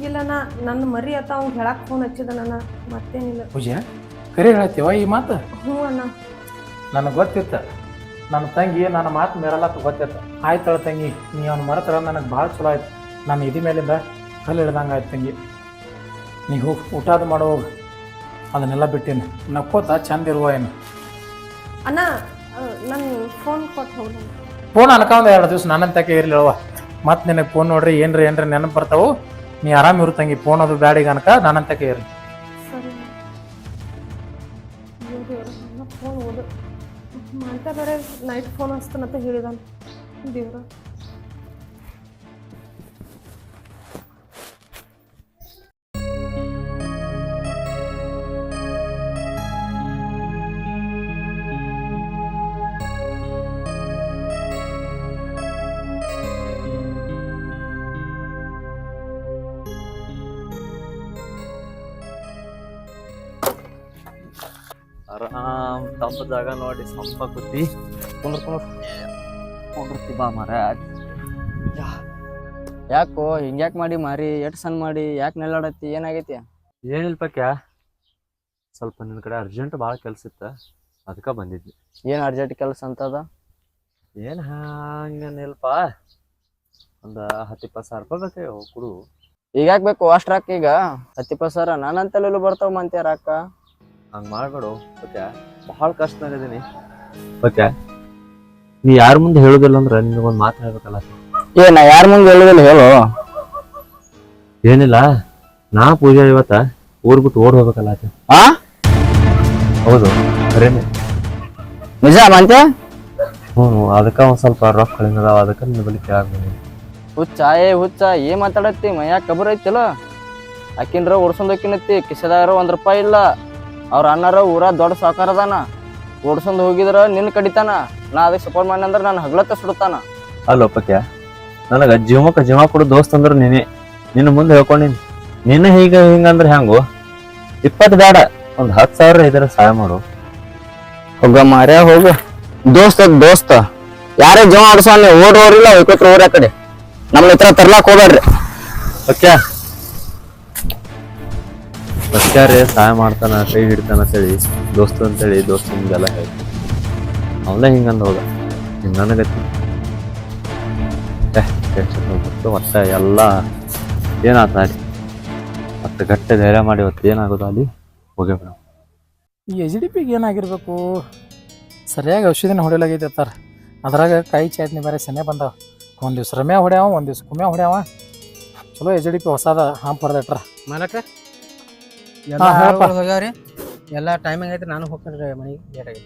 ಇಲ್ಲ, ನನ್ನ ಮರಿ ಅತ್ತ ಅವ್ನು ಹೇಳಕ್ ಫೋನ್ ಹಚ್ಚಿದ ನನ್ನ. ಮತ್ತೇನಿಲ್ಲ. ಪೂಜಾ, ಕರೆ ಹೇಳ್ತೀವ ಈ ಮಾತು? ಹ್ಞೂ ಅಣ್ಣ. ನನಗೆ ಗೊತ್ತಿತ್ತ ನನ್ನ ತಂಗಿ ನನ್ನ ಮಾತು ಮೇರಲ್ಲತ್ತ ಗೊತ್ತಿತ್ತ. ಆಯ್ತಳ ತಂಗಿ, ನೀ ಅವ್ನ ಮರತರ ನನಗೆ ಭಾಳ ಚಲೋ ಆಯ್ತು. ನಾನು ಇದಿ ಮೇಲಿಂದ ಕಲ್ಲು ಹಿಡ್ದಂಗೆ ಆಯ್ತು ತಂಗಿ. ನೀ ಹೋಗಿ ಊಟ ಅದು ಮಾಡೋ ಹೋಗಿ. ಅದನ್ನೆಲ್ಲ ಬಿಟ್ಟೇನು ನಕ್ಕೋತ ಚಂದ ಇರುವ ಏನು. ಅಣ್ಣ, ನನ್ನ ಫೋನ್ ಕೊಟ್ಟು ಹೋಗಿ. ಫೋನ್ ಅನ್ಕ ಒಂದು 2 ದಿವ್ಸ ನನ್ನಂತಕ್ಕೆ ಇರ್ಲಿಲ್ವ. ಮತ್ತೆ ನಿನಗೆ ಫೋನ್ ನೋಡ್ರಿ ಏನ್ರಿ ನೆನಪು ಬರ್ತಾವು. ನೀ ಆರಾಮ್ ಇರು ತಂಗಿ. ಫೋನ್ ಅದು ಬ್ಯಾಡಿಗ ಅನ್ಕ ನನ್ನಂತಕ್ಕೆ ಇರ್ಲಿ. ಸರಿ. ಫೋನ್ ಓದು ಅಂತ ಬೇರೆ ನೈಟ್ ಫೋನ್ ಹಚ್ತಾನಂತ ಹೇಳಿದಾನ ದೇವ್ರ. ಆರಾಮ್ ತಂಪ ಜಾಗ ನೋಡಿ ಸಂಪ ಕೂತಿ ಕುಂದ್ರತಿ ಬಾ ಮರ. ಯಾಕೋ ಹಿಂಗ್ಯಾಕ್ ಮಾಡಿ ಮಾರಿ ಎಟ್ ಸಣ್ಣ ಮಾಡಿ ಯಾಕೆ ನೆಲ್ಲಾಡತ್ತಿ? ಏನಾಗೈತಿ? ಏನಿಲ್ಪಕ್ಯಾ, ಸ್ವಲ್ಪ ನಿನ್ನ ಕಡೆ ಅರ್ಜೆಂಟ್ ಭಾಳ ಕೆಲಸ ಇತ್ತ, ಅದಕ್ಕೆ ಬಂದಿದ್ವಿ. ಏನು ಅರ್ಜೆಂಟ್ ಕೆಲಸ ಅಂತದ? ಏನು ಹಂಗೇನಿಲ್ಪ, ಒಂದು 10-20 ಸಾವಿರ ರೂಪಾಯಿ ಬೇಕಾಗಿ ಕೊಡು. ಈಗ ಹಾಕ್ಬೇಕು ಅಷ್ಟ್ ರೊಕ್ಕ ಈಗ 10% ನಾನಂತಲ್ಲೂ ಬರ್ತಾವ ಮಂತ್ಯ ರೊಕ್ಕ. ಹಂಗ್ ಮಾಡ್ಬೇಡು ಓಕೆ. ಬಹಳ ಕಷ್ಟನಾಗಿದ್ದೀನಿ ಓಕೆ. ನೀ ಯಾರ ಮುಂದೆ ಹೇಳುದಿಲ್ಲ ಅಂದ್ರೆ ನಿನಗೊಂದು ಮಾತು ಹೇಳ್ಬೇಕಲ್ಲ. ನಾ ಯಾರ ಮುಂದೆ ಹೇಳುದಿಲ್ಲ ಹೇಳು. ಏನಿಲ್ಲ, ನಾ ಪೂಜೆ ಇವತ್ತ ಊರ್ ಬಿಟ್ಟು ಓಡ್ ಹೋಗ್ಬೇಕಲ್ಲ. ಆ ಹೌದು ಬರೇನೆ ನಿಜ ಮಂತ್ಯ? ಅದಕ್ಕ ಒಂದ್ ಸ್ವಲ್ಪ ರೊಕ್ಕ ಕಳಿದಾವ, ಅದಕ್ಕ ನಿನ್ನ ಬಳಿ ಕೇಳಾಕ್ ಬಂದೀನಿ. ಹುಚ್ಚ ಏನ್ ಮಾತಾಡತ್ತಿ? ಮೈಯಾಗ ಕಬರ್ ಐತಿಲ್ಲ. ಅಕ್ಕಿನ್ರ ಓಡ್ಸೊಂದಕ್ಕಿನತ್ತಿ ಕಿಸೆದಾರ ₹1 ಇಲ್ಲ. ಅವ್ರ ಅಣ್ಣಾರ ಊರ ದೊಡ್ಡ ಸಾವುಕಾರ ಅದಾನ. ಓಡ್ಸೊಂದ್ ಹೋಗಿದ್ರ ನಿನ್ ಕಡಿತಾನ. ನಾ ಅದಕ್ಕೆ ಸಪೋರ್ಟ್ ಮಾಡಿ ಅಂದ್ರ ನಾನು ಹಗ್ಲತ್ತ ಸುಡ್ತಾನ. ಅಲ್ಲ ಒಪ್ಪಕ್ಯ, ನನಗ ಜೀವ ಕೊಡು ದೋಸ್ತ್ ಅಂದ್ರ ನೀನೇ. ನಿನ್ನ ಮುಂದೆ ಹೇಳ್ಕೊಂಡಿನಿ. ನಿನ್ನ ಹಿಂಗಂದ್ರ ಹೆಂಗು? 20 ಬೇಡ, ಒಂದ್ 10,000 ಇದರ ಸಹಾಯ ಮಾಡು. ಹೋಗ ಮಾರ್ಯ ಹೋಗ. ದೋಸ್ತ ಯಾರೇ ಜೀವ ಆಡ್ಸೋ ಓಡೋರಿಲ್ಲ ಹೋಯ್ಕೋತ್ರ ಊರ ಕಡೆ. ನಮ್ಮ ಹತ್ರ ತರ್ಲಾಕ್ ಹೋಗ್ಬೇಡ್ರಿ. ಓಕೆ ಬಸ್ಕ್ಯಾರೆ ಸಹಾಯ ಮಾಡ್ತಾನ, ಕೈ ಹಿಡ್ತಾನ ಅಂತೇಳಿ ದೋಸ್ತ ಅಂತೇಳಿ ದೋಸ್ತ ನಿಮ್ಗೆಲ್ಲ ಹೇಳಿ ಅವನೇ ಹಿಂಗಂದ ಹೋದ. ಹಿಂಗ ನನಗತ್ತಿ ಟೆನ್ಷನ್ ಹೋಗ್ಬಿಟ್ಟು ಮತ್ತೆ ಎಲ್ಲ ಏನಾತ ಅಲ್ಲಿ ಮತ್ತೆ ಗಟ್ಟೆ ಧೈರ್ಯ ಮಾಡಿ ಇವತ್ತು ಏನಾಗೋದು ಅಲ್ಲಿ ಹೋಗ್ಯಾವ. ಈ HDPಗೆ ಏನಾಗಿರ್ಬೇಕು? ಸರಿಯಾಗಿ ಔಷಧಿನ ಹೊಡಿಲಾಗೈತೆ ಅತ್ತಾರ. ಅದ್ರಾಗ ಕಾಯಿ ಚಟ್ನಿ ಬೇರೆ ಸೆನೆ ಬಂದಾವ. ಒಂದು ದಿವ್ಸ ರಮ್ಯಾ ಹೊಡ್ಯಾವ, ಒಂದು ದಿವ್ಸ ಕುಮ್ಯಾ ಹೊಡ್ಯಾವ. ಚಲೋ HDP ಹೊಸಾದ ಹಾಂಪ್ ಹೊರದಟ್ರ ಮಾಲಕ ಹಾ, ಹೇಳಪ್ಪ. ಹೋಗ್ಯಾವ್ರಿ. ಎಲ್ಲ ಟೈಮಿಂಗ್ ಐತ್ರಿ, ನಾನು ಹೋಗ್ತೇನೆ ಮನೆಗೆ ಲೇಟ್ ಆಗೈತಿ.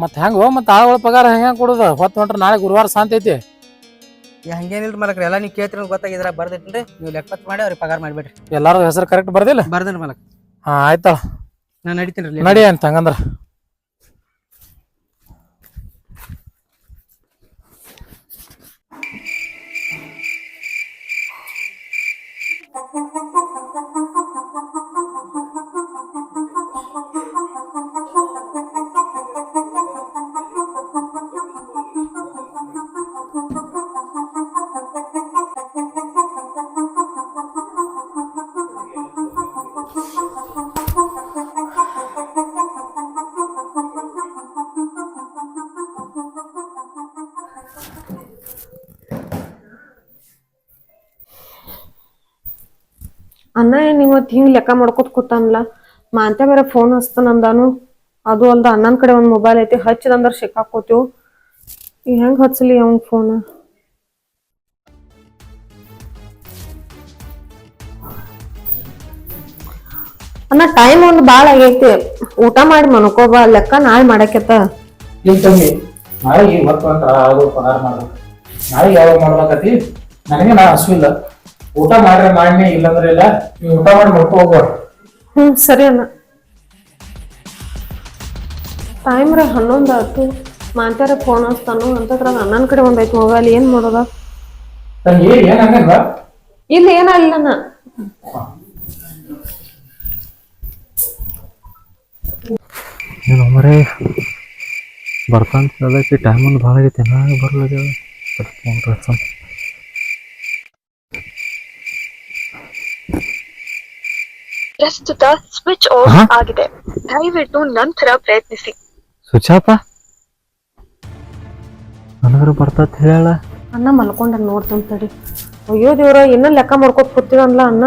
ಮತ್ತೆ ಹೆಂಗೋ ಮತ್ತೆ ಆಳುಗಳ ಪಗಾರ ಹೆಂಗೆ ಕೊಡೋದು? ಹೊತ್ತು ಹೊಂಟ್ರೆ ನಾಳೆ ಗುರುವಾರ ಶಾಂತಿ ಐತಿ. ಹಂಗೇನಿಲ್ರಿ ಮಾಲಕ್ರಿ, ಎಲ್ಲ ನೀವು ಕೇಳ್ತೀರ ಗೊತ್ತಾಗಿದ್ರ ಬರ್ದೈತಿ. ನೀವು ಲೆಕ್ಕ ಮಾಡಿ ಅವ್ರಿಗೆ ಪಗಾರ ಮಾಡಿಬಿಡ್ರಿ. ಎಲ್ಲಾರು ಹೆಸರು ಕರೆಕ್ಟ್ ಬರ್ದಿಲ್ಲ? ಬರ್ದೇನ್ರಿ ಮಾಲಕ್. ಹಾಂ ಆಯ್ತಾಳ, ನಾನು ನಡಿತೀನಿ. ನಡಿ ಅಂತ ಹಂಗಂದ್ರ. ಅಣ್ಣ ಏನ್ ಇವತ್ತು ಹಿಂಗ್ ಲೆಕ್ಕ ಮಾಡ್ಕೊತ ಕೂತಾನಲ್ಲ. ಮಾಂತೆ ಬೇರೆ ಫೋನ್ ಹಚ್ತಾನಂದಾನು. ಅದು ಅಲ್ದ ಅಣ್ಣನ ಕಡೆ ಒಂದ್ ಮೊಬೈಲ್ ಐತಿ, ಹಚ್ಚಿದಂದ್ರ ಸಿಕ್ಕಾಕೋತೀವ್. ಈಗ ಹೆಂಗ್ ಹಚ್ಚಲಿ ಅವ್ನ್ ಫೋನ್? ಅಣ್ಣ ಟೈಮ್ ಒಂದ್ ಬಾಳ ಆಗೈತಿ, ಊಟ ಮಾಡಿ ಮನ್ಕೋಬಾ. ಲೆಕ್ಕ ನಾಳೆ ಮಾಡಾಕೆತ್ತ. ಇಲ್ಲ ತಂಗಿ, ನಾಳೆಗೆ ಹೊತ್ತು ಹೊಂಟ್ರ ಅದು ಪಗಾರ ಮಾಡ್ಬೇಕು. ನಾಳೆಗೆ ಯಾವಾಗ ಮಾಡ್ಬೇಕತಿ? ನನಗೆ ನಾ ಹಸುವಿಲ್ಲ. ಊಟ ಮಾಡ್ರೆ ಮಾಡಿ, ಇಲ್ಲಂದ್ರೆ ಇಲ್ಲ. ನೀವು ಊಟ ಮಾಡಿ ಮಲ್ಕೊ ಹೋಗ್ಬಾರ. ಸರಿ ಅಣ್ಣ. ಟೈಮ್ ರೀ 11 ಆಯ್ತು. ಮಾಂತ್ಯಾರ ಫೋನ್ ಹಚ್ತಾನು ಅಂತದ್ರಾಗ ಅಣ್ಣನ ಕಡೆ ಒಂದೈತಿ ಮೊಬೈಲ್. ಏನ್ ಮಾಡೋದ? ತಂಗಿ ಏನಾಗಲ್ವಾ? ಇಲ್ಲ ಏನಾಗಿಲ್ಲ ಅಣ್ಣ. ಏನು ಮರೇ ಬರ್ತಾಂತ ಟೈಮ್ ಒಂದು ಭಾಳ ಆಗೈತೆ. ನಾನು ಬರ್ಲಾಗ್ಯಾವ. ಪ್ರಸ್ತುತ ಸ್ವಿಚ್ ಆಫ್ ಆಗಿದೆ, ದಯವಿಟ್ಟು ನಂತರ ಪ್ರಯತ್ನಿಸಿ. ಸುಚಾಪ ನನಗರು ಬರ್ತತ್ ಹೇಳ. ಅಣ್ಣ ಮಲ್ಕೊಂಡ ನೋಡ್ತಂತ ತಡಿ. ಅಯ್ಯೋ ದೇವ್ರ, ಇನ್ನ ಲೆಕ್ಕ ಮಾಡ್ಕೊತ ಕೂತಿವನ್ಲ ಅಣ್ಣ.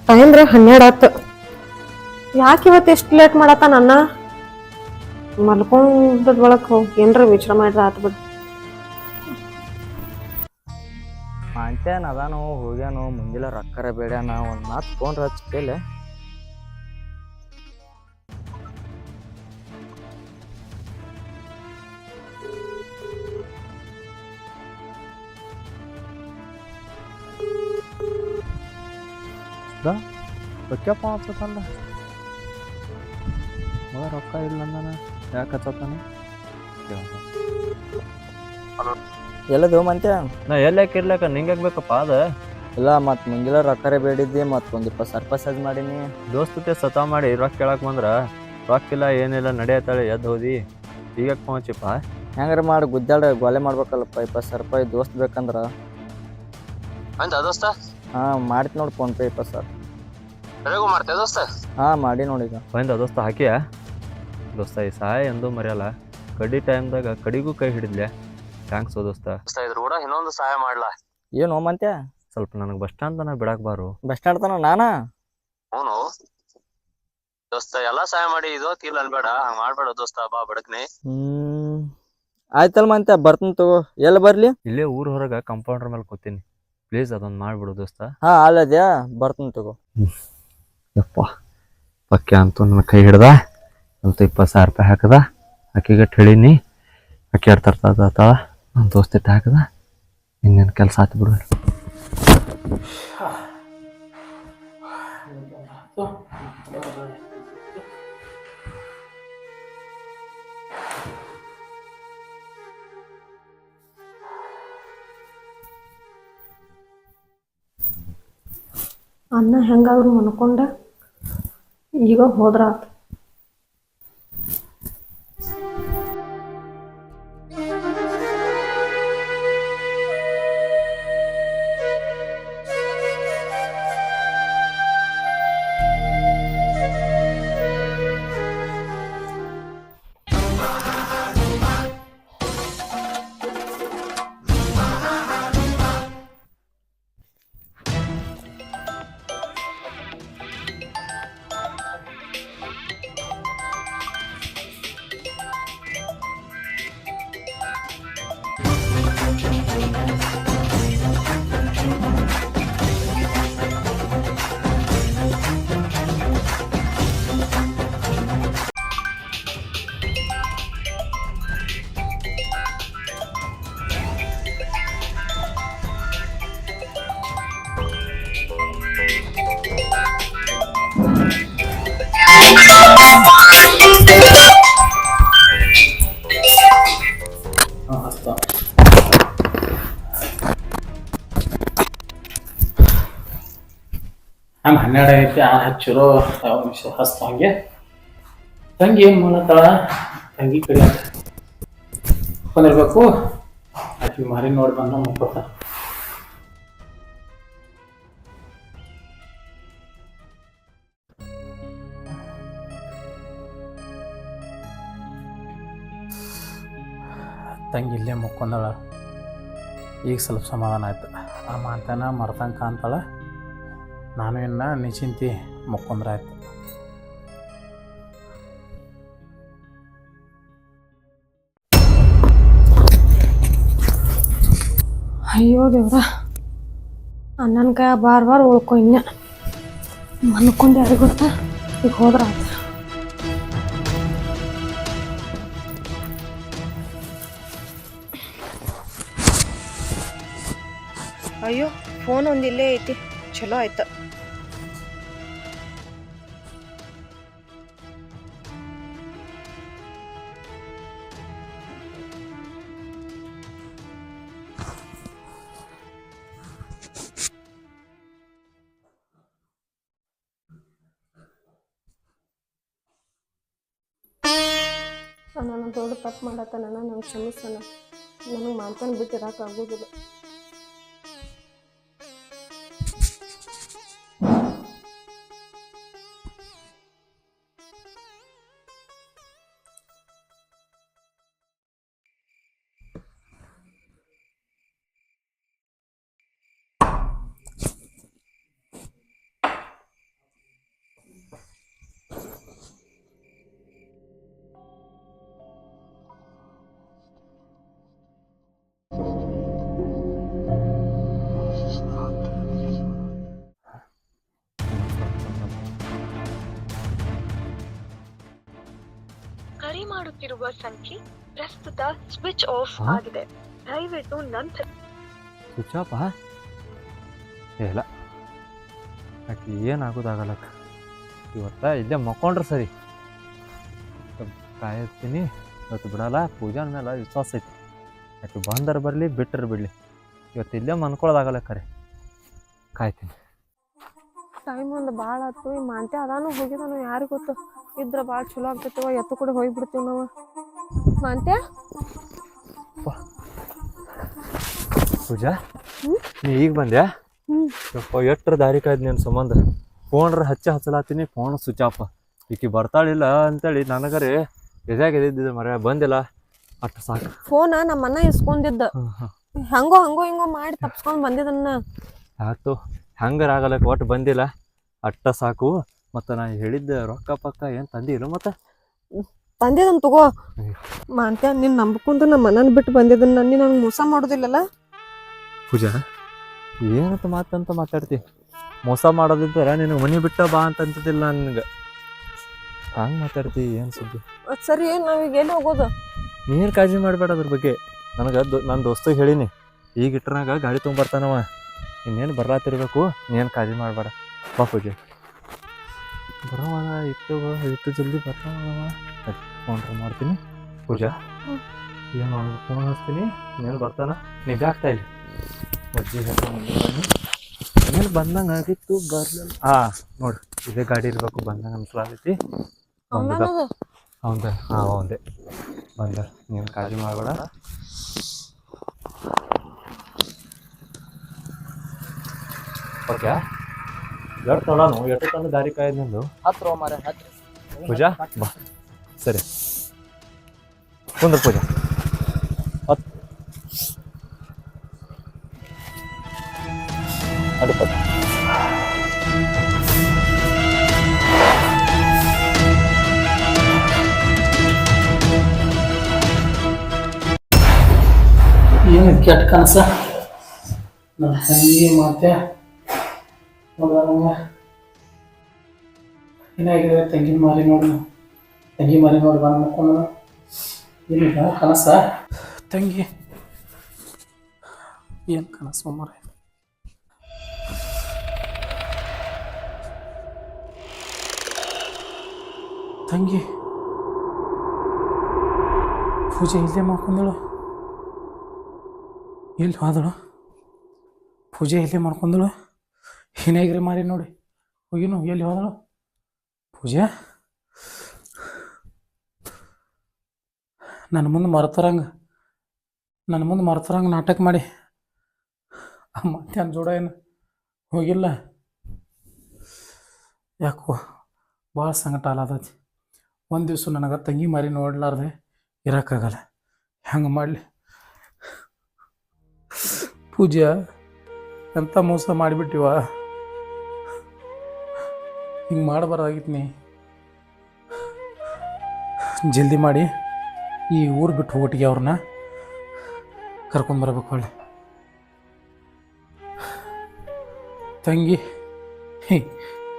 ಟೈಮ್ ರೀ 12 ಆತು. ಯಾಕೆ ಇವತ್ತು ಎಷ್ಟು ಲೇಟ್ ಮಾಡತ್ತಾನ ಅಣ್ಣ? ಮಲ್ಕೊಂಡದ್ ಒಳಕ್ ಏನ್ರ ವಿಚಾರ ಮಾಡಿದ್ರ ಆತ್ ಬಿಡ್. ಮಂತ್ಯಾನ ಅದಾನು ಹೋಗ್ಯಾನು, ಮುಂಜಾನೆ ರೊಕ್ಕರ ಬೇಡ್ಯಾನ. ಒಂದ್ ಮಾತು ಫೋನ್ ಹಚ್ಚ ಕೇಳಿ. ರೊಕ್ಕಪ್ಪ ಹಚ್ಚತ್ತಲ್ಲ ಮಗ, ರೊಕ್ಕ ಇಲ್ಲ ಅಂದಾನ. ಯಾಕೆ ಹಚ್ಚತ್ತಾನ? ಎಲ್ಲದು ಮಂತ್ಯ? ನಾ ಎಲ್ಲಾಕೆ ಇರ್ಲಾಕ ನಿಂಗೆ ಬೇಕಪ್ಪ ಅದ? ಇಲ್ಲ, ಮತ್ ಮುಂಜಾನೆ ರೊಕ್ಕರ ಬೇಡಿದ್ದಿ, ಮತ್ ಒಂದ್ 20 ಸರ್ಪಸೇಜ್ ಮಾಡೀನಿ. ದೋಸ್ತತೆ ಸತ ಮಾಡಿ ರೊಕ್ಕ ಕೇಳಕ್ ಬಂದ್ರ ರೊಕ್ಕಿಲ್ಲ ಏನಿಲ್ಲ ನಡೆಯತ್ತಾಳೆ ಎದ್ದು ಹೋದಿ. ಈಗ ಪਹੁಂಚಿಪ್ಪ ಹೆಂಗಾರ ಮಾಡಿ ಗುದ್ದಾಡ ಗೋಲೆ ಮಾಡ್ಬೇಕಲ್ಲಪ್ಪ. 20 ರೂಪಾಯಿ ದೋಸ್ತ್ ಬೇಕಂದ್ರ ದೋಸ್ತ ಹಾ ಮಾಡ್ತಿ ನೋಡಿ ಫೋನ್ ಪೇ 20,000. ಮಾಡ್ತೇವೆ ದೋಸ್ತ. ಹಾ ಮಾಡಿ ನೋಡೀಗ. ಬಂದ ದೋಸ್ತ ಹಾಕಿಯ ದೋಸ್ತ. ಈ ಸಹಾಯ ಎಂದೂ ಮರೆಯಲ್ಲ. ಕಡಿ ಟೈಮ್ದಾಗ ಕಡಿಗೂ ಕೈ ಹಿಡಿದ್ಲೆ. ಥ್ಯಾಂಕ್ಸ್ ದೋಸ್ತ. ಇದ್ರ ಕೂಡ ಇನ್ನೊಂದು ಸಹಾಯ ಮಾಡ್ಲಾ? ಏನು ಮಂತ್ಯ? ಸ್ವಲ್ಪ ನನಗೆ ಬಸ್ ಸ್ಟ್ಯಾಂಡ್ ತನಕ ಬಿಡಕ್ಕೆ ಬಾರು. ಬಸ್ ಸ್ಟ್ಯಾಂಡ್ ತನ ನಾನಾ? ಅವನು ದೋಸ್ತ ಎಲ್ಲಾ ಸಹಾಯ ಮಾಡಿ ಇದು ಇಲ್ಲ ಅನ್ಬೇಡ, ಹಂಗ ಮಾಡ್ಬೇಡ ದೋಸ್ತ, ಬಾ ಬಡಕ್ನಿ. ಆಯ್ತಲ್ ಮಂತೆ ಬರ್ತೀನಿ ತಗೋ. ಎಲ್ಲಿ ಬರ್ಲಿ? ಇಲ್ಲೇ ಊರ್ ಹೊರಗೆ ಕಂಪೌಂಡರ್ ಮೇಲೆ ಕೂತೀನಿ, ಪ್ಲೀಸ್ ಅದೊಂದು ಮಾಡ್ಬಿಡು ದೋಸ್ತ. ಹಾ ಅಲ್ಲದ್ಯಾ, ಬರ್ತೀನಿ ತಗೋ. ಯಪ್ಪ ಪಕ್ಕೆ ಅಂತೂ ನನ್ನ ಕೈ ಹಿಡ್ದ ಅಂತ 20,000 ರೂಪಾಯಿ ಹಾಕದ, ಆಕೆಗೆ ಹೇಳಿನಿ, ಆಕೆ ಎರಡು ತರ್ತಾಳ, ನನ್ನ ದೋಸ್ತಿಟ್ಟು ಹಾಕದ, ಇನ್ನೇನು ಕೆಲಸ ಆತು ಬಿಡು. ಅನ್ನ ಹೆಂಗಾದ್ರು ಮನ್ಕೊಂಡ ಈಗ ಹೋದ್ರ ಆತ. ಹಂಗೆ 12 ಐತಿ, ಹಚ್ಚಿರೋ ನಿಮಿಷ ಹಸ್ತ ಹಂಗೆ. ತಂಗಿ ಏನು ಮಾಡತ್ತಾಳ? ತಂಗಿ ಕಡೆ ಬಂದಿರ್ಬೇಕು, ಆಕಿ ಮಾರಿ ನೋಡಿ ಬಂದ ಮುಕ್ಕೋತಾರ. ತಂಗಿ ಇಲ್ಲೇ ಮುಕ್ಕೊಂದಳ. ಈಗ ಸ್ವಲ್ಪ ಸಮಾಧಾನ ಆಯ್ತು. ಆ ಮಾತನ ಮರ್ತಂಗೆ ಕಾಣ್ತಾಳ. ನಾನು ಇನ್ನು ನಿಶ್ಚಿಂತಿ ಮುಕ್ಕೊಂಡ್ರಾಯ್ತು. ಅಯ್ಯೋ ದೇವ್ರ, ಅಣ್ಣನ ಕೈ ಬಾರ್ ಉಳ್ಕೊ. ಇನ್ನ ಮನ್ಕೊಂಡು ಯಾರಿಗೆ ಗೊತ್ತಾ, ಈಗ ಹೋದ್ರ ಆತ. ಅಯ್ಯೋ ಫೋನ್ ಒಂದು ಇಲ್ಲೇ ಐತಿ, ಚಲೋ ಆಯ್ತು. ನಾನು ದೊಡ್ಡ ತಪ್ಪು ಮಾಡತ್ತ, ನನಗೆ ಕ್ಷಮಿಸ್ತಾನ. ನನಗೆ ಮಾತನ್ನು ಬಿಟ್ಟು ಇರೋಕ್ಕಾಗೋದಿಲ್ಲ. ಕರೆ ಮಾಡುತ್ತಿರುವ ಸಂಖ್ಯೆ ಪ್ರಸ್ತುತ ಸ್ವಿಚ್ ಆಫ್ ಆಗಿದೆ. ದಯವಿಟ್ಟು ನಂತರ ಸ್ವಿಚ್ ಆಫ್ ಇಲ್ಲ, ಆಕೆ ಏನಾಗೋದಾಗಲ್ಲಕ್ಕ. ಇವತ್ತ ಇಲ್ಲೇ ಮಕ್ಕೊಂಡ್ರೆ ಸರಿ, ಕಾಯ್ತೀನಿ. ಇವತ್ತು ಬಿಡಲ್ಲ, ಪೂಜಾನ ಮೇಲೆ ವಿಶ್ವಾಸ ಐತಿ. ಆಕೆ ಬಂದರ ಬರಲಿ, ಬಿಟ್ಟರೆ ಬಿಡಲಿ, ಇವತ್ತು ಇಲ್ಲೇ ಮನ್ಕೊಳ್ಳೋದಾಗಲ್ಲ. ಕರೆ ಕಾಯ್ತೀನಿ. ಟೈಮ್ ಒಂದು ಭಾಳ ಆಯ್ತು. ಈ ಮಾಂತೆ ಅದಾನು ಹೋಗಿದಾನು ಯಾರಿಗೆ ಗೊತ್ತು. ಇದ್ರೆ ಭಾಳ ಚಲೋ ಆಗ್ತೈತವ, ಎತ್ತು ಕೂಡ ಹೋಗಿಬಿಡ್ತೀವಿ ನಾವು. ಮಾಂತೆ ಪೂಜಾ, ನೀ ಈಗ ಬಂದ್ಯಾ? ಯಪ್ಪ ಎಟ್ರ ದಾರಿ ಕಾಯ್ದು ನಿನ್ನ ಸಂಬಂಧ. ಫೋನ್ರ ಹಚ್ಚಲಾತೀನಿ, ಫೋನ್ ಸ್ವಿಚ್ ಆಫ್. ಈಕಿ ಬರ್ತಾಳಿಲ್ಲ ಅಂತೇಳಿ ನನಗರೆ ಎದ್ಯಾಗ ಎದ್ದಿದ್ದೆ ಮರ, ಬಂದಿಲ್ಲ ಅಷ್ಟು ಸಾಕು. ಫೋನ್ ನಮ್ಮ ಅಣ್ಣ ಇಸ್ಕೊಂಡಿದ್ದ, ಹಂಗೋ ಹಿಂಗೋ ಮಾಡಿ ತಪ್ಸ್ಕೊಂಡ್ ಬಂದಿದ್ದನ್ನ. ಆಯ್ತು ಹಂಗಾರ ಆಗಲಕ್ಕ ಒಟ್ಟು ಬಂದಿಲ್ಲ ಅಟ್ಟ ಸಾಕು ಮತ್ತು ನಾ ಹೇಳಿದ್ದ ರೊಕ್ಕ ಪಕ್ಕ ಏನು ತಂದಿಲ್ಲ ಮತ್ತು ತಂದಿದನ್ ತಗೋ ಮಾಂತ್ಯ ನೀನ್ ನಂಬ್ಕೊಂಡು ನಮ್ಮ ಮನನ್ ಬಿಟ್ಟು ಬಂದಿದ್ದನ್ನ ನಂಗೆ ಮೋಸ ಮಾಡೋದಿಲ್ಲಲ್ಲ. ಪೂಜಾ ಏನಂತ ಮಾತಂತ ಮಾತಾಡ್ತಿ ಮೋಸ ಮಾಡೋದಿದ್ದಾರ ನಿನಗೆ ಮನೆ ಬಿಟ್ಟ ಬಾ ಅಂತ ಅಂತಿದ್ದಿಲ್ಲ ನನಗೆ ಹಂಗೆ ಮಾತಾಡ್ತಿ ಏನು ಸುದ್ದಿ ಸರಿ ನಾವೀಗ ಎಲ್ಲಿ ಹೋಗೋದು? ನೀನು ಕಾಳಜಿ ಮಾಡಬೇಡ ಅದ್ರ ಬಗ್ಗೆ ನನಗೆ ನನ್ನ ದೋಸ್ತಿಗೆ ಹೇಳೀನಿ ಈಗ ಇಟ್ಟನಾಗ ಗಾಡಿ ತೊಗೊಂಬರ್ತಾನವ ಇನ್ನೇನು ಬರ್ಲಾತಿರ್ಬೇಕು ನೀನು ಕಾಳಜಿ ಮಾಡಬೇಡ ಬಾ ಪೂಜೆ ಬರೋವಾಗ ಇಟ್ಟು ಜಲ್ದಿ ಬರ್ತಾವ ಫೋನ್ ಮಾಡ್ತೀನಿ ಪೂಜಾ ಏನು ಫೋನ್ ಹಚ್ತೀನಿ ನೀನು ಬರ್ತಾನ ನಿಜ ಆಗ್ತಾ ಇಲ್ಲ ಅಜ್ಜಿ ಏನು ಬಂದಂಗೆ ಆಗಿತ್ತು ಬರ್ಲಿಲ್ಲ ನೋಡಿ ಇದೇ ಗಾಡಿ ಇರಬೇಕು ಬಂದಂಗೆ ಅನ್ಸಲಾಗೈತಿ ಹೌದ ಹೌದೇ ಬಂದ ನೀನು ಕಾಳಜಿ ಮಾಡಬೇಡ ಓಕೆ ಎರಡು ತೊಡೋನು ಎಷ್ಟು ತಂದು ದಾರಿ ಕಾಯ್ದು ಹತ್ರ ಮಾರ ಹತ್ರ ಪೂಜಾ ಬಾ ಸರಿ ಕುಂದ್ರ ಪೂಜಾ ಅದು ಏನು ಕೆಟ್ಟ ಕನಸ ನನ್ನ ತಂಗಿ ಮತ್ತೆ ಏನಾಗಿದೆ ತಂಗಿನ ಮಾರಿ ನೋಡಿ ಬಂದು ಮಕ್ಕೊಂಡು ಏನಿಲ್ಲ ಕನಸ ತಂಗಿ ಏನು ಕನಸು ಮಾರ ತಂಗಿ ಪೂಜೆ ಇಲ್ಲೇ ಮಾಡ್ಕೊಂಡಳು ಎಲ್ಲಿ ಹೋದಳು ಪೂಜೆ ಇಲ್ಲೇ ಮಾಡ್ಕೊಂಡಳು ಏನಾಗ್ರಿ ಮಾರಿ ನೋಡಿ ಹೋಗಿನು ಎಲ್ಲಿ ಹೋದಳು ಪೂಜೆ ನನ್ನ ಮುಂದೆ ಮರ್ತರಂಗೆ ನಾಟಕ ಮಾಡಿ ಆ ಮಧ್ಯಾಹ್ನ ಜೋಡ ಏನು ಹೋಗಿಲ್ಲ ಯಾಕೋ ಭಾಳ ಸಂಕಟ ಅಲ್ಲದೈತಿ ಒಂದು ದಿವ್ಸ ನನಗೆ ತಂಗಿ ಮಾರಿ ನೋಡ್ಲಾರ್ದೆ ಇರೋಕ್ಕಾಗಲ್ಲ ಹೆಂಗೆ ಮಾಡಲಿ ಪೂಜಾ ಎಂಥ ಮೋಸ ಮಾಡಿಬಿಟ್ಟಿವ ಹಿಂಗೆ ಮಾಡಬಾರ್ದಾಗಿತ್ತು ನೀ ಜಲ್ದಿ ಮಾಡಿ ಈ ಊರು ಬಿಟ್ಟು ಹೋಗೋಟಿಗೆ ಅವ್ರನ್ನ ಕರ್ಕೊಂಡ್ಬರ್ಬೇಕು ಹೊಳ್ಳಿ ತಂಗಿ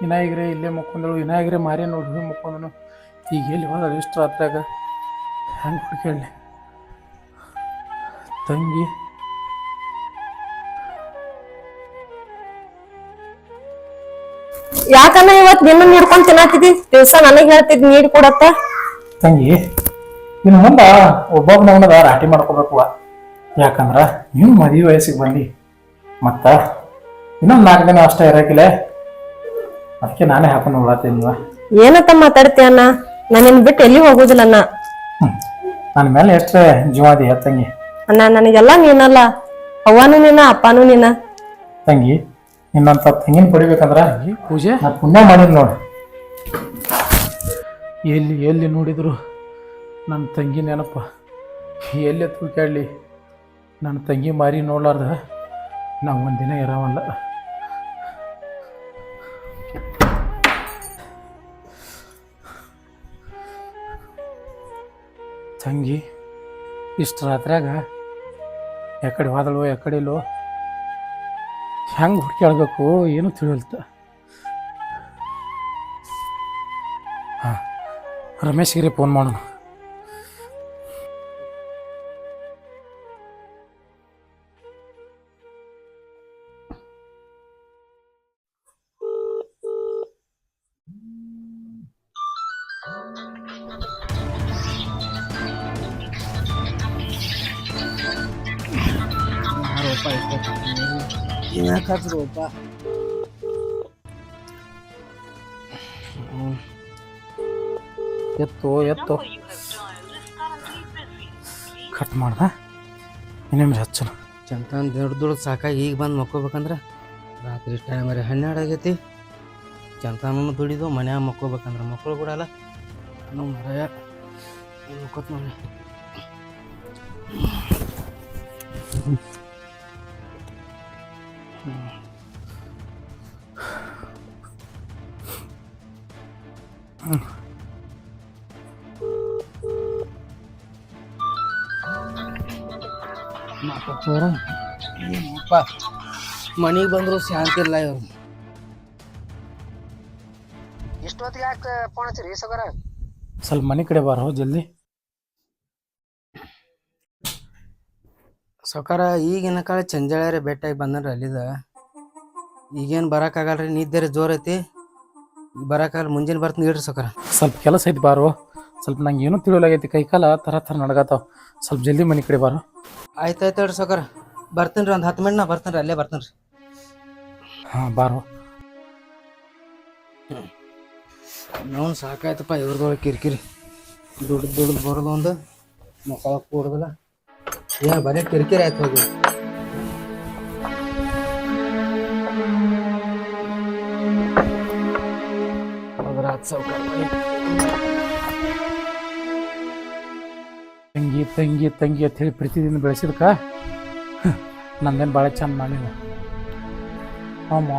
ವಿನಾಯಕರೇ ಇಲ್ಲೇ ಮುಕ್ಕೊಂಡಳು ವಿನಾಯಕರೇ ಮಾರಿ ನೋಡ್ರಿ ಮುಕ್ಕೊಂದನು ಈಗ ಎಲ್ಲಿ ಹೋದ ಇಷ್ಟು ರಾತ್ರಿಯಾಗ ಹೆಂಗೆ ಹುಡುಕಿ ತಂಗಿ ಯಾಕನ್ನ ಇವತ್ತು ನಿನ್ನ ನೀಡ್ಕೊಂಡ್ ತಿನ್ನತ್ತಿದ್ದಿ ದಿವ್ಸ ನನಗ್ ಹೇಳ್ತಿದ್ ನೀಡ್ ಕೊಡತ್ತ ತಂಗಿ ಇನ್ನು ಮುಂದೆ ಒಬ್ಬೊಬ್ಬನವನದ ರಾಟಿ ಮಾಡ್ಕೋಬೇಕು ಯಾಕಂದ್ರ ನೀವು ಮದುವೆ ವಯಸ್ಸಿಗೆ ಬಂದು ಮತ್ತ ಇನ್ನೊಂದು 4 ದಿನ ಅಷ್ಟೇ ಇರಕಿಲ್ಲ ಅದಕ್ಕೆ ನಾನೇ ಹಾಕೊಂಡು ಹೋಗ್ತೀನಿ ಏನತ್ತ ಮಾತಾಡ್ತೀಯ ಅಣ್ಣ ನಾನು ಬಿಟ್ಟು ಎಲ್ಲಿ ಹೋಗುದಿಲ್ಲ ಅಣ್ಣ ನನ್ನ ಮೇಲೆ ಎಷ್ಟೇ ಜೀವಾದಿ ತಂಗಿ ಅಣ್ಣ ನನಗೆಲ್ಲ ನೀನಲ್ಲ ಅವ್ವನು ನೀನ ಅಪ್ಪನೂ ನೀನ ತಂಗಿ ಇನ್ನೊಂದು ತಂಗಿನ ಪಡಿಬೇಕಂದ್ರ ಪೂಜೆ ನಾ ಪುಣ್ಯ ಮಾಡಿದ್ ನೋಡಿ ಎಲ್ಲಿ ನೋಡಿದ್ರು ನನ್ನ ತಂಗಿ ನೆನಪ ಎಲ್ಲಿ ತುಳ್ಕಾಡ್ಲಿ ನನ್ನ ತಂಗಿ ಮಾರಿ ನೋಡ್ಲಾರ್ದ ನಾವು ಒಂದಿನ ಇರೋವಲ್ಲ ತಂಗಿ ಇಷ್ಟು ರಾತ್ರಿಯಾಗ ಯಾಕಡೆ ಹೋದಳು ಯಾಕಡೆ ಇಲ್ಲೋ ಹೆಂಗೆ ಹುಡುಕ್ಯಾಡ್ಬೇಕು ಏನು ತಿಳಿಯಲ್ತ ಹಾಂ ರಮೇಶ್ಗಿರಿ ಫೋನ್ ಮಾಡೋಣ ಎತ್ತು ಕಟ್ ಮಾಡ್ದ ಇನ್ನೊಮ್ಮೆ ಹಚ್ಚನ ಚಂತನ್ ದುಡ್ದು ಸಾಕಾಗಿ ಈಗ ಬಂದು ಮಕ್ಕೋಬೇಕಂದ್ರೆ ರಾತ್ರಿ ಟೈಮ್ 12 ಆಗೈತಿ ಚಂತನೂ ದುಡಿದು ಮನ್ಯಾಗ ಮಕ್ಕೋಬೇಕಂದ್ರೆ ಮಕ್ಕಳು ಬಿಡಲ್ಲ ನಾನು ಮರ ಮಕ್ಕೋತ್ ನೋಡಿ ಮನಿಗೆ ಬಂದ್ರು ಶಾಂತಿ ಇಲ್ಲ ಇವ್ರು. ಇಷ್ಟೊತ್ತಿಗೆ ಯಾಕೆ ಫೋನ್ ಹಚ್ಚಿರಿ ಸಗರ? ಸ್ವಲ್ಪ ಮನೆ ಕಡೆ ಬಾರೋ ಜಲ್ದಿ. ಸೌಕಾರ ಈಗಿನ ಕಾಲ ಚಂಜಾಳ್ಯಾರ ಬೆಟ್ಟಾಗಿ ಬಂದನ್ರಿ ಅಲ್ಲಿದ. ಈಗೇನು ಬರೋಕ್ಕಾಗಲ್ರಿ, ನಿದ್ದೆ ಜೋರ್ ಐತಿ. ಬರೋಕ್ಕಾಗಲ್ಲ, ಮುಂಜಾನೆ ಬರ್ತೀನಿ ಇಡ್ರಿ ಸೌಕಾರ. ಸ್ವಲ್ಪ ಕೆಲಸ ಐತಿ ಬಾರೋ. ಸ್ವಲ್ಪ ನಂಗೆ ಏನೂ ತಿಳಿಯಲಾಗೈತಿ, ಕೈಕಾಲ ಥರ ಥರ ನಡ್ಗತ್ತಾವ. ಸ್ವಲ್ಪ ಜಲ್ದಿ ಮನೆ ಕಡೆ ಬಾರೋ. ಆಯ್ತು ಹೇಳ್ರಿ ಸೌಕಾರ, ಬರ್ತೀನಿ ರೀ. ಒಂದು 10 ಮಿನಿಟ್ ನಾ ಬರ್ತೀನಿ ರೀ, ಅಲ್ಲೇ ಬರ್ತೀನಿ ರೀ. ಹಾಂ ಬಾರೋ. ನಾವು ಸಾಕಾಯ್ತಪ್ಪ ಇವ್ರದೊಳಗೆ ಕಿರಿಕಿರಿ. ದುಡ್ದು ಬರೋದು ಒಂದು ಮಕ್ಕಳ ಕೂಡೋದಿಲ್ಲ, ಏನು ಬರೀ ಕಿರಿಕಿರಿ ಆಯ್ತು ಹೋಗಿ. ತಂಗಿ ತಂಗಿ ತಂಗಿ ಅಂತ ಹೇಳಿ ಪ್ರೀತಿದಿಂದ ಬೆಳೆಸಿದ್ಕ ನಂದೇನು ಭಾಳ ಚಂದ ಮಾಡಿಲ್ಲ.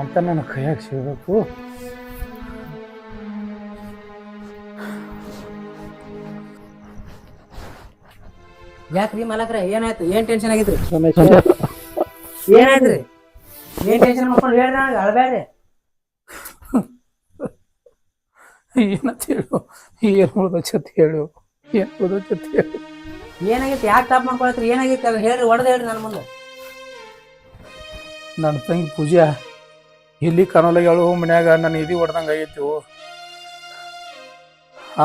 ಅಂತ ನನ್ನ ಕೈಯಾಗ ಸಿಗಬೇಕು. ಯಾಕ್ರಿ ಮಲಕ್ರ, ಏನಾಯ್ತು? ಏನ್ ಟೆನ್ಷನ್ ಆಗಿದ್ರಿ? ಏನಾಯ್ತ್ರಿ? ಏನ್ ಟೆನ್ಷನ್ ಮಾಡ್ಕೊಂಡು ಹೇಳ್ರಿ, ನನಗೆ ಅಳಬೇಡ್ರಿ. ಏನಂತ ಹೇಳು, ಏನು ಉಳ್ದಚ್ಚತ್ ಹೇಳು, ಏನು ಉಳ್ದಚ್ಚತ್ ಹೇಳು. ಏನಾಗೈತಿ? ಯಾಕೆ ಟಾಪ್ ಮಾಡ್ಕೊಳತ್ರಿ? ಏನಾಗೈತಿ ಅದು ಹೇಳ್ರಿ, ಹೊಡೆದ ಹೇಳ್ರಿ ನನ್ನ ಮುಂದೆ. ನನ್ನ ತಂಗಿ ಪೂಜಾ ಇಲ್ಲಿ ಕಾಣೋಲಾಗ ಹೇಳು, ಮನ್ಯಾಗ ನನ್ನ ಎದಿ ಹೊಡೆದಂಗೆ ಆಗೈತಿ. ಆ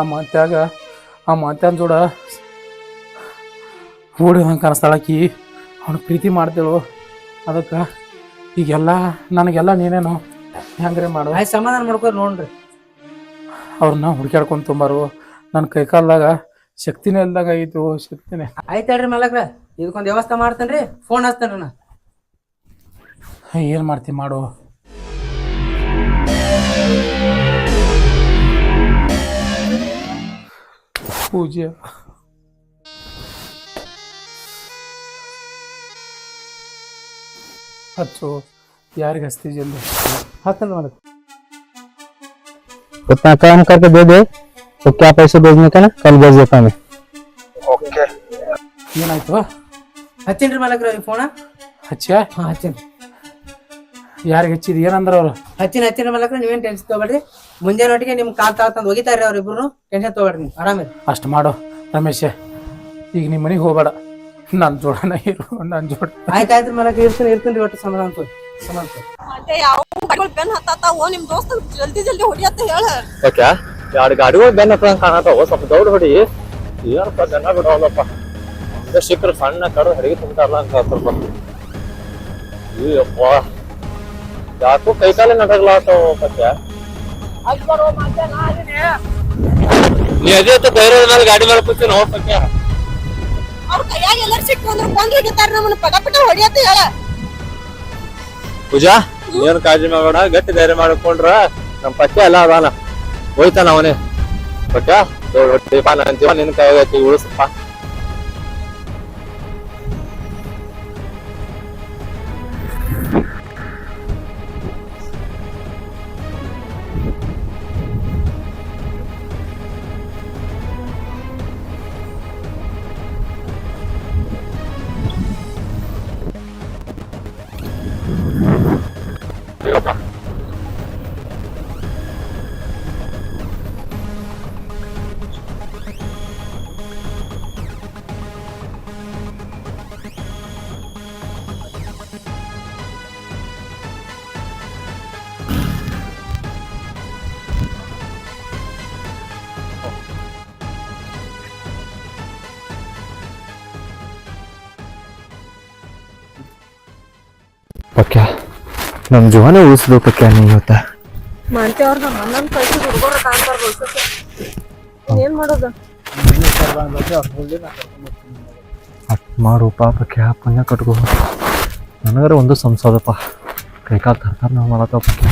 ಮಾತ್ಯಾನ ಜೋಡ ಓಡಿ ಹಂಗೆ ಕಾಣಿಸ್ತಾಳಕಿ. ಅವನು ಪ್ರೀತಿ ಮಾಡ್ತೇಳು. ಅದಕ್ಕೆ ಈಗೆಲ್ಲ ನನಗೆಲ್ಲ ನೀನೇನು ಹೆಂಗ್ರೆ ಮಾಡು. ಆಯ್ತು, ಸಮಾಧಾನ ಮಾಡ್ಕೊರಿ ನೋಡ್ರಿ. ಅವ್ರನ್ನ ಹುಡುಕ್ಯಾಡ್ಕೊಂಡು ತೊಂಬಾರು. ನನ್ನ ಕೈಕಾಲ್ದಾಗ ಶಕ್ತಿನೇ ಇಲ್ದಾಗ ಆಯಿತು, ಶಕ್ತಿನೇ. ಆಯ್ತು ಹೇಳ್ರಿ ಮಲಕ್ರ, ಇದಕ್ಕೊಂದು ವ್ಯವಸ್ಥೆ ಮಾಡ್ತೇನೆ ರೀ, ಫೋನ್ ಹಚ್ತೇನೆ ರೀ ನಾ. ಏನು ಮಾಡ್ತಿ ಮಾಡು. ಪೂಜೆ ಹಚ್ಚು, यार हंसती जल्दी हाथन वाले उतना काम करके दे दे तो क्या पैसे भेजने का ना कल भेज देता मैं। ಓಕೆ. ಏನಾಯ್ತು? ಹಚ್ಚೇನ್ರಿ ಮಲಕ್ರ ಫೋನ? ಹಚ್ಚ? ಹಾಂ ಹಚ್ಚೇನಿ. ಯಾರಿಗೆ ಹಚ್ಚಿದ್? ಏನಂದ್ರ ಅವ್ರು? ಹಚ್ಚಿನ ಮಲಕ್ರ, ನೀವೇನು ಟೆನ್ಷನ್ ತೊಗೊಬೇಡ್ರಿ. ಮುಂಜಾನೆ ಒಟ್ಟಿಗೆ ನಿಮ್ ಕಾಲ್ ತಂದು ಒಗಿತಾರ್ರಿ ಅವ್ರಿಬ್ರು. ಟೆನ್ಷನ್ ತೊಗೊಬೇಡ್ರಿ ನೀವು, ಆರಾಮಿರಿ. ಅಷ್ಟು ಮಾಡು ರಮೇಶ. ಈಗ ನಿಮ್ಮ ಮನೆಗೆ ಹೋಗ್ಬೇಡ, ನನ್ನ ಜೋಡನ ಇರು. ನನ್ನ ಜೋಡ ಆಯ್ತಾಯ್ತು ಮಲಕ್ರ, ಇರ್ತೀನಿ ಒಟ್ಟು ಸಮಾಧಾನ ತೋರಿ. ಮತ್ತೆ ಯಾವ ಗಾಡಿಗಳು ಬೆನ್ ಹತ್ತಾತಾವೋ ನಿಮ್ ದೋಸ್ತ ಜಲ್ದಿ ಹೊಡಿಯತ್ತ ಹೇಳ. ಓಕೆ, ಎರಡು ಗಾಡಿಗಳು ಬೆನ್ನ ಹತ್ತಂಗೆ ಕಾಣತಾವ. ಸ್ವಲ್ಪ ದೌಡ್ ಹೊಡಿ. ಏನಪ್ಪ ಜನ ಬಿಡೋದಪ್ಪ, ಒಂದೇ ಸಿಕ್ಕರು ಸಣ್ಣ ಕಡು ಹರಿಗೆ ತುಂಬ್ತಾರಲ್ಲ ಅಂತ ಸ್ವಲ್ಪ. ಅಯ್ಯಪ್ಪ, ಯಾಕೋ ಕೈಕಾಲೇ ನಡಗ್ಲಾತಾವ ಪತ್ಯ. ನೀ ಅದೇ ಧೈರ್ಯದ ಮೇಲೆ ಗಾಡಿ ಮೇಲೆ ಕೂತೀನಿ ಹೋಗ್ಬೇಕ. ಅವ್ರ ಕೈಯಾಗ ಎಲ್ಲರೂ ಸಿಕ್ಕು ಅಂದ್ರೆ ಕೊಂದ್ ಹಿಡಿತಾರ ನಮ್ಮನ್ನ ಪಟ ಹೊಡಿಯತ್ತ ಹೇಳ. ಪೂಜಾ, ಏನ್ ಕಾಳಜಿ ಮಾಡೋಣ, ಗಟ್ಟಿ ಧೈರ್ಯ ಮಾಡ್ಕೊಂಡ್ರ ನಮ್ ಪಕ್ಕ ಎಲ್ಲ ಅದಾನ, ಹೋಯ್ತಾನ ಅವನೇ. ಪಕ್ಕ ಹೊಟ್ಟಿಪ್ಪ, ನನ್ನ ಜೀವ ನಿನ್ ಕೈಯಾಗೈತಿ, ಉಳಿಸಪ್ಪ. पक्या नम ಜೀವನ ಉಳಿಸಬೇಕು क्या नहीं होता ಮಾಂತೆ ಅವ್ರ ನಮ್ಮ ಅಣ್ಣನ ಕಳ್ಸಿ ಹುಡುಗರ ಕಾಣ್ತಾರ ಬಲ್ಸಕ್ಕೆ. ಏನ್ ಮಾಡೋದು? ಮಾಡು ಪಾಪ ಕ್ಯಾ ಪುಣ್ಯ ಕಟ್ಕೋ. ನನಗರ ಒಂದು ಸಂಸದಪ್ಪ, ಕೈಕಾಲು ತರ್ತಾರ ನಾವು ಮಾಡತ್ತವ ಪಕ್ಯ.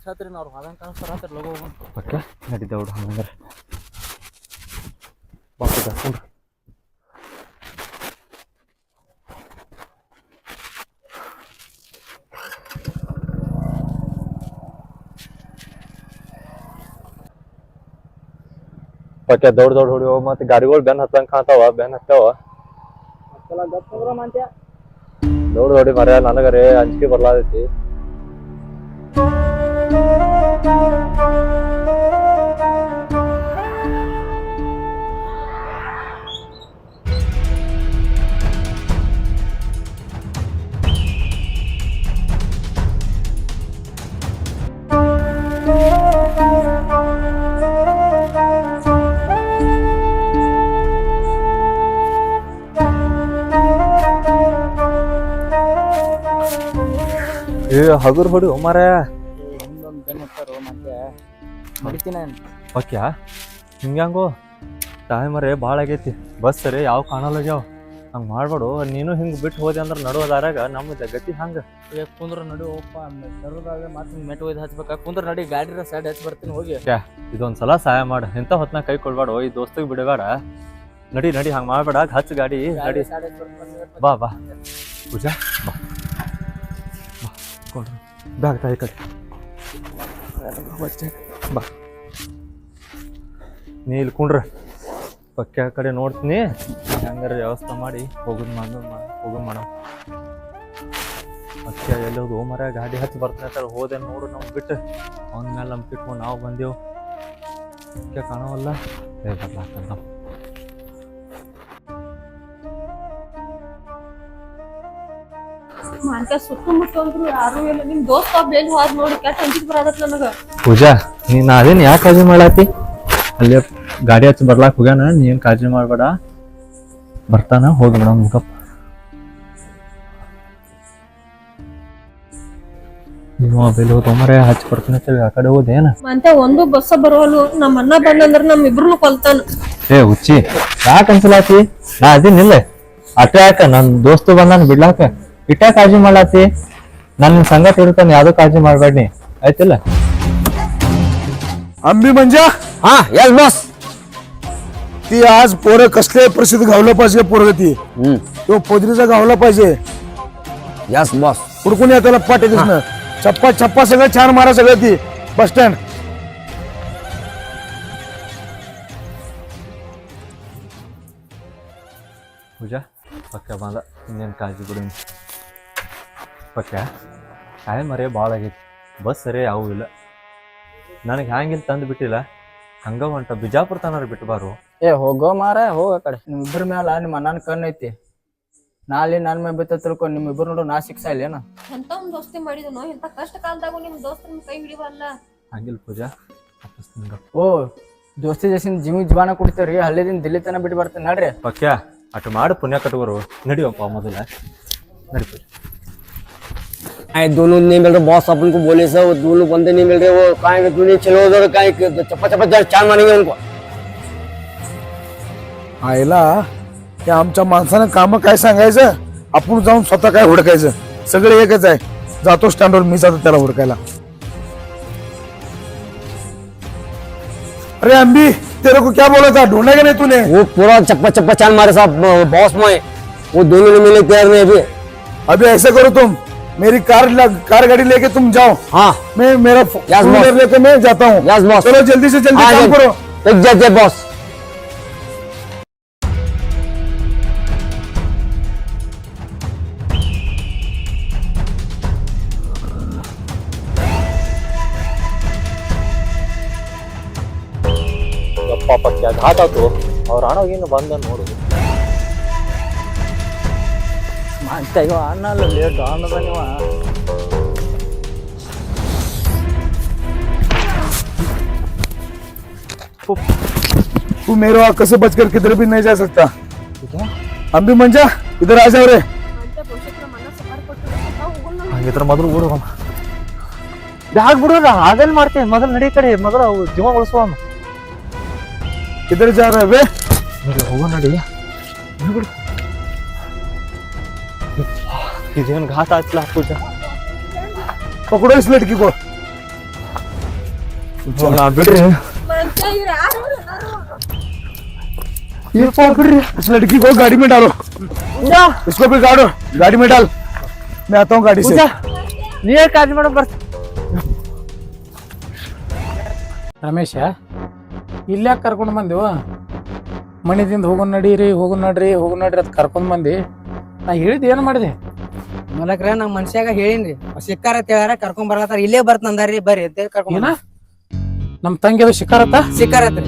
ಹತ್ರಿ ನಾವು ಹಾದಂಗೆ ಕಾಣಿಸ್ತಾರ ಲಗೋ ಪಕ್ಯ ನಡೀತಾ ಹುಡು ಹಂಗಂದ್ರೆ ಪಾಪ ಜಾಸ್ತಿ. ಪಕ್ಕ ದೌಡ್ ಹೊಡಿ ಹೋಗಿ ಮತ್ತೆ ಗಾಡಿಗಳು ಬೆನ್ ಹತ್ತಂಗೆ ಕಾಣ್ತಾವ, ಬೆನ್ ಹತ್ತಾವ. ನೋಡಿ ಮರ ನನಗರೆ ಅಂಜಿಕೆ ಬರ್ಲಾದೈತಿ. ಹಗುರ್ ಹೊಡಿ ಮಾರ ಓಕ್ಯಾ ಹಿಂಗ್ಯಾಂಗೋ ಟೈಮ್ ರೇ ಭಾಳ ಆಗೈತಿ. ಬಸ್ ಸರಿ ಯಾವ ಕಾಣಲ್ಲಾಗ್ಯಾವ. ಹಂಗೆ ಮಾಡ್ಬೇಡು. ನೀನು ಹಿಂಗೆ ಬಿಟ್ಟು ಹೋದೆ ಅಂದ್ರೆ ನಡುವ ದಾರಾಗ ನಮ್ಮದ ಗತಿ ಹಂಗೆ ಕುಂದ್ರ ನಡಿ ಹೋಗಪ್ಪ ತರದಾಗ ಮತ್ತೆ ಮೆಟ್ ಒಯ್ದು ಹಚ್ಬೇಕ. ಕುಂದ್ರ ನಡಿ ಗಾಡಿ ಸೈಡ್ ಹಚ್ಚಿ ಬರ್ತೀನಿ ಹೋಗಿ. ಇದೊಂದ್ಸಲ ಸಹಾಯ ಮಾಡು. ಇಂಥ ಹೊತ್ನಾಗ ಕೈ ಕೊಡ್ಬೇಡ. ಈ ದೋಸ್ತಿಗೆ ಬಿಡಬೇಡ. ನಡಿ ನಡಿ ಹಂಗೆ ಮಾಡ್ಬೇಡ. ಹಚ್ಚ ಗಾಡಿ ನಡಿ. ಬಾ ಬಾ ಪೂಜಾ ಬಾ ಕೊಡ್ರಿ ಬ್ಯಾಗ್ ತಾಯಿ ಕಡೆ ಬಾ. ನೀ ಇಲ್ಲಿ ಕುಂಡ್ರ ಪಕ್ಕ ಕಡೆ ನೋಡ್ತೀನಿ. ಹಂಗಾರೆ ವ್ಯವಸ್ಥೆ ಮಾಡಿ ಹೋಗೋದು ಮಾಡೋಣ. ಅಕ್ಕ ಎಲ್ಲೋದು ಮರ ಗಾಡಿ ಹಚ್ಚಿ ಬರ್ತೀನಿ ಅಂತ ಹೋದೆ ನೋಡು. ನಮ್ಗೆ ಬಿಟ್ಟು ಅವನ ಮೇಲೆ ನಮ್ಗೆ ಇಟ್ಕೊಂಡು ನಾವು ಬಂದೆವು. ಅಕ್ಕ ಕಾಣವಲ್ಲ. ಬರ್ಲಾಕಂತ ಸುತ್ತಮುತ್ತಂದ್ರು ಯಾರು ಇಲ್ಲ. ನಿಮ್ ದೋಸ್ತ ಬೇಗ ಹೋದ್ ನೋಡಿ ಕೆಟ್ಟ ಅಂಜಿಕೆ ಬರದತ್ ನನಗ. ಪೂಜಾ ನೀನ್ ಅದೇನ್ ಯಾಕೆ ಕಾಳಜಿ ಮಾಡಾತಿ? ಅಲ್ಲೇ ಗಾಡಿ ಹಚ್ಚಿ ಬರ್ಲಾಕ್ ಹೋಗ್ಯಾನ. ನೀನ್ ಕಾಳಜಿ ಮಾಡ್ಬೇಡ. ಬರ್ತಾನ ಹೋಗಿ ಬಿಡ ಮುಖಪ್ಪ. ಮೊಬೈಲ್ ತೊಂಬರೆ ಹಚ್ಚಿ ಬರ್ತೀನಿ ಆ ಕಡೆ ಹೋದೇನ ಮತ್ತೆ ಒಂದು ಬಸ್ಸ ಬರೋಲು. ನಮ್ಮ ಅಣ್ಣ ಬಂದಂದ್ರ ನಮ್ ಇಬ್ರು ಕೊಲ್ತಾನ. ಏ ಹುಚ್ಚಿ ಯಾಕೆ ಅನ್ಸಲಾತಿ? ನಾ ಅದೇನಿಲ್ಲ ಅಟ್ಟ ಯಾಕ ನನ್ ದೋಸ್ತು ಬಂದಾನ ಬಿಡ್ಲಾಕ. ಇಟ್ಟ ಕಾಳಜಿ ಮಾಡ್ಲಾತಿ. ನಾನು ನಿನ್ ಸಂಗತಿ ಇರ್ತಾನೆ. ಯಾವ್ದು ಕಾಳಜಿ ಮಾಡ್ಬೇಡಿ ಆಯ್ತಿಲ್ಲ. आंबी म्हणजे हा यस बॉस. ती आज पोरं कसले प्रसिद्ध गावलं पाहिजे. पोरग ती तो पोदरीचा गावला पाहिजे. Yes boss. हुडकून या त्याला पाठी दिसणं. छप्पा छप्पा सगळं छान मारा सगळं ती बस स्टँड. ಪೂಜಾ ಪಕ್ಕ ಬಂದ. ಇನ್ನೇನು ಕಾಳಜಿ ಬಿಡು ಪಕ್ಕ. ಟೈಮ್ ಮರೇ ಭಾಳ ಆಗೈತಿ. ಬಸ್ ಸರಿ ಯಾವೂ ಇಲ್ಲ. ನನಗೆ ಹ್ಯಾಂಗಿಲ್ಲ ತಂದು ಬಿಟ್ಟಿಲ್ಲ. ಹಂಗ ಹೊಂಟ ಬಿಜಾಪುರ ತನಾರ ಬಿಟ್ಟು ಬಾರು. ಹೋಗೋ ಮಾರ ಹೋಗ ಆ ಕಡೆ. ನಿಮ್ ಇಬ್ಬರ ಮ್ಯಾಲ ನಿಮ್ಮ ಅಣ್ಣನ ಕಣ್ಣು ಐತಿ. ನಾಳೆ ನನ್ ಮೇಲೆ ಬಿತ್ತ ತಿಳ್ಕೊಂಡು ನಿಮ್ ಇಬ್ಬರು ನೋಡು ನಾ ಶಿಕ್ಷೆ ಇಲ್ಲ ಏನ. ಎಂತ ಒಂದ್ ದೋಸ್ತಿ ಮಾಡಿದನು. ಇಂತ ಕಷ್ಟ ಕಾಲದಾಗೂ ನಿಮ್ ದೋಸ್ತ ನಿಮ್ ಕೈ ಹಿಡಿವಲ್ಲ. ಹಂಗಿಲ್ಲ ಪೂಜಾ. ಓ ದೋಸ್ತಿ ಜೇಸಿನ ಜಿಮಿಗ್ ಜೀವಾನ ಕುಡಿತೇವ್ರಿ. ಹಳ್ಳಿದಿಂದ ದಿಲ್ಲಿ ತನ ಬಿಟ್ಟು ಬರ್ತೇನೆ ನಡ್ರಿ. ಪಕ್ಕ ಅಟ್ ಮಾಡಿ ಪುಣ್ಯ ಕಟ್ಕೋರು. ನಡಿಯಪ್ಪ ಮೊದಲ ನಡಿ ಪೂಜಾ. आए दोनों नहीं मिल रहे बॉस अपन को बोले सर वो दोनों बंदे नहीं मिल रहे. वो कहाँ दुनिया चलो उधर कहीं चप्पा चप्पा चार मारेंगे उनको. आईला त्या आमच्या माणसानं काम काय सांगायचं. आपण जाऊन स्वतः काय हुडकायचं. सगळे एकच आहे. जातो स्टँडवर मी जातो त्याला हुडकायला. अरे अंबी तेरे को क्या बोला था? ढूंढा क्या नहीं तूने? वो पूरा चप्पा चप्पा चाल मारे साहब बॉस में. वो दोनों नहीं मिले तैयार नहीं अभी. अभी ऐसा करो तुम मेरी कार गाड़ी लेके तुम जाओ. हाँ मैं मेरा फोन लेके मैं जाता हूँ. Yes boss. चलो जल्दी से जल्दी काम करो. Exact boss. ಪಕ್ಕ ಘಾಟ್ ಆತು. ಅವ್ರ ಅಣ್ಣಗಿನ್ನು ಬಂದ ನೋಡು. ಅಯ್ಯೋ ಅಣ್ಣ ಅಲ್ಲ ಲೇಟ್ ಅನ್ನದ ನೀವ. तू मेरे वहां कैसे बचकर किधर भी नहीं जा सकता. अंबी मंजा इधर आ जाओ रे. ಹಂಗಿದ್ರ ಮೊದಲು ಓಡು. ಬ್ಯಾಗ್ ಬಿಡೋದ ಅದೆಲ್ಲ ಮಾಡ್ತೇವೆ. ಮೊದಲು ನಡಿ ಕಡೆ ಮೊದಲು ಜೀವ ಉಳಿಸುವ. किधर जा रहे वे? ಹೋಗೋ ನಡಿ. ಇದೇನು ಘಾಟ್ ಆಯ್ತಲ್ಲ ಪೂಜಾ. पकड़ो इस लड़की को. ಬಿಡ್ರಿ बिड्री इस लड़की को गाड़ी में डालो. इसको भी गाड़ी में डाल. मैं आता हूँ गाड़ी से. ನೀ ಕಾಳಜಿ ಮಾಡೋ ಬರ್ತ. ರಮೇಶ ಇಲ್ಯಾಕೆ ಕರ್ಕೊಂಡು ಬಂದೆವು? ಮಣಿದಿಂದ ಹೋಗೋಣ ನಡೀರಿ ಅಂತ ಕರ್ಕೊಂಡ್ ಬಂದಿ. ನಾ ಹೇಳಿದ್ ಏನ್ ಮಾಡಿದೆ? ಮಲಕ್ರ ನಮ್ ಮನ್ಷ್ಯಾಗ ಹೇಳಿನ್ರಿ ಸಿಕ್ಕಾರ ಹೇಳ್ಯಾರ ಕರ್ಕೊಂಡ್ ಬರ್ಲತ್ತಾರ ಇಲ್ಲೇ ಬರ್ತ ಅಂದಾರ್ರಿ ಬರ್ರಿ ಅಂತ ಕರ್ಕೊಂಡ್ ಏನ ನಮ್ ತಂಗಿ ಅದು ಶಿಕಾರತ್ತ ಸಿಕ್ಕಾರತ್ರಿ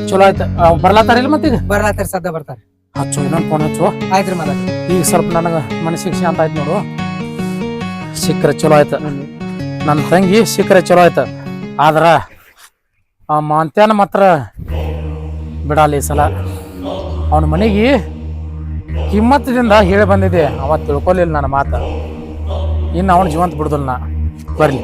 ಚಲೋ ಆಯ್ತ ಬರ್ಲಾತಾರಿಲ್ಲ ಮತ್ತೀಗ ಬರ್ಲಾತಾರ ಸದ್ದ ಬರ್ತಾರ ಹಚ್ಚು ಇನ್ನೊಂದು ಫೋನ್ ಹಚ್ಚು. ಆಯ್ತ್ರಿ ಮಲಕ್ ಈಗ ಸ್ವಲ್ಪ ನನಗ ಮನಸ್ಸಿಗೆ ಶಾಂತ ಆಯ್ತು ನೋಡು. ಸಿಕ್ಕರೆ ಚಲೋ ಆಯ್ತ, ನನ್ನ ತಂಗಿ ಸಿಕ್ಕರೆ ಚಲೋ ಆಯ್ತ. ಆದ್ರ ಆ ಮಾಂತ್ಯಾನ ಮಾತ್ರ ಬಿಡಲ್ಲ ಈ ಸಲ. ಅವನ ಮನೆಗೆ ಕಿಮ್ಮತ್ತದಿಂದ ಹೇಳಿ ಬಂದಿದೆ, ಅವ ತಿಳ್ಕೊಲಿಲ್ಲ ನನ್ನ ಮಾತ. ಇನ್ನು ಅವನ ಜೀವಂತ ಬಿಡುದಿಲ್ಲ ನಾ. ಬರ್ಲಿ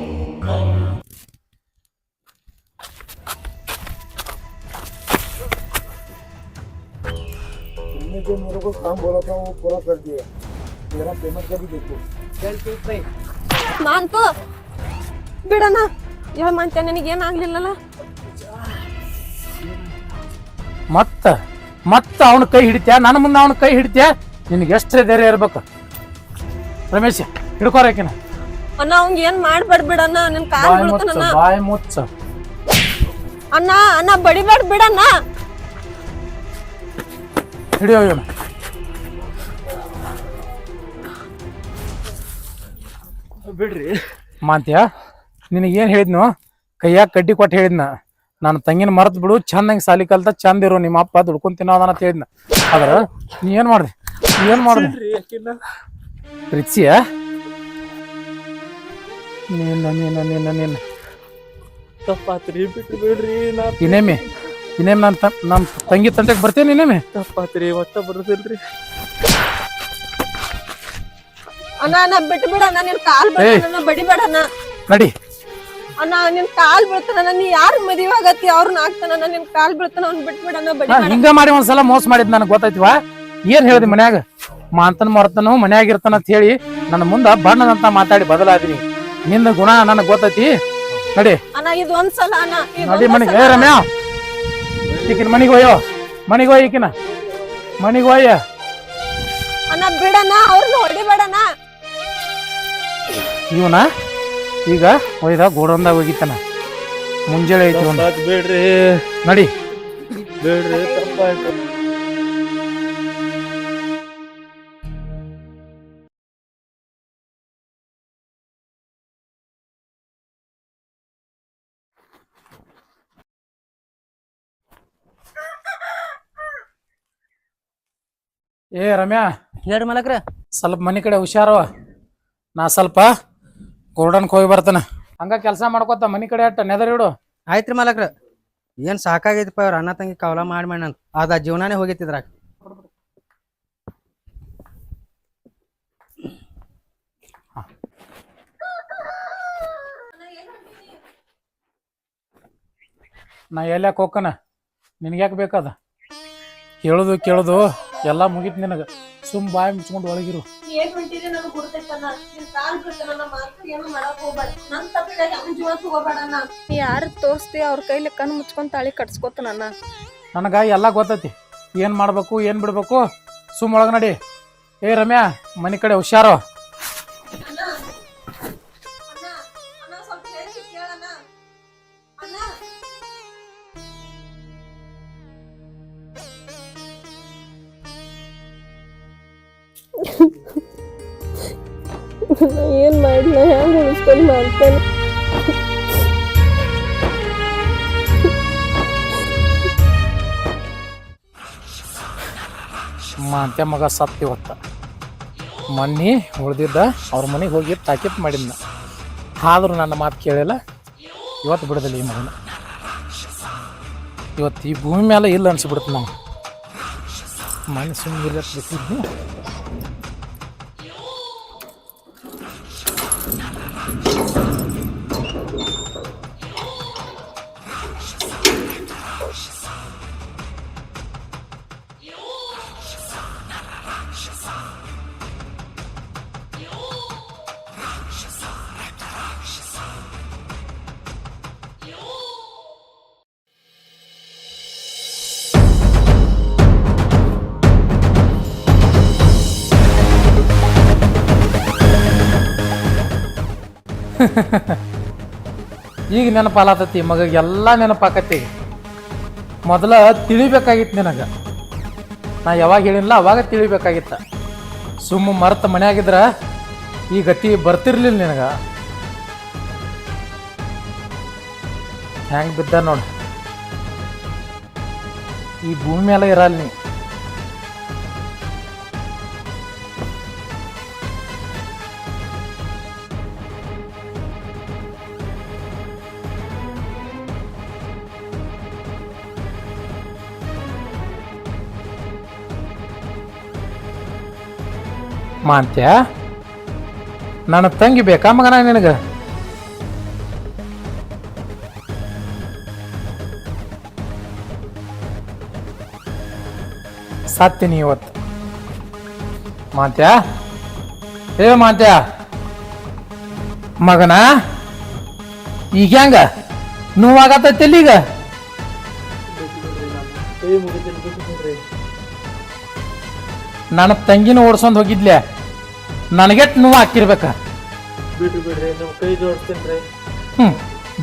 ಮಾಂತು ಬಿಡಣ್ಣ. ಯಾವ ಮಾಂತ್ಯ ನನಗೇನ್ ಆಗ್ಲಿಲ್ಲಲ್ಲ. ಮತ್ತ ಅವನ ಕೈ ಹಿಡಿತ್ಯಾ, ನನ್ನ ಮುಂದೆ ಅವನ ಕೈ ಹಿಡಿತ್ಯಾ. ನಿನಗೆ ಎಷ್ಟೇ ಧೈರ್ಯ ಇರ್ಬೇಕು ರಮೇಶ್, ಹಿಡ್ಕೋರಕಿನ. ಅಣ್ಣ ಅವಂಗ ಏನ್ ಮಾಡ್ಬೇಡ ಬಿಡಣ್ಣ, ನಿನ್ ಕಾಲ್ ಬೀಳ್ತಾನ. ಬಾಯಿ ಮುಚ್ಚ ಅಣ್ಣ ಅಣ್ಣ ಬಡಿಬೇಡ ಬಿಡಣ್ಣ. ಹಿಡಿಯೋ ಇವನು. ಬಿಡ್ರಿ ಮಾಂತ್ಯ, ನಿನಗೇನು ಹೇಳಿದ್ನು? ಕೈಯಾಗ ಕಡ್ಡಿ ಕೊಟ್ಟು ಹೇಳಿದ್ನ, ನನ್ನ ತಂಗಿನ ಮರೆತು ಬಿಡು, ಚಂದಂಗೆ ಸಾಲಿ ಕಲ್ತ ಚಂದ ಇರು, ನಿಮ್ಮ ಅಪ್ಪ ದುಡ್ಕೊಂಡ್ ತಿನ್ನೋದನ್ನ ಅಂತ ಹೇಳಿದ್ನ. ಆದ್ರ ನೀ ಏನ್ ಮಾಡ್ದೆ? ಪ್ರೀತಿಸಿಯ ನೀನ್ ತಪ್ಪಾತ್ರಿ, ಬಿಟ್ಟು ಬಿಡ್ರಿ. ಇನ್ನೇಮಿ ನನ್ನ ತಂಗಿ ತಂಟೆಗೆ ಬರ್ತೇನೆ. ಇನ್ನೇಮಿ ತಪ್ಪಾತ್ರಿ, ಒಟ್ಟ ಬರೋದಿಲ್ರಿ. ಅಣ್ಣ ಅಣ್ಣ ಬಿಟ್ಟು ಬಿಡಣ್ಣ, ನಿನ್ ಕಾಲ್ ಬೀಳ್ತಾನ, ಬಡಿಬೇಡಣ್ಣ. ನಡಿ ಅಣ್ಣ ನಿನ್ ಕಾಲ್ ಬೀಳ್ತಾನ, ನೀ ಯಾರು ಮದುವೆ ಆಗತ್ತಿ ಅವ್ರನ್ನ ಆಗ್ತಾನ. ನಿನ್ ಕಾಲ್ ಬೀಳ್ತಾನ, ಅವ್ನ ಬಿಟ್ಬಿಡಣ್ಣ, ಬಡಿಬೇಡ. ಹಿಂಗ ಮಾಡಿ ಒಂದ್ಸಲ ಮೋಸ ಮಾಡಿದ್ ನನಗೆ ಗೊತ್ತಾಯ್ತಿವ. ಏನ್ ಹೇಳ್ದಿ ಮನ್ಯಾಗ? ಮಾಂತನ ಮರ್ತನು ಮನ್ಯಾಗ ಇರ್ತಾನ ಅಂತ ಹೇಳಿ ನನ್ನ ಮುಂದ ಬಣ್ಣದಂತ ಮಾತಾಡಿ ಬದಲಾದ್ರಿ. ನಿಂದ ಗುಣ ನನಗ್ ಗೊತ್ತೈತಿ. ನಡಿ ಅಣ್ಣ ಇದು ಒಂದ್ಸಲ ಅಣ್ಣ, ನಡಿ ಮನಿಗೆ. ಏ ರಮ್ಯಾ, ಈಕಿನ ಮನಿಗೆ ಹೋಯೋ, ಮನಿಗೆ ಹೋಯ್, ಈಕಿನ ಮನಿಗೆ ಹೋಯ್ಯ. ಅಣ್ಣ ಬಿಡಣ್ಣ, ಅವ್ರನ್ನ ಹೊಡಿಬೇಡಣ್ಣ. ಇವನ ಈಗ ಒಯ್ದ ಗೋಡೌನ್ದಾಗ ಹೋಗಿತ್ತಾನ. ಮುಂಜಾನೆ ಐತಿ ಒಂದು. ಬಿಡ್ರಿ, ನಡಿ ಬಿಡ್ರಿ, ತಪ್ಪಾಯ್ತು. ಏ ರಮ್ಯಾ, ಹೇಳ್ರಿ ಮಲಕ್ರ. ಸ್ವಲ್ಪ ಮನಿ ಕಡೆ ಹುಷಾರವ. ನಾ ಸ್ವಲ್ಪ ಗೋರ್ಡನ್ಗೆ ಹೋಗಿ ಬರ್ತಾನ. ಹಂಗ ಕೆಲಸ ಮಾಡ್ಕೊತ ಮನಿ ಕಡೆ ಅಟ್ಟ ನೆದರ್ ಇಡು. ಆಯ್ತ್ರಿ ಮಲಕ್ರ. ಏನ್ ಸಾಕಾಗೈತಿಪ್ಪ ಅವ್ರ ಅಣ್ಣ ತಂಗಿ ಕವಲ ಮಾಡಿ ಅಂತ ಅದ ಜೀವನಾನೇ ಹೋಗೈತಿದ್ರಾಗ. ನಾ ಎಲ್ಲಾಕ ಹೋಗ್ಕನ, ನಿನ್ಗ್ಯಾಕೆ ಬೇಕದ? ಹೇಳುದು ಕೇಳುದು ಎಲ್ಲ ಮುಗಿತ್ ನಿನಗ. ಸುಮ್ ಬಾಯಿ ಮುಚ್ಕೊಂಡು ಒಳಗಿರು. ಏನ್ ಹೊಂಟಿರಿ ನನಗೆ ಗುರ್ತೈತಣ್ಣ. ನಿನ್ ಕಾಲ್ ಬೀಳ್ತಾನ, ನಮ್ಮ ಮಾತು ಏನು ಮಾಡಕ್ ಹೋಗ್ಬೇಡ. ನನ್ ತಪ್ಪಿಗಾಗಿ ಅವ್ನ ಜೀವ ತಗೋಬೇಡಣ್ಣ. ನೀ ಯಾರು ತೋರಿಸ್ತಿ ಅವ್ರ ಕೈಲಿ ಕಣ್ಣು ಮುಚ್ಕೊಂಡ್ ತಾಳಿ ಕಟ್ಸ್ಕೊತಾನಣ್ಣ. ನನಗ ಎಲ್ಲ ಗೊತ್ತೈತಿ, ಏನ್ ಮಾಡ್ಬೇಕು ಏನ್ ಬಿಡ್ಬೇಕು. ಸುಮ್ ಒಳಗ ನಡಿ. ಏ ರಮ್ಯಾ, ಮನಿ ಕಡೆ ಹುಷಾರು. ಏನ್ ಮಾಡ್ಲ, ಹೆಂಗ್ ಉಳಿಸ್ಕೊಂಡು ಮಾಡ್ತೇನೆ. ಅಂತೆ ಮಗ ಸತ್ತಿ ಹೊತ್ತ ಮನ್ನಿ ಉಳ್ದಿದ್ದ ಅವ್ರ ಮನೆಗೆ ಹೋಗಿ ತಾಕೀತ್ ಮಾಡಿದ್ನ. ಆದ್ರೂ ನನ್ನ ಮಾತು ಕೇಳಿಲ್ಲ. ಇವತ್ತು ಬಿಡದಿಲ್ಲ ಈ ಮಗನ. ಇವತ್ತು ಈ ಭೂಮಿ ಮೇಲೆ ಇಲ್ಲ ಅನ್ಸಿಬಿಡ್ತು ನಾವು. ಮನೆ ಸುಮ್ಮನೆ ಬಿಟ್ಟಿದ್ವಿ. ಈಗ ನೆನಪಾಲತತಿ ಮಗ, ಎಲ್ಲ ನೆನಪಾಕತಿ. ಮೊದಲ ತಿಳಿಬೇಕಾಗಿತ್ತು ನಿನಗ. ನಾ ಯಾವಾಗ ಹೇಳಿಲ್ಲ ಅವಾಗ ತಿಳಿಬೇಕಾಗಿತ್ತ. ಸುಮ್ಮ ಮರ್ತ ಮನ್ಯಾಗಿದ್ರ ಈ ಗತಿ ಬರ್ತಿರ್ಲಿಲ್ಲ ನಿನಗ. ಹೆಂಗ್ ಬಿದ್ದ ನೋಡ, ಈ ಭೂಮಿ ಮೇಲೆ ಇರಲ್ಲ ನೀ. ಮಾಂತ್ಯ, ನನ್ನ ತಂಗಿ ಬೇಕಾ ಮಗನ ನಿನಗ? ಸತ್ತೀನಿ ಇವತ್ತು. ಮಾಂತ್ಯ, ಏ ಮಾಂತ್ಯ ಮಗನ, ಈಗ ಹೆಂಗ ನೋವಾಗತ್ತೈತಿಲ್ಲ ಈಗ? ನನ್ನ ತಂಗಿನ ಓಡ್ಸೊಂಡ್ ಹೋಗಿದ್ಲೆ, ನನಗೆಟ್ ನೋವು ಹಾಕಿರ್ಬೇಕ.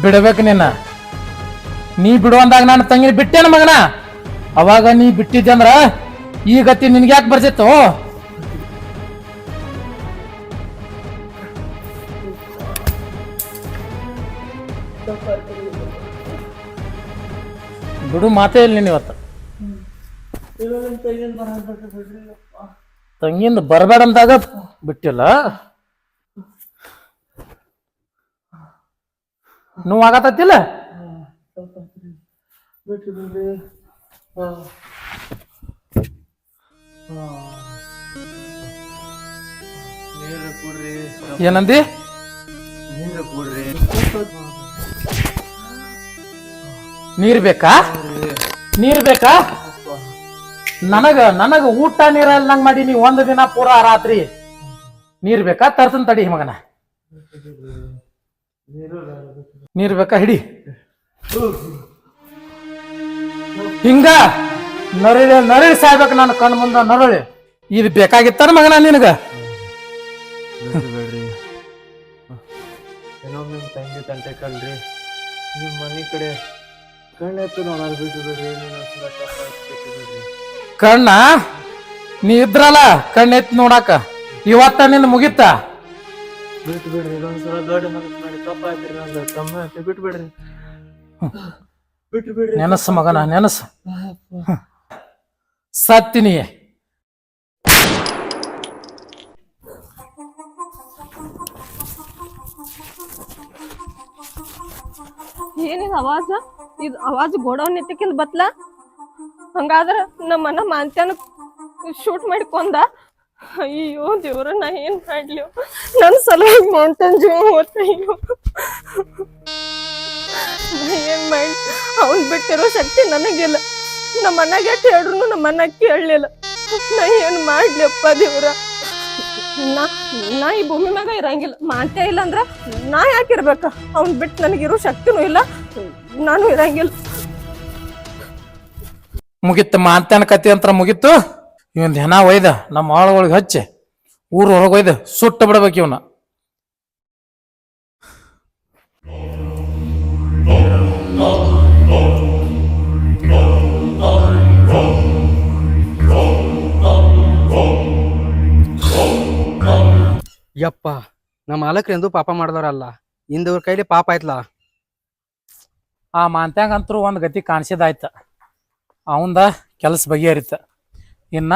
ಬಿಡ್ಬೇಕು ನಿನ್ನ. ನೀ ಬಿಡುವಂದಾಗ ನನ್ನ ತಂಗಿನ ಬಿಟ್ಟೇನ ಮಗನ. ಅವಾಗ ನೀ ಬಿಟ್ಟಿದ್ದೆ ಅಂದ್ರ ಈ ಗತಿ ನಿನ್ಗೆ ಯಾಕೆ ಬರ್ತಿತ್ತು? ಬಿಡು ಮಾತೇ ಇಲ್ಲ ನೀನ್ ಇವತ್ತು. ತಂಗಿಂದ ಬರಬೇಡ ಅಂದಾಗ ಬಿಟ್ಟಿಲ್ಲ. ನೋವು ಆಗತ್ತಿಲ್ಲ? ಏನಂದಿ? ನೀರ್ ಬೇಕಾ? ನೀರ್ ಬೇಕಾ? ನನಗ ಊಟ ನೀರ ಇಲ್ದಂಗ್ ಮಾಡಿ ನೀವು ಒಂದು ದಿನ ಪೂರಾ ರಾತ್ರಿ ನೀರ್ ಬೇಕಾ? ತರ್ತನ್ ತಡಿ ಮಗನ. ನೀರ್ ಬೇಕಾ? ಹಿಡಿ. ಹಿಂಗ ನರಳಿ ಸಾಯ್ಬೇಕು ನನ್ನ ಕಣ್ ಮುಂದ ನರಳಿ. ಇದು ಬೇಕಾಗಿತ್ತಾನ ಮಗನ ನಿನಗ? ಬಿಡ್ರಿ, ಏನೋ ನಿಮ್ ತಂಗಿ ತಂಟೆ ಕಲ್ರಿ, ನಿಮ್ ಮನಿ ಕಡೆ ಕಣ್ಣೆತ್ತು ನೋಡಲ್ ಬಿಟ್ಟು ಬಿಡ್ರಿ. ಕಣ್ಣ ನೀ ಇದ್ರಲ್ಲ ಕಣ್ಣೆತ್ ನೋಡಾಕ, ಇವತ್ತ ನಿನ್ ಮುಗಿತ. ಬಿಟ್ಟು ಬಿಡ್ರಿ, ಇದೊಂದ್ಸಲ ದೊಡ್ಡ ಮನಸ್ಸು ಮಾಡಿ ತಪ್ಪಾಯ್ತಿರಿ, ನಂದು ತಮ್ಮ ಬಿಟ್ಟು ಬಿಡ್ರಿ, ಬಿಟ್ಟು ಬಿಡ್ರಿ. ನೆನಸು ಮಗನ, ನೆನಸು. ಸತ್ತಿನಿ. ಏನಿದು ಅವಾಜ? ಇದು ಅವಾಜ್ ಗೋಡೌನ್ ನಿತ್ತಕ್ಕಿಲ್ ಬತ್ಲ? ಹಂಗಾದ್ರ ನಮ್ಮನ್ನ ಮಾಂತ್ಯಾನ ಶೂಟ್ ಮಾಡಿಕೊಂಡ? ಅಯ್ಯೋ ದೇವ್ರ, ನಾ ಏನ್ ಮಾಡ್ಲಿ? ನನ್ ಸಲುವಾಗಿ ಮಾಂತ್ಯಾನ್ ಜೀವ ಹೋತಯ್ಯೋ. ನಾ ಏನ್ ಮಾಡಿ? ಅವನ್ ಬಿಟ್ಟಿರೋ ಶಕ್ತಿ ನನಗಿಲ್ಲ. ನಮ್ಮ ಅಣ್ಣಗೆ ಎಷ್ಟ್ ಹೇಳ್ರು ನಮ್ಮ ಅಣ್ಣ ಕೇಳಲಿಲ್ಲ. ನಾ ಏನ್ ಮಾಡ್ಲಿ ಅಪ್ಪ ದೇವ್ರ? ನಾ ಈ ಭೂಮಿ ಮ್ಯಾಗ ಇರಂಗಿಲ್ಲ. ಮಾಂತ್ಯ ಇಲ್ಲ ಅಂದ್ರ ನಾ ಯಾಕಿರ್ಬೇಕ? ಅವ್ನ್ ಬಿಟ್ಟು ನನಗಿರೋ ಶಕ್ತಿನೂ ಇಲ್ಲ, ನಾನು ಇರಂಗಿಲ್ಲ. ಮುಗಿತ್ತು ಮಾಂತ್ಯನ ಕತಿ ಅಂತ ಮುಗಿತ್ತು. ಇವನ್ ಹೆಣ ಒಯ್ದ ನಮ್ಮ ಆಳುಗಳಿಗೆ ಹಚ್ಚಿ ಊರ್ ಹೊರಗೆ ಒಯ್ದ ಸುಟ್ಟ ಬಿಡ್ಬೇಕು ಇವನ್ನ. ಯಪ್ಪ, ನಮ್ಮ ಮಾಲಕ್ರು ಎಂದೂ ಪಾಪ ಮಾಡಿದವ್ರಲ್ಲ, ಇಂದವ್ರ ಕೈಲಿ ಪಾಪ ಆಯ್ತಲ್ಲ. ಆ ಮಾಂತ್ಯಾಂಗಂತರೂ ಒಂದು ಗತಿ ಕಾಣಿಸಿದಾಯ್ತ. ಅವಂದ ಕೆಲಸ ಬಗೆಹರಿತ. ಇನ್ನ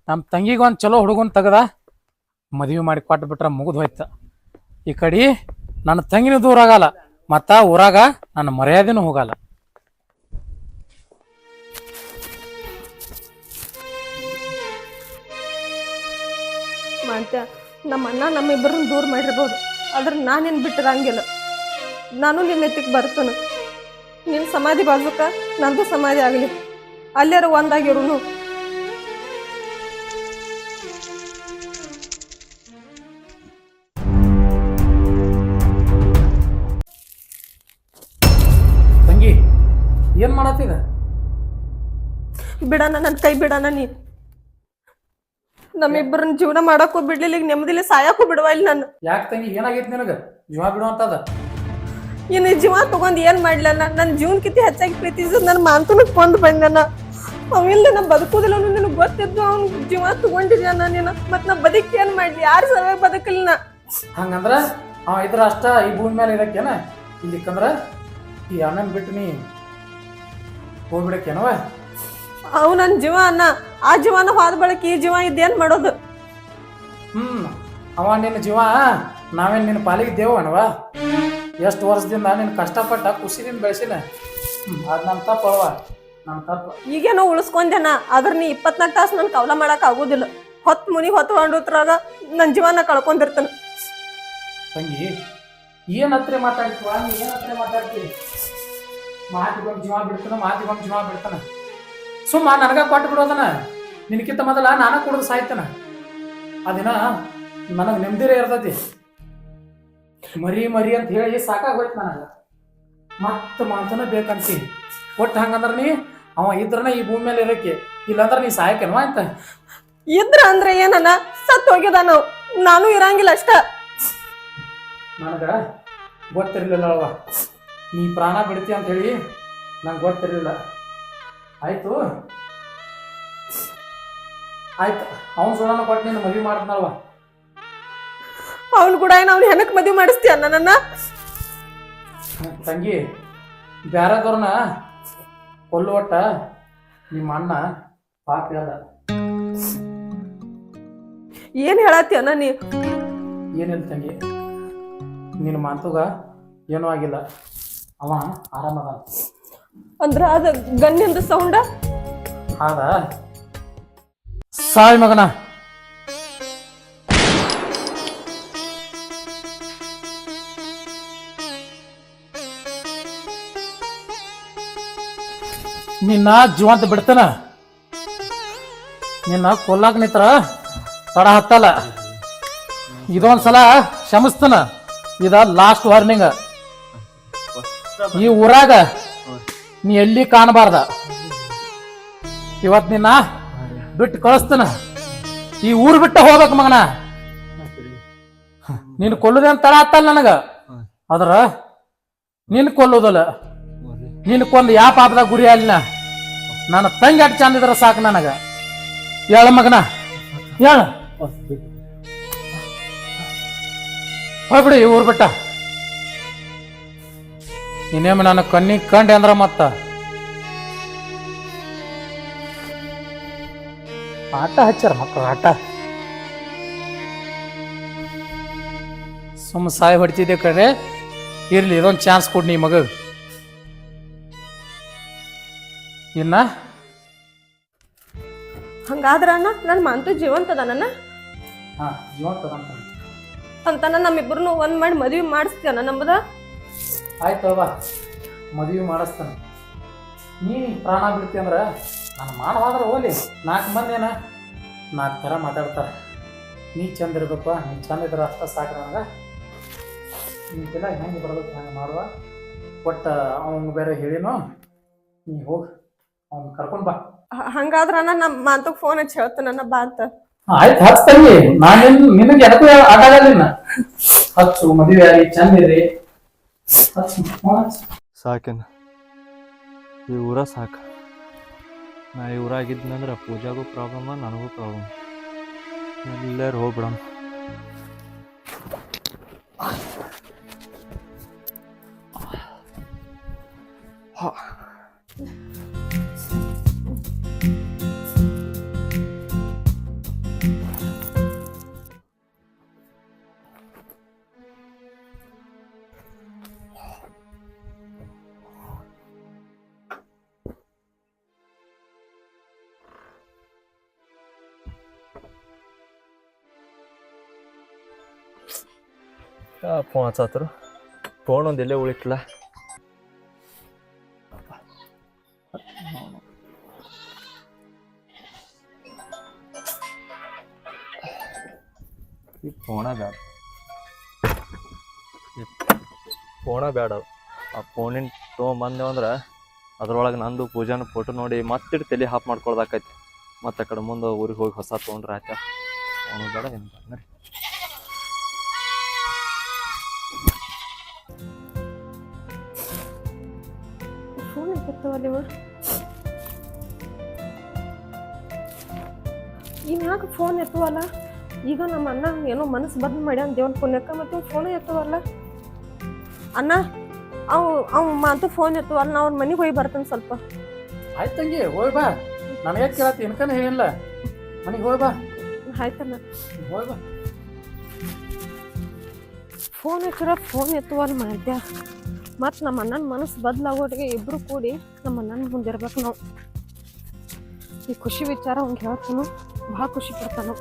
ನಮ್ಮ ತಂಗಿಗೆ ಒಂದು ಚಲೋ ಹುಡುಗನ್ ತೆಗದ ಮದುವೆ ಮಾಡಿ ಕೊಟ್ಟು ಬಿಟ್ರೆ ಮುಗಿದು ಹೋಯ್ತ. ಈ ಕಡೆ ನನ್ನ ತಂಗಿನೂ ದೂರ ಆಗಲ್ಲ, ಮತ್ತ ಊರಾಗ ನನ್ನ ಮರ್ಯಾದೆನೂ ಹೋಗಲ್ಲ. ಮಾಂತ್ಯ, ನಮ್ಮ ಅಣ್ಣ ನಮ್ಮಿಬ್ಬರನ್ನ ದೂರ ಮಾಡಿರ್ಬೋದು, ಆದ್ರೆ ನಾನೇನ್ ಬಿಟ್ಟಿರಂಗಿಲ್ಲ. ನಾನು ನಿನ್ನ ಎತ್ತಿಗೆ ಬರ್ತೇನೆ. ನಿನ್ನ ಸಮಾಧಿ ಬಾಜುಕ ನಂದು ಸಮಾಧಿ ಆಗಲಿ, ಅಲ್ಲಾರ ಒಂದಾಗಿರುನು. ತಂಗಿ ಏನ್ ಮಾಡತ್ತೀಗ? ಬಿಡಣ, ನನ್ನ ಕೈ ಬಿಡಣ. ನೀ ನಮ್ಮಿಬ್ಬರನ್ನ ಜೀವನ ಮಾಡಕ್ಕೂ ಬಿಡ್ಲಿಲ್ಲ, ಈಗ ನೆಮ್ಮದಿಲಿ ಸಾಯಕ್ಕೂ ಬಿಡುವ ಇಲ್ಲಿ ನಾನು. ಯಾಕೆ ತಂಗಿ, ಏನಾಗೈತಿ ನಿನಗ? ಜೀವ ಬಿಡುವಂತದ? ಇನ್ನು ಜೀವ ತಗೊಂಡ್ ಏನ್ ಮಾಡ್ಲಿಲ್ಲ? ನನ್ನ ಜೀವನಕ್ಕಿಂತ ಹೆಚ್ಚಾಗಿ ಪ್ರೀತಿಸಿದ್ ನನ್ನ ಮಾಂತನಕ್ ಕೊಂದ್ ಬಂದನ. ಅವಿಲ್ದ ನಾ ಬದುಕುದಿಲ್ಲ ಅನ್ನೋದು ನಿನಗ್ ಗೊತ್ತಿದ್ದು ಅವ್ನ ಜೀವ ತಗೊಂಡಿದ್ಯಾ ನೀನು ಮತ್ ನಾ ಬದುಕಿ ಏನ್ ಮಾಡ್ಲಿ ಯಾರ ಸಲುವಾಗಿ ಬದುಕಲಿಲ್ಲ ನಾ ಹಂಗಂದ್ರ ಅವ ಇದ್ರ ಅಷ್ಟ ಈ ಭೂಮಿ ಮೇಲೆ ಇರಕ್ಕೇನ ಇಲ್ಲಿಕ್ಕಂದ್ರ ಈ ಅಣ್ಣನ್ ಬಿಟ್ಟು ನೀ ಹೋಗ್ಬಿಡಕ್ಕೇನವ ಅವ್ ನನ್ ಜೀವ ಅನ್ನ ಆ ಜೀವನ ಹೋದ ಬಳಕ ಈ ಜೀವ ಇದ್ದೇನ್ ಮಾಡೋದು ಅವ ನಿನ್ನ ಜೀವ ನಾವೇನ್ ನಿನ್ನ ಪಾಲಿಗಿದ್ದೇವ ಅಣವ ಎಷ್ಟು ವರ್ಷದಿಂದ ನಿನ್ನ ಕಷ್ಟಪಟ್ಟ ಖುಷಿದಿಂದ ಬೆಳೆಸಿನ ಅದ್ ನನ್ ತಪ್ಪ ಅವ ನನ್ ತಪ್ಪ ಈಗೇನೋ ಉಳಿಸ್ಕೊಂಡೆನ ಆದ್ರ ನೀ 24 ತಾಸು ನನ್ ಕವಲ ಮಾಡಕ್ ಆಗುದಿಲ್ಲ ಹೊತ್ತು ಮುನಿ ಹೊತ್ಕೊಂಡ್ರಾಗ ನನ್ ಜೀವನ ಕಳ್ಕೊಂಡಿರ್ತಾನ ತಂಗಿ ಏನ್ ಹತ್ರ ಮಾತಾಡ್ತೀವ ನೀ ಏನ್ ಹತ್ರ ಮಾತಾಡ್ತಿ ಮಾತಿಗೊಂದು ಜೀವ ಬಿಡ್ತಾನ ಮಾತಿಗೊಂದು ಜೀವ ಬಿಡ್ತಾನ ಸುಮ್ಮ ನನಗ ಕೊಟ್ಟು ಬಿಡೋದನ ನಿನಕಿಂತ ಮೊದಲ ನಾನ ಕುಡಿದು ಸಾಯ್ತಾನ ಅದಿನ ನನಗ್ ನೆಮ್ಮದಿರೇ ಇರ್ತೈತಿ ಮರಿ ಮರಿ ಅಂತ ಹೇಳಿ ಸಾಕಾಗೋಯ್ತು ನನಗ ಮತ್ತ ಮಾತನ ಬೇಕಂತಿ ಒಟ್ಟು ಹಂಗಂದ್ರ ನೀ ಅವ ಇದ್ರನ ಈ ಭೂಮಿ ಮೇಲೆ ಇರಕ್ಕೆ ಇಲ್ಲಾಂದ್ರ ನೀ ಸಾಯಕೇನ್ವ ಅಂತ ಇದ್ರ ಅಂದ್ರೆ ಏನನ್ನ ಸತ್ ಹೋಗ್ಯದ ನಾವು ನಾನು ಇರಂಗಿಲ್ಲ ಅಷ್ಟ ನನಗ ಗೊತ್ತಿರ್ಲಿಲ್ಲ ಅಲ್ವ ನೀ ಪ್ರಾಣ ಬಿಡ್ತಿ ಅಂತ ಹೇಳಿ ನಂಗೆ ಗೊತ್ತಿರ್ಲಿಲ್ಲ ಆಯ್ತು ಆಯ್ತು ಅವನ್ ಸುಡನ ಕೊಟ್ಟು ನೀನು ಮದುವೆ ಮಾಡಿದ್ನಲ್ವ ಅವ್ನು ಕೂಡ ಅವ್ನು ಹೆನಕ್ ಮದ್ವಿ ಮಾಡಿಸ್ತೀಯ ನನ್ನ ತಂಗಿ ಬ್ಯಾರದವ್ರನ್ನ ಕೊಲ್ಲುವಟ್ಟ ನಿಮ್ಮ ಅಣ್ಣ ಪಾಪ ಅದ ಏನ್ ಹೇಳತ್ತೀಯನ ನೀ ಏನಿಲ್ಲ ತಂಗಿ ನಿನ್ನ ಮಾತುಗ ಏನೂ ಆಗಿಲ್ಲ ಅವ ಆರಾಮದ ಅಂದ್ರ ಅದ ಗಣ್ಯಂದ ಸೌಂಡ ಆದ ಸಾಯ್ ಮಗನ ನಿನ್ನ ಜೀವಂತ ಬಿಡ್ತಾನ ನಿನ್ನ ಕೊಲ್ಲಾಕ ನಿತ್ರ ತಡ ಹತ್ತಲ್ಲ ಇದೊಂದ್ಸಲ ಕ್ಷಮಿಸ್ತಾನ ಇದ ಲಾಸ್ಟ್ ವಾರ್ನಿಂಗ್ ಈ ಊರಾಗ ನೀ ಎಲ್ಲಿ ಕಾಣಬಾರ್ದ ಇವತ್ ನಿನ್ನ ಬಿಟ್ಟು ಕಳಿಸ್ತಾನ ಈ ಊರ್ ಬಿಟ್ಟ ಹೋಗ್ಬೇಕು ಮಗನ ನೀನ್ ಕೊಲ್ಲುದೇನ್ ತಡ ಹತ್ತಲ್ಲ ನನಗ ಅದ್ರ ನಿನ್ ಕೊಲ್ಲುದಲ್ಲ ನಿನ್ ಕೊಂದು ಯಾವ ಪಾಪದಾಗ ಗುರಿ ಅಲ್ಲಿನ ನನ್ನ ತಂಗಿ ಅಟ್ ಚಂದ ಇದ್ರ ಸಾಕು ನನಗ ಹೇಳ ಮಗನ ಹೇಳ ಹೋಗ್ಬಿಡಿ ಈ ಊರ್ ಬಿಟ್ಟ ಇನ್ನೇಮ ನನ್ನ ಕಣ್ಣಿಗೆ ಕಂಡೆ ಅಂದ್ರ ಮತ್ತ ಆಟ ಹಚ್ಚಾರ ಮಕ್ಕಳು ಆಟ ಸುಮ್ಮ ಸಾಯಿ ಹೊಡಿತಿದ್ದೆ ಕಡೆ ಇರ್ಲಿ ಇದೊಂದು ಚಾನ್ಸ್ ಕೊಡ್ ನೀ ಮಗ ಇನ್ನ ಹಂಗಾದ್ರ ಅಣ್ಣ ನನ್ ಮಾಂತು ಜೀವಂತದ ನನ್ನ ಅಂತಾನ ನಮ್ಮಿಬ್ರು ಒಂದ್ ಮಾಡಿ ಮದ್ವಿ ಮಾಡಿಸ್ತೀಯನ ನಮ್ಮದ ಆಯ್ತಲ್ವಾ ಮದುವೆ ಮಾಡಿಸ್ತಾನೆ ನೀ ಪ್ರಾಣ ಬಿಡ್ತಿ ಅಂದ್ರ ನಾನು ಮಾಡವಾದ್ರೆ ಹೋಲಿ 4 ಮಂದಿ ಏನ 4 ಥರ ಮಾತಾಡ್ತಾರ ನೀ ಚಂದ ಇರ್ಬೇಕು ನೀ ಚಂದ ಇದ್ರ ಅಷ್ಟ ಸಾಕು ನನಗೆ ನಿಂತೆಲ್ಲ ಹೆಂಗೆ ಬರ್ಬೇಕು ಹಂಗೆ ಮಾಡುವ ಒಟ್ಟು ಅವ್ನು ಬೇರೆ ಹೇಳಿನೋ ನೀ ಹೋಗಿ ಅವ್ನು ಕರ್ಕೊಂಡು ಬಾ ಹಂಗಾದ್ರ ಅಣ್ಣ ನಮ್ಮ ಮಾತುಗ್ ಫೋನ್ ಹಚ್ಚಿ ಹೇಳ್ತಾನ ಬಾ ಅಂತ ಆಯ್ತು ಹಚ್ತಂಗಿ ನಾನೇನು ನಿನಗೆ ಎದಕ್ಕೂ ಆಟ ಆಗಲ್ಲ ಹಚ್ಚು ಮದುವೆ ಆಗಿ ಚಂದ ಇರಿ ಸಾಕೇನ ಈ ಊರ ಸಾಕು ನಾ ಈ ಊರಾಗಿದ್ನಂದ್ರೆ ಪೂಜಾಗೂ ಪ್ರಾಬ್ಲಮ್ ನನಗೂ ಪ್ರಾಬ್ಲಮ್ ಎಲ್ಲರೂ ಹೋಗ್ಬಿಡೋಣ ಫೋನ್ ಹಚ್ಚತ್ರು ಫೋನ್ ಒಂದು ಎಲ್ಲೇ ಉಳಿಟ್ಲ ಈ ಫೋನ ಬೇಡ ಆ ಫೋನಿನ ತೊಗೊಂಬಂದೇವು ಅಂದ್ರೆ ಅದ್ರೊಳಗೆ ನಂದು ಪೂಜಾನ ಫೋಟೋ ನೋಡಿ ಮತ್ತಿಟ್ಟು ತಲೆ ಹಾಪ್ ಮಾಡ್ಕೊಳ್ದಾಕೈತಿ ಮತ್ತೆ ಆ ಕಡೆ ಮುಂದೆ ಊರಿಗೆ ಹೋಗಿ ಹೊಸ ತೊಗೊಂಡ್ರೆ ಆಯ್ತಾ ಅವನು ಬೇಡ ಏನು ಬೇಡ ಫೋನ್ ಇನ್ ಯಾಕೆ ಫೋನ್ ಎತ್ತುವಲ್ಲ? ಈಗ ನಮ್ಮ ಅಣ್ಣ ಏನೋ ಮನಸ್ಸು ಬದಲು ಮಾಡ್ಯಾನ ದೇವನ ಪುಣ್ಯಕ್ಕ, ಮತ್ತೆ ಫೋನ್ ಎತ್ತುವಲ್ಲ. ಅಣ್ಣ ಅವ್ ಮಾತು ಫೋನ್ ಎತ್ತುವಲ್ಲ, ನಾ ಅವ್ರ ಮನೆಗೆ ಹೋಗಿ ಬರ್ತಾನೆ ಸ್ವಲ್ಪ. ಆಯ್ತು ತಂಗಿ, ಹೋಯ್ ಬಾ. ನನಗೆ ಕೇಳತ್ತಿ ಇನ್ಕನ ಹೇಳಿಲ್ಲ, ಮನೆಗೆ ಹೋಯ್ ಬಾ. ಆಯ್ತಣ್ಣ, ಹೋಯ್ ಬಾ. ಫೋನ್ ಹಚ್ಚಿರ ಫೋನ್ ಎತ್ತುವಲ್ಲ ಮಾಡ್ಯ. ಮತ್ತು ನಮ್ಮ ಅಣ್ಣನ ಮನಸ್ಸು ಬದಲಾಗೋಟಿಗೆ ಇಬ್ರು ಕೂಡಿ ನಮ್ಮ ಅಣ್ಣನ ಮುಂದಿರ್ಬೇಕು ನಾವು. ಈ ಖುಷಿ ವಿಚಾರ ಅವ್ನಿಗೆ ಹೇಳ್ತಾನು, ಭಾಳ ಖುಷಿ ಪಡ್ತಾನು.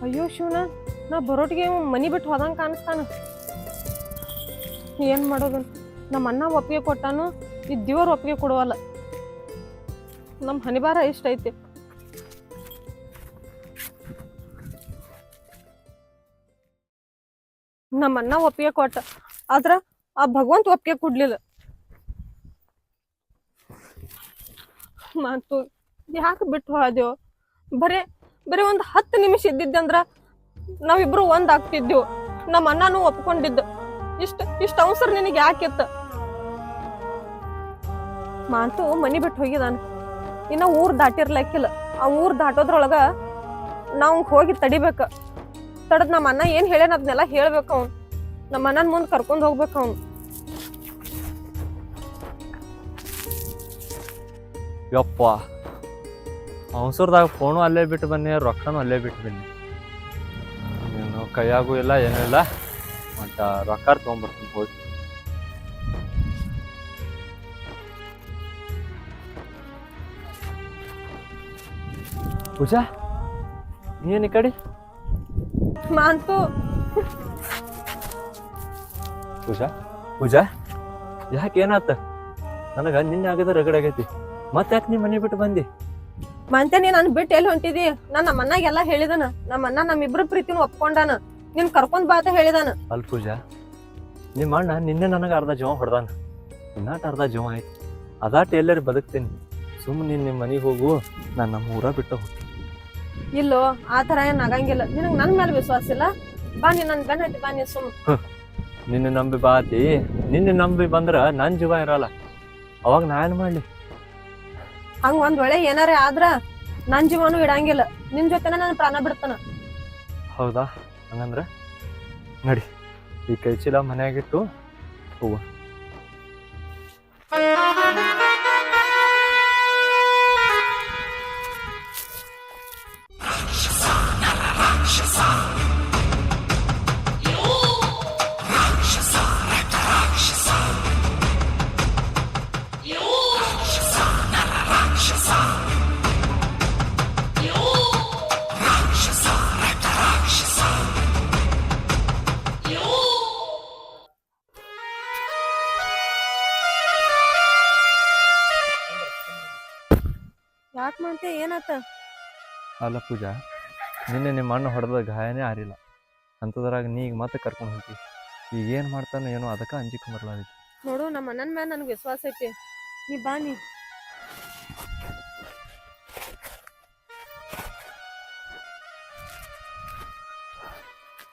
ಅಯ್ಯೋ ಶಿವನ, ನಾ ಬರೋಟಿಗೆ ಮನಿ ಬಿಟ್ಟು ಹೋದಂಗೆ ಕಾಣಿಸ್ತಾನ. ಏನು ಮಾಡೋದು? ನಮ್ಮ ಅಣ್ಣ ಒಪ್ಪಿಗೆ ಕೊಟ್ಟಾನು, ಈ ದೇವ್ರು ಒಪ್ಪಿಗೆ ಕೊಡುವಲ್ಲ. ನಮ್ಮ ಹನಿಬಾರ ಇಷ್ಟ ಐತಿ. ನಮ್ಮ ಅಣ್ಣ ಒಪ್ಪಿಗೆ ಕೊಟ್ಟ, ಆದ್ರ ಆ ಭಗವಂತ ಒಪ್ಪಿಗೆ ಕೊಡ್ಲಿಲ್ಲ. ಮಾತು ಯಾಕೆ ಬಿಟ್ಟು ಹೋದೇವು? ಬರೇ ಒಂದು 10 ನಿಮಿಷ ಇದ್ದಿದ್ದಂದ್ರ ನಾವಿಬ್ರು ಒಂದಾಗ್ತಿದ್ದೆವು. ನಮ್ಮ ಅಣ್ಣನೂ ಒಪ್ಕೊಂಡಿದ್ದ. ಇಷ್ಟ ಅವಸರ ನಿನಗೆ ಯಾಕಿತ್ತ? ಮಾತು ಮನಿ ಬಿಟ್ಟು ಹೋಗಿದಾನ, ಇನ್ನ ಊರ್ ದಾಟಿರ್ಲಕ್ಕಿಲ್ಲ. ಆ ಊರ್ ದಾಟೋದ್ರೊಳಗ ನಾವು ಹೋಗಿ ತಡಿಬೇಕ. ತಡದ್ ನಮ್ಮ ಅಣ್ಣ ಏನ್ ಹೇಳ್ಯಾನ ಅದನ್ನೆಲ್ಲ ಹೇಳ್ಬೇಕು. ಅವ್ನು ನಮ್ಮ ಅಣ್ಣನ ಮುಂದೆ ಕರ್ಕೊಂಡ್ ಹೋಗ್ಬೇಕು. ಅವ್ನು ಯಪ್ಪ, ಅವಸರದಾಗ ಫೋನು ಅಲ್ಲೇ ಬಿಟ್ಟು ಬನ್ನಿ, ರೊಕ್ಕನೂ ಅಲ್ಲೇ ಬಿಟ್ಟು ಬನ್ನಿ. ನೀನು ಕೈಯಾಗೂ ಇಲ್ಲ ಏನೂ ಇಲ್ಲ, ಮತ್ತು ರೊಕ್ಕ ತೊಗೊಂಬರ್ತೀನಿ ಹೋಗಿ. ಪೂಜಾ, ನೀನು ಈ ಕಡೆ? ಮಾತು ಪೂಜಾ ಯಾಕೆ ಏನಾತ? ನನಗೆ ನಿನ್ನೆ ಆಗದ ರಗಡ ಆಗೈತಿ. ಮತ್ತೆ ಯಾಕೆ ನೀ ಮನೆ ಬಿಟ್ಟು ಬಂದಿ? ಮಂತೇನಿ ನನ್ ಬಿಟ್ಟು ಎಲ್ಲಿ ಹೊಂಟಿದಿ? ನಾನ್ ನಮ್ಮ ಅಣ್ಣಗೆಲ್ಲ ಹೇಳಿದಾನ. ನಮ್ಮ ಅಣ್ಣ ನಮ್ಮಿಬ್ರು ಪ್ರೀತಿನ ಒಪ್ಕೊಂಡಾನ, ನಿನ್ ಕರ್ಕೊಂಡ್ ಬಾ ಅಂತ ಹೇಳಿದಾನ. ಅಲ್ ಪೂಜಾ, ನಿಮ್ಮ ಅಣ್ಣ ನಿನ್ನೆ ನನಗೆ ಅರ್ಧ ಜೀವ ಹೊಡೆದಾನ, ಇನ್ನಾಟ ಅರ್ಧ ಜೀವ ಐತಿ. ಅದಾಟ ಎಲ್ಲರೂ ಬದುಕ್ತೀನಿ. ಸುಮ್ಮನೆ ನೀನು ನಿಮ್ಮ ಮನೆಗೆ ಹೋಗು, ನಾನು ನಮ್ಮ ಊರ ಬಿಟ್ಟು ಹೋಗ್ತೀನಿ. ಇಲ್ಲೋ, ಆ ಥರ ಏನ್ ಆಗಂಗಿಲ್ಲ. ನಿನಗ್ ನನ್ ಮೇಲೆ ವಿಶ್ವಾಸ ಇಲ್ಲ? ಬಾ, ನೀನ್ ನನ್ ಗಂಡ ಐತಿ, ಬಾ ನೀ ಸುಮ್. ನಿನ್ನ ನಂಬಿ ಬಾತಿ, ನಿನ್ನ ನಂಬಿ ಬಂದ್ರ ನನ್ ಜೀವ ಇರಲ್ಲ. ಅವಾಗ ನಾ ಏನ್ ಮಾಡ್ಲಿ? ಹಂಗ ಒಂದ್ ವೇಳೆ ಏನಾರ ಆದ್ರ ನನ್ ಜೀವನು ಇಡಂಗಿಲ್ಲ. ನಿನ್ ಜೊತೆನ ನನ್ ಪ್ರಾಣ ಬಿಡ್ತಾನ. ಹೌದಾ? ಹಂಗಂದ್ರ ನಡಿ, ಈ ಕೈ ಚೀಲ ಮನ್ಯಾಗಿಟ್ಟು ಹೋಗುವ. ಯಾಕೆ ಮಾಡ್ತೆ? ಏನಾತ? ಅಲ್ಲ ಪೂಜಾ, ನಿನ್ನೆ ನಿಮ್ಮ ಅಣ್ಣ ಹೊಡೆದ ಗಾಯನೇ ಆರಿಲ್ಲ. ಅಂಥದ್ರಾಗ ನೀ ಈಗ ಮತ್ತೆ ಕರ್ಕೊಂಡು ಹೋಗ್ತಿ. ಈಗ ಏನು ಮಾಡ್ತಾನೆ ಏನೋ, ಅದಕ್ಕೆ ಅಂಜಿಕೆ ಬರಲಾಗೈತಿ. ನೋಡು, ನಮ್ಮ ಅಣ್ಣನ ಮೇಲೆ ನನಗೆ ವಿಶ್ವಾಸ ಐತಿ. ನೀ ಬಾ. ನೀ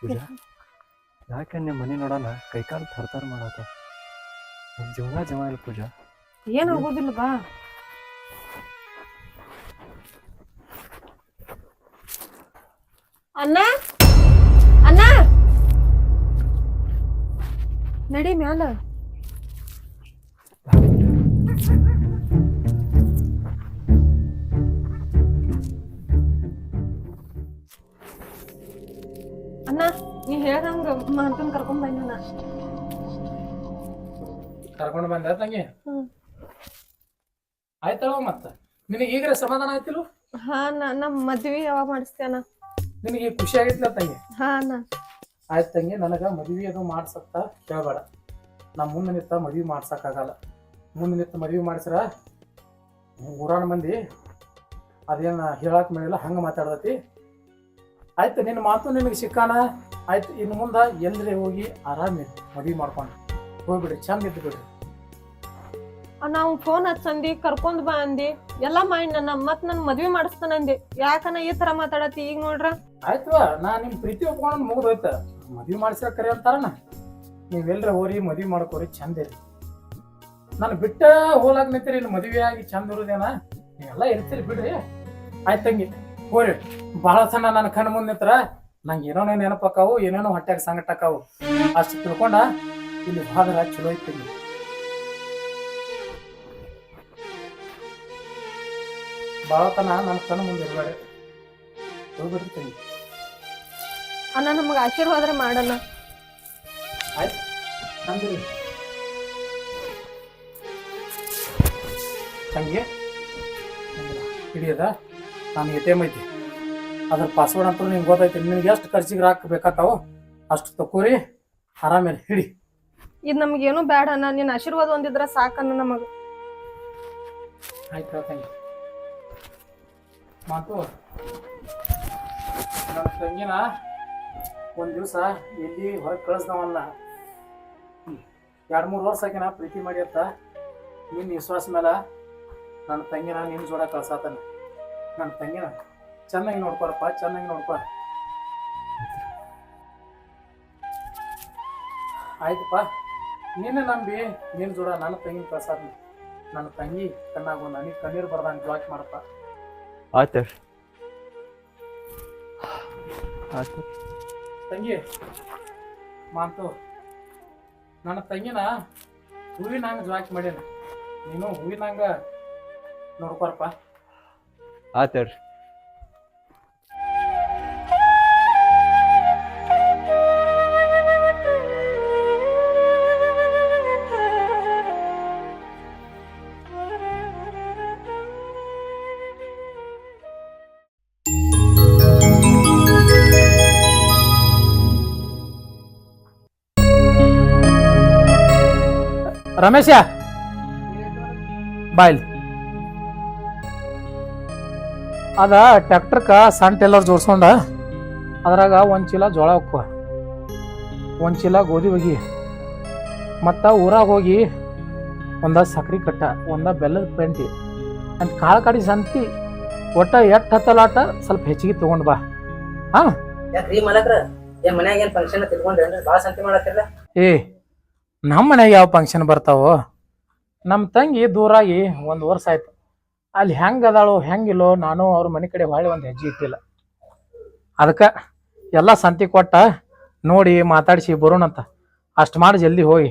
ಪೂಜಾ, ಯಾಕೆ ನಿಮ್ಮ ಮನೆ ನೋಡೋಣ ಕೈಕಾಲು ಥರ್ತಾರ ಮಾಡತ್ತ? ಜೀವ ಇಲ್ಲ ಪೂಜಾ. ಏನಾಗೋದಿಲ್ಲ, ಬಾ. ಅಣ್ಣ, ಅಣ್ಣ, ನಡಿ ಮ್ಯಾಲ. ಅಣ್ಣ, ನೀ ಹೇಳ್ದಂಗ ಮಾತನ್ ಕರ್ಕೊಂಡ್ ಬಂದ. ಕರ್ಕೊಂಡು ಬಂದ ತಂಗಿ? ಆಯ್ತವ. ಮತ್ತ ನಿನಗೆ ಈಗ್ರೆ ಸಮಾಧಾನ ಆಯ್ತಿಲ್ಲ? ಹಾ, ನಮ್ಮ ಮದ್ವಿ ಯಾವಾಗ ಮಾಡಿಸ್ತೇನ? ನಿನಗೆ ಖುಷಿ ಆಗೈತಿಲ್ಲ ತಂಗಿ? ಹಾ ಅಣ್ಣ. ಆಯ್ತು ತಂಗಿ, ನನಗೆ ಮದ್ವಿ ಅದು ಮಾಡ್ಸತ್ತ ಕೇಳಬೇಡ. ನಾ ಮುಂದೆ ನಿಂತ ಮದ್ವಿ ಮಾಡ್ಸಕ್ಕಾಗಲ್ಲ. ಮುಂದೆ ನಿಂತ ಮದ್ವಿ ಮಾಡಿಸ್ರ ಊರಾನ ಮಂದಿ ಅದೇನು ಹೇಳಕ್ ಮೇಲಿಲ್ಲ, ಹಂಗೆ ಮಾತಾಡ್ದತಿ. ಆಯ್ತು, ನಿನ್ನ ಮಾತು ನಿನಗೆ ಸಿಕ್ಕಾನ. ಆಯ್ತು, ಇನ್ನು ಮುಂದೆ ಎಲ್ಲರೇ ಹೋಗಿ ಆರಾಮಿ ಮದ್ವಿ ಮಾಡ್ಕೊಂಡು ಹೋಗ್ಬಿಡ್ರಿ, ಚಂದ ಇದ್ದು ಬಿಡ್ರಿ. ನಾವು ಫೋನ್ ಹಚ್ಚಂದಿ, ಕರ್ಕೊಂಡ್ ಬಾ ಅಂದಿ, ಎಲ್ಲಾ ಮಾಡಿ ಮತ್ ನನ್ ಮದ್ವಿ ಮಾಡಿಸ್ತಾನಂದಿ. ಯಾಕನ ಈ ತರ ಮಾತಾಡತಿ ಈಗ? ನೋಡ್ರ ಆಯ್ತು, ನಾ ನಿಮ್ ಪ್ರೀತಿ ಒಪ್ಕೊಂಡ್ ಮುಗಿದೋಯ್ತ. ಮದ್ವಿ ಮಾಡಿಸ್ರ ಕರೆ ಅಂತಾರನ. ನೀವೆಲ್ಲರ ಹೋರಿ ಮದ್ವಿ ಮಾಡ್ಕೋರಿ ಚಂದ ಇರಿ. ನಾನು ಬಿಟ್ಟ ಹೋಲಾಗ ನಿಂತೀರಿ ಇಲ್ಲಿ ಮದುವೆ ಆಗಿ ಚಂದ ಇರೋದೇನ ನೀವೆಲ್ಲ ಇರ್ತೀರಿ ಬಿಡ್ರಿ. ಆಯ್ತು ತಂಗಿ ಹೋರಿ. ಭಾಳ ಸಣ್ಣ ನನ್ನ ಕಣ್ಣು ಮುಂದೆ ನಿಂತರ ನಂಗೆ ಏನೇನೋ ನೆನಪಾಕಾವು, ಏನೇನೋ ಹೊಟ್ಯಾಗ ಸಂಗಟಾಕಾವು. ಅಷ್ಟು ತಿಳ್ಕೊಂಡ ಇಲ್ಲಿ ಹೋದ್ರ ಚಲೋ ಐತಿ. ಭಾಳ ತನ ನನ್ನ ಕಣ್ಣು ಮುಂದೆ ಇರಬೇಡ. ಹೋಗ್ಬಿಡ್ರಿ ತಂಗಿ. ಅಣ್ಣ ನಮಗ ಆಶೀರ್ವಾದ ಮಾಡಣ್ಣ. ಆಯ್ತು ನಂದಿರಿ ತಂಗಿ. ಹಿಡಿಯದ ನಾನು ATM ಐತಿ, ಅದ್ರ ಪಾಸ್ವರ್ಡ್ ಅಂತ ನಿಮ್ಗೆ ಗೊತ್ತೈತಿ. ನಿಮ್ಗೆ ಎಷ್ಟು ಖರ್ಚಿಗೆ ರಾಕ್ ಬೇಕಾತಾವು ಅಷ್ಟು ತಕೋರಿ, ಆರಾಮೇಲೆ ಹಿಡಿ. ಇದು ನಮ್ಗೇನು ಬೇಡ ಅಣ್ಣ, ನಿನ್ನ ಆಶೀರ್ವಾದ ಒಂದಿದ್ರ ಸಾಕಣ್ಣ ನಮಗ. ಆಯ್ತು ತಂಗಿ. ಮಾತು ನನ್ನ ತಂಗಿನ ಒಂದು ದಿವಸ ಎಲ್ಲಿ ಹೊರಗೆ ಕಳಿಸ್ದವಲ್ಲ. 2-3 ವರ್ಷ ಆಕಿನ ಪ್ರೀತಿ ಮಾಡಿಯತ್ತ. ನಿನ್ನ ವಿಶ್ವಾಸ ಮೇಲೆ ನನ್ನ ತಂಗಿನ ನಿನ್ನ ಜೋಡ ಕಳ್ಸಾತಾನೆ. ನನ್ನ ತಂಗಿನ ಚೆನ್ನಾಗಿ ನೋಡ್ಕೊರಪ್ಪ, ಚೆನ್ನಾಗಿ ನೋಡ್ಕೊ. ಆಯ್ತಪ್ಪ, ನೀನೇ ನಂಬಿ ನಿನ್ನ ಜೋಡ ನನ್ನ ತಂಗಿನ ಕಳ್ಸಾತಾನೆ. ನನ್ನ ತಂಗಿ ಕಣ್ಣಾಗ ನನಗೆ ಕಣ್ಣೀರು ಬರ್ದಂಗೆ ಬ್ಲಾಕ್ ಮಾಡಪ್ಪ. ಆಯ್ತು ಆಯ್ತು ತಂಗಿ. ಮಾತು ನನ್ನ ತಂಗಿನ ಹೂವಿನಂಗ ಜಾಕ್ ಮಾಡ್ಯಾನ, ನೀನು ಹೂವಿನಂಗ ನೋಡ್ಕೊರಪ್ಪ. ಆಯ್ತು ರಮೇಶ ಬಾಯ್ಲ್ ಅದ ಟ್ರ್ಯಾಕ್ಟರ್ಕ ಸಣ್ಣ ಟೇಲರ್ ಜೋಡ್ಸ್ಕೊಂಡ ಅದ್ರಾಗ 1 ಚೀಲ ಜೋಳ ಹಾಕುವ, 1 ಚೀಲ ಗೋಧಿ ಒಗಿ, ಮತ್ತು ಊರಾಗ ಹೋಗಿ ಒಂದ ಸಕ್ರೆ ಕಟ್ಟ, ಒಂದ ಬೆಲ್ಲದ ಪೆಂಟಿ ಅಂತ ಕಾಳು ಕಾಡಿ ಸಂತಿ ಒಟ್ಟ ಎಟ್ಟು ಹತ್ತಲಾಟ ಸ್ವಲ್ಪ ಹೆಚ್ಚಿಗೆ ತಗೊಂಡ್ ಬಾ. ಹಾ ಯಾಕ್ರಿ ಮಲಕ್ರ ಏನ್ ಮನ್ಯಾಗ ಏನ್ ಫಂಕ್ಷನ್ ತಿಳ್ಕೊಂಡ್ರಿ? ಭಾಳ ಸಂತಿ ಮಾಡತ್ತಿರಲ್ಲ. ಏ ನಮ್ಮ ಮನೆಗೆ ಯಾವ ಫಂಕ್ಷನ್ ಬರ್ತಾವೋ? ನಮ್ಮ ತಂಗಿ ದೂರಾಗಿ 1 ವರ್ಷ ಆಯ್ತು. ಅಲ್ಲಿ ಹೆಂಗೆ ಅದಾಳೋ ಹೆಂಗಿಲ್ಲೋ ನಾನು ಅವ್ರ ಮನೆ ಕಡೆ ಹೊಳ್ಳಿ ಒಂದು ಹೆಜ್ಜೆ ಇಟ್ಟಿಲ್ಲ. ಅದಕ್ಕೆ ಎಲ್ಲ ಸಂತಿ ಕೊಟ್ಟ ನೋಡಿ ಮಾತಾಡಿಸಿ ಬರೋಣಂತ. ಅಷ್ಟು ಮಾಡಿ ಜಲ್ದಿ ಹೋಗಿ.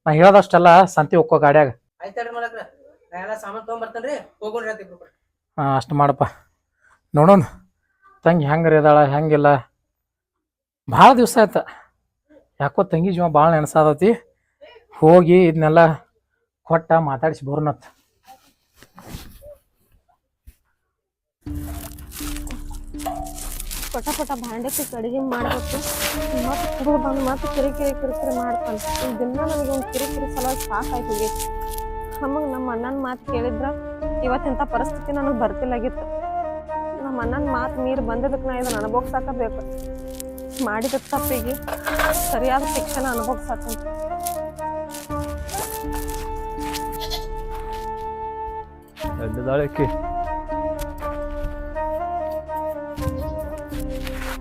ನಾ ಹೇಳೋದಷ್ಟೆಲ್ಲ ಸಂತಿ ಹೋಗೋ ಗಾಡ್ಯಾಗ. ಆಯ್ತಾಡ್ರಿ ಮಲಕ್ರ, ನಾ ಎಲ್ಲ ಸಾಮಾನು ತೊಗೊಂಬರ್ತೇನ್ರಿ, ಹೋಗೋಣ್ರಿ ಅಂತ ಇಬ್ರು. ಅಷ್ಟು ಮಾಡಪ್ಪ. ನೋಡೋಣ ತಂಗಿ ಹೆಂಗ್ರಿ ಅದಾಳ ಹೆಂಗಿಲ್ಲ. ಭಾಳ ದಿವಸ ಆಯ್ತ ಯಾಕೋ ತಂಗಿ ಜೀವ ಭಾಳ ನೆನಸಾದತಿ. ಹೋಗಿ ಇದನ್ನೆಲ್ಲ ಕೊಟ್ಟ ಮಾತಾಡಿಸಿ ಬರೋಣತ್ತ. ಪಟ ಪಟ ಭಾಂಡಕ್ಕೆ ಅಡಿಗೆ ಮಾಡ್ಬೇಕು. ಮತ್ತೆ ಕುಡಿದು ಬಂದು ಮತ್ತೆ ಕಿರಿಕಿರಿ ಮಾಡ್ತಾನೆ. ಈ ದಿನ ನನಗೆ ಒಂದು ಕಿರಿಕಿರಿ ಸಲ ಸಾಕಾಗಿ ಹೋಗೈತಿ. ನಮಗೆ ನಮ್ಮ ಅಣ್ಣನ ಮಾತು ಕೇಳಿದ್ರ ಇವತ್ತಿಂಥ ಪರಿಸ್ಥಿತಿ ನನಗೆ ಬರ್ತಿಲ್ಲಾಗಿತ್ತು. ನಮ್ಮ ಅಣ್ಣನ ಮಾತು ಮೀರಿ ಬಂದಿದ್ದಕ್ಕೆ ನಾ ಇದನ್ನ ಅನುಭವಿಸಾಕಬೇಕು. ಮಾಡಿದ ತಪ್ಪಿಗೆ ಸರಿಯಾದ ಶಿಕ್ಷಣ ಅನುಭವಿಸಾಕ. ಎಲ್ಲಿದ್ದಾಳಕ್ಕಿ?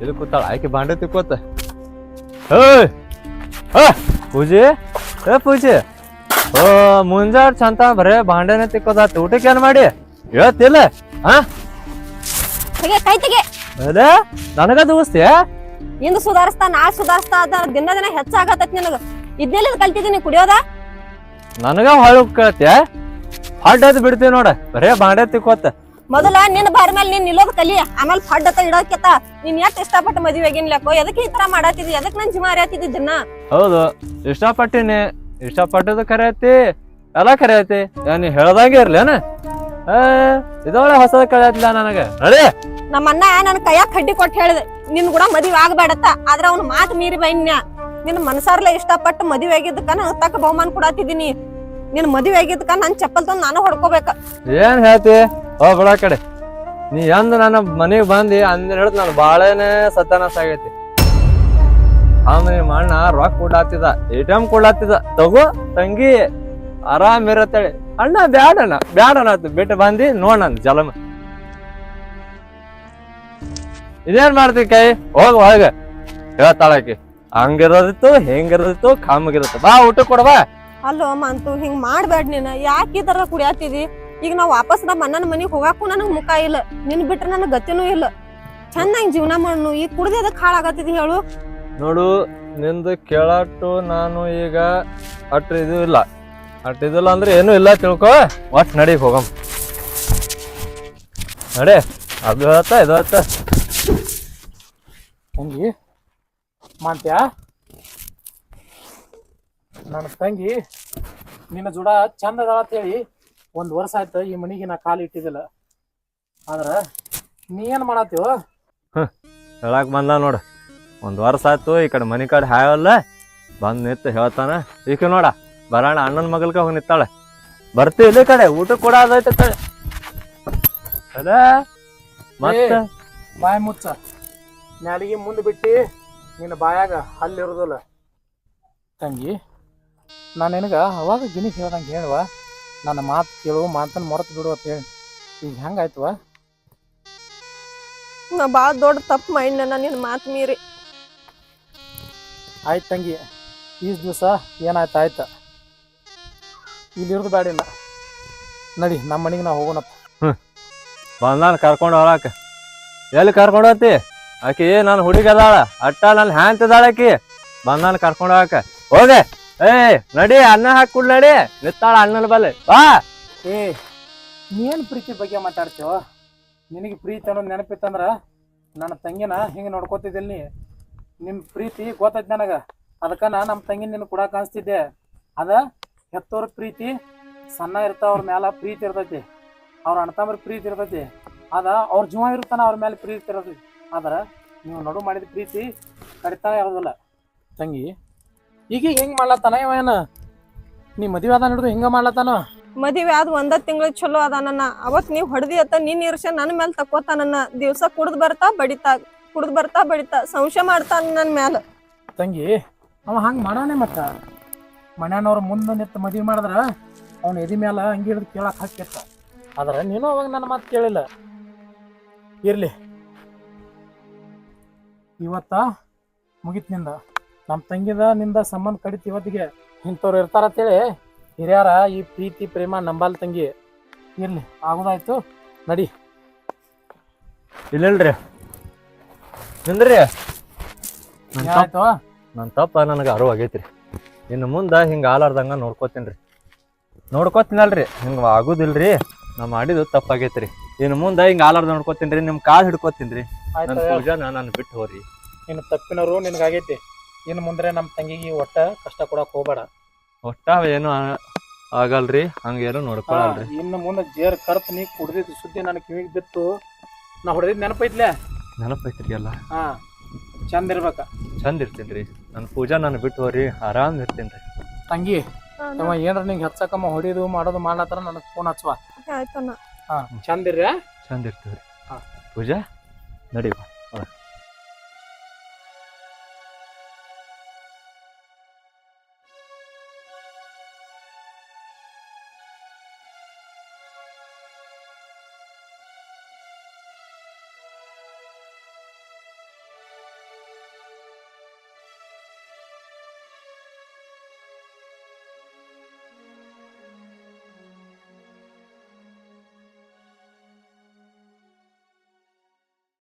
ಎಲ್ಲಿ ಕೂತಾಳ ಆಕೆ? ಬಾಂಡೆ ತಿಕ್ಕೋತ. ಪೂಜೆ ಪೂಜೆ ಓ ಮುಂಜಾನೆ ಚಂತ ಬರೇ ಬಾಂಡೆನೆ ತಿಕ್ಕೋದಾತ. ಊಟಕ್ಕೆ ಏನ್ ಮಾಡಿ ಹೇಳ್ತಿಲ್ಲ? ಅದೇ ನನಗ ದೋಸ್ತಿ ಇಂದು ಸುಧಾರಿಸ್ತಾ ನಾಳೆ ಸುಧಾರಿಸ್ತಾ ಅದ ದಿನ ದಿನ ಹೆಚ್ಚಾಗತೈತಿ. ನಿನಗ ಇದನ್ನೆಲ್ಲ ಕಲ್ತಿದ್ದೀನಿ ಕುಡಿಯೋದ? ನನಗ ಹೊಳ ಕೇಳ್ತಿ? ಫಡ್ ಬಿಡ್ತೀವಿ ನೋಡ, ಬರೇ ಬಾಂಡೆ ತಿಕ್ಕೋತ. ಮೊದಲ ನಿನ್ನ ಬಾರಿ ಮೇಲೆ ನೀನ್ ನಿಲ್ಲೋದ್ ಕಲಿ, ಆಮೇಲೆ ಫಡ್ ಅಂತ ಇಡೋಕೆತ. ನೀನ್ ಯಾಕೆ ಇಷ್ಟಪಟ್ಟು ಮದ್ವೆ ಆಗಿನ್ಲಕ್ಕೋ? ಎದಕ್ಕೆ ಈ ತರ ಮಾಡಾತಿದ್ದಿ? ಎದಕ್ ನನ್ ಜಿಮ ಹರಿಯಾತಿದ್ದಿ ದಿನ? ಹೌದು, ಇಷ್ಟಪಟ್ಟಿನಿ. ಇಷ್ಟಪಟ್ಟದ ಖರೆ ಐತಿ, ಎಲ್ಲ ಖರೆ ಐತಿ. ನೀ ಹೇಳ್ದಂಗೆ ಇರ್ಲೇನ? ಇದೊಳೆ ಹೊಸದ ಕಳಿಯತ್ಲ ನನಗ. ನಡಿ. ನಮ್ಮ ಅಣ್ಣ ನನ್ ಕೈಯಾಗ ಕಡ್ಡಿ ಕೊಟ್ಟು ಹೇಳಿದೆ ನಿನ್ ಕೂಡ ಮದ್ವೆ ಆಗ್ಬೇಡತ್ತ. ಆದ್ರ ಅವ್ನ ಮಾತು ಮೀರಿ ಬೈನ್ಯ. ನಿನ್ ಮನಸಾರ್ಲೆ ಇಷ್ಟಪಟ್ಟು ಮದ್ವೆ ಆಗಿದ್ದಕ್ಕ ನಾನು ತಕ್ಕ ಬಹುಮಾನ ಕೊಡಾತಿದ್ದೀನಿ. ನಿನ್ ಮದ್ವೆ ಆಗಿದ್ದಕ್ಕ ನನ್ ಚಪ್ಪಲ್ ತಂದು ನಾನು ಹೊಡ್ಕೋಬೇಕ. ಏನ್ ಹೇಳ್ತಿ? ಹೋಗ್ಬಿಡ ಕಡೆ. ನೀ ಎಂದ ನನ್ನ ಮನೆಗ್ ಬಂದಿ ಅಂದಿನ ಹೇಳ್ತ ನಾನು ಬಾಳೇನೆ ಸತ್ಯಾನಾಶ ಆಗೈತಿ. ಆಮೇಲೆ ನಿಮ್ಮ ಅಣ್ಣ ರೊಕ್ಕ ಕೊಡ್ಲಾತಿದ, ATM ಕೊಡ್ಲಾತಿದ. ತಗೋ ತಂಗಿ ಆರಾಮ್ ಇರತ್ತೇಳಿ. ಅಣ್ಣ ಬ್ಯಾಡಣ್ಣ ಬ್ಯಾಡಣ್ಣ ಬಿಟ್ಟು ಬಂದಿ ನೋಡ್ ನನ್ ಜಲಮ. ಇದೇನ್ ಮಾಡ್ತಿ ಕೈ? ಹೋಗ ಒಳಗ ಹೇಳ್ತಾಳಕಿ. ಹಂಗಿರೋದಿತ್ತು ಹೆಂಗಿರೋದಿತ್ತು ಕಾಮಗಿರುತ್ತೆ ಬಾ ಊಟ ಕೊಡವಾ. ಅಲ್ಲೋ ಮಂತು ಹಿಂಗ್ ಮಾಡ್ಬೇಡ ನೀನು. ಯಾಕೆ ಈ ತರ ಕುಡಿಯಾತಿದಿ? ಈಗ ನಾವ್ ವಾಪಸ್ ನಮ್ಮ ಅಣ್ಣನ ಮನಿಗ್ ಹೋಗಾಕು ನನಗ್ ಮುಖ ಇಲ್ಲ, ನಿನ್ ಬಿಟ್ರೆ ನನಗ್ ಗತಿನೂ ಇಲ್ಲ. ಚಂದಂಗ್ ಜೀವನ ಮಾಡ್ನು, ಈಗ ಕುಡ್ದೆ ಅದಕ್ಕೆ ಹಾಳಾಗತ್ತಿದಿ ಹೇಳು. ನೋಡು ನಿಂದು ಕೇಳಾಟು ನಾನು ಈಗ ಅಟ್ ಇದು ಇಲ್ಲ, ಅಟ್ ಇದಿಲ್ಲ ಅಂದ್ರೆ ಏನೂ ಇಲ್ಲ ತಿಳ್ಕೊ. ಒಟ್ಟು ನಡಿ ಹೋಗಮ್ ನಡೆ. ಅದು ಹೇಳ್ತಾ ಇದು ಹೇಳ್ತಾ ತಂಗಿ ಮಾಡ್ತ್ಯಾ? ನನ್ನ ತಂಗಿ ನಿನ್ನ ಜುಡ ಚಂದ ಅದಾಳ ಅಂತೇಳಿ 1 ವರ್ಷ ಆಯ್ತು ಈ ಮನಿಗೆ ನಾ ಕಾಲು ಇಟ್ಟಿದ್ದಿಲ್ಲ. ಆದ್ರ ನೀ ಏನ್ ಮಾಡತ್ತೀವ? ಹೇಳಕ್ ಬಂದ ನೋಡು. 1 ವರ್ಷ ಆಯ್ತು ಈ ಕಡೆ ಮನಿ ಕಡೆ ಹಾಯವಲ್ಲ ಬಂದ್ ನಿಂತು ಹೇಳ್ತಾನ. ಈಗ ನೋಡ ಬರೋಣ ಅಣ್ಣನ ಮಗಲ್ಕ ಹೋಗಿ ನಿಂತಾಳೆ. ಬರ್ತೀವಿ ಇಲ್ಲಿ ಕಡೆ ಊಟ ಕೂಡ ಅದೈತೆ ಕಡೆ ಅದ ಮತ್ತೆ ಬಾಯಿ ಮುಚ್ಚ. ನಾಲಿಗೆ ಮುಂದೆ ಬಿಟ್ಟು ನಿನ್ನ ಬಾಯಾಗ ಹಲ್ಲಿರೋದಿಲ್ಲ. ತಂಗಿ ನಾನು ನಿನಗ ಅವಾಗ ಗಿಣಿಗೆ ಹೇಳ್ದಂಗೆ ಹೇಳುವ, ನನ್ನ ಮಾತು ಕೇಳು, ಮಾತನ್ನು ಮರೆತು ಬಿಡು ಅಂತ ಹೇಳಿ. ಈಗ ಹೆಂಗಾಯ್ತವ? ನಾ ಬಾಳ ದೊಡ್ಡ ತಪ್ಪು ಮಾಡಿನ ನಿನ್ ಮಾತು ಮೀರಿ. ಆಯ್ತು ತಂಗಿ, ಈಸ್ ದಿವಸ ಏನಾಯ್ತು ಆಯ್ತು, ಇಲ್ಲಿರೋದು ಬ್ಯಾಡಿಲ್ಲ. ನಡಿ ನಮ್ಮ ಮನೆಗೆ ನಾವು ಹೋಗೋಣಪ್ಪ. ಬಂದಾನ ಕರ್ಕೊಂಡು ಹೋಗಾಕ. ಎಲ್ಲಿ ಕರ್ಕೊಂಡು ಹೋಗ್ತಿ? ಆಕಿ ನಾನು ಹುಡುಗಿ ಅದಾಳ, ಅಟ್ಟ ನನ್ನ ಹ್ಯಾಂತ ಅದಾಳ ಆಕಿ. ಬಂದಾನ ಕರ್ಕೊಂಡು ಹೋಗಾಕ. ಹೋಗೆ ನಡಿ, ಅನ್ನ ಹಾಕಿ ನಡಿ. ನಿತ್ತಾಳ ಅಣ್ಣನ ಬಲ್ಲೆ ಬಾ. ನೀನು ಪ್ರೀತಿ ಬಗ್ಗೆ ಮಾತಾಡ್ತೀವ? ನಿನಗೆ ಪ್ರೀತಿ ಅನ್ನೋದು ನೆನಪಿತ್ತಂದ್ರ ನನ್ನ ತಂಗಿನ ಹಿಂಗೆ ನೋಡ್ಕೋತಿದ್ದಿಲ್ಲ ನೀ. ನಿಮ್ಮ ಪ್ರೀತಿ ಗೊತ್ತೈತಿ ನನಗೆ, ಅದಕ್ಕೆ ನಾನು ನಮ್ಮ ತಂಗಿನ ನಿನ್ನ ಕೊಡಕ್ಕೆ ಅನಿಸ್ತಿದ್ದೆ. ಅದ ಹೆತ್ತೋರ ಪ್ರೀತಿ ಸಣ್ಣ ಇರ್ತಾವ, ಅವ್ರ ಮ್ಯಾಲ ಪ್ರೀತಿ ಇರ್ತೈತಿ, ಅವ್ರ ಅಣ್ಣತಮ್ಮರ ಪ್ರೀತಿ ಇರ್ತೈತಿ, ಅದ ಅವ್ರ ಜೀವ ಇರ್ತಾನ ಅವ್ರ ಮೇಲೆ ಪ್ರೀತಿ ಇರ್ತೈತಿ. ಆದ್ರೆ ನೀವು ನಡು ಮಾಡಿದ ಪ್ರೀತಿ ಕಡಿತಾನೆ ಇರೋದಿಲ್ಲ. ತಂಗಿ ಈಗ ಹೆಂಗೆ ಮಾಡ್ಲತ್ತಾನ ಇವ? ಏನು ನೀ ಮದುವೆ ಆದ ಹಿಡಿದು ಹಿಂಗೆ ಮಾಡ್ಲತ್ತಾನ? ಮದುವೆ ಆದ 1 ತಿಂಗಳು ಚಲೋ ಅದ. ನನ್ನ ಅವತ್ ನೀವ್ ಹೊಡೆದಿ ಅತ್ತ ನಿನ್ ಇರ್ಷ ನನ್ನ ಮೇಲೆ ತಕ್ಕೋತ. ನನ್ನ ದಿವ್ಸ ಕುಡ್ದು ಬರ್ತಾ ಬಡಿತಾ ಸಂಶಯ ಮಾಡ್ತಾನ ನನ್ ಮ್ಯಾಲ. ತಂಗಿ ಅವ ಹಂಗೆ ಮಾಡಾನೆ. ಮತ್ತ ಮನ್ಯಾನವ್ರ ಮುಂದೆ ನಿಂತು ಮದುವೆ ಮಾಡಿದ್ರ ಅವ್ನ ಎದಿ ಮ್ಯಾಲ ಹಂಗೆ ಹಿಡಿದು ಕೇಳಕ್ಕೆ ಹಾಕಿತ್ತ. ಆದ್ರೆ ನೀನು ಅವಾಗ ನನ್ನ ಮಾತು ಕೇಳಿಲ್ಲ. ಇರ್ಲಿ, ಇವತ್ತ ಮುಗಿತ್ ನಿಂದ. ನಮ್ಮ ತಂಗಿದ ನಿಂದ ಸಂಬಂಧ ಕಡಿತು ಇವತ್ತಿಗೆ. ಇಂಥವ್ರು ಇರ್ತಾರಂತೇಳಿ ಹಿರಿಯರ ಈ ಪ್ರೀತಿ ಪ್ರೇಮ ನಂಬಲ್ ತಂಗಿ. ಇರ್ಲಿ, ಆಗೋದಾಯ್ತು, ನಡಿ. ಇಲ್ಲಲ್ರಿ ನಿಂದ್ರಿ. ಆಯ್ತು, ನನ್ನ ತಪ್ಪ ನನಗೆ ಅರಿವಾಗೈತ್ರಿ. ಇನ್ನು ಮುಂದೆ ಹಿಂಗೆ ಆಲಾರ್ದಂಗ ನೋಡ್ಕೋತೀನಲ್ರಿ. ಹಿಂಗೆ ಆಗುದಿಲ್ರಿ. ನಾ ಮಾಡಿದ್ದು ತಪ್ಪಾಗೈತ್ರಿ. ಇನ್ನು ಮುಂದೆ ಹಿಂಗೆ ಆಲಾರ್ದ ನೋಡ್ಕೋತೀನಿ ರೀ. ನಿಮ್ಮ ಕಾಲು ಹಿಡ್ಕೋತೀನಿ. ನನ್ನ ಪೂಜಾ ನಾನು ಬಿಟ್ಟು ಹೋರಿ. ಇನ್ನು ತಪ್ಪಿನವರು ನಿನಗಾಗೈತಿ. ಇನ್ನು ಮುಂದೆ ನಮ್ಮ ತಂಗಿಗೆ ಒಟ್ಟ ಕಷ್ಟ ಕೊಡಕ್ಕೆ ಹೋಗ್ಬೇಡ. ಒಟ್ಟ ಏನು ಆಗಲ್ರಿ, ಹಂಗೇನು ನೋಡ್ಕೊಳಲ್ರಿ. ಇನ್ನು ಮುಂದೆ ಜೇರ್ ಕರ್ತ್ ನೀ ಕುಡ್ದಿದ್ದು ಸುದ್ದಿ ನನಗೆ ಕಿವಿಗೆ ಬಿತ್ತು. ನಾ ಹೊಡೆದಿದ್ದು ನೆನಪೈತ್ಲೆ? ನೆನಪೈತ್ರಿ ಎಲ್ಲ. ಚಂದ ಇರ್ಬೇಕ. ಚಂದ ಇರ್ತೀನಿ ರೀ. ನನ್ನ ಪೂಜಾ ನಾನು ಬಿಟ್ಟು ಹೋರಿ, ಆರಾಮ್ ಇರ್ತೀನಿ ರೀ. ತಂಗಿ ಏನ್ರ ನಿಂಗೆ ಹಚ್ಚಕಮ್ಮ ಹೊಡಿಯೋದು ಮಾಡೋದು ಮಾಡ್ಲತ್ತಾರ ನನಗೆ ಫೋನ್ ಹಚ್ಚುವ. ಆಯ್ತಣ್ಣ. ಚಂದ ಇರ್ರಿ. ಚಂದ ಇರ್ತೀವಿ ರೀ. ಪೂಜಾ ನಡಿ ಬಾ.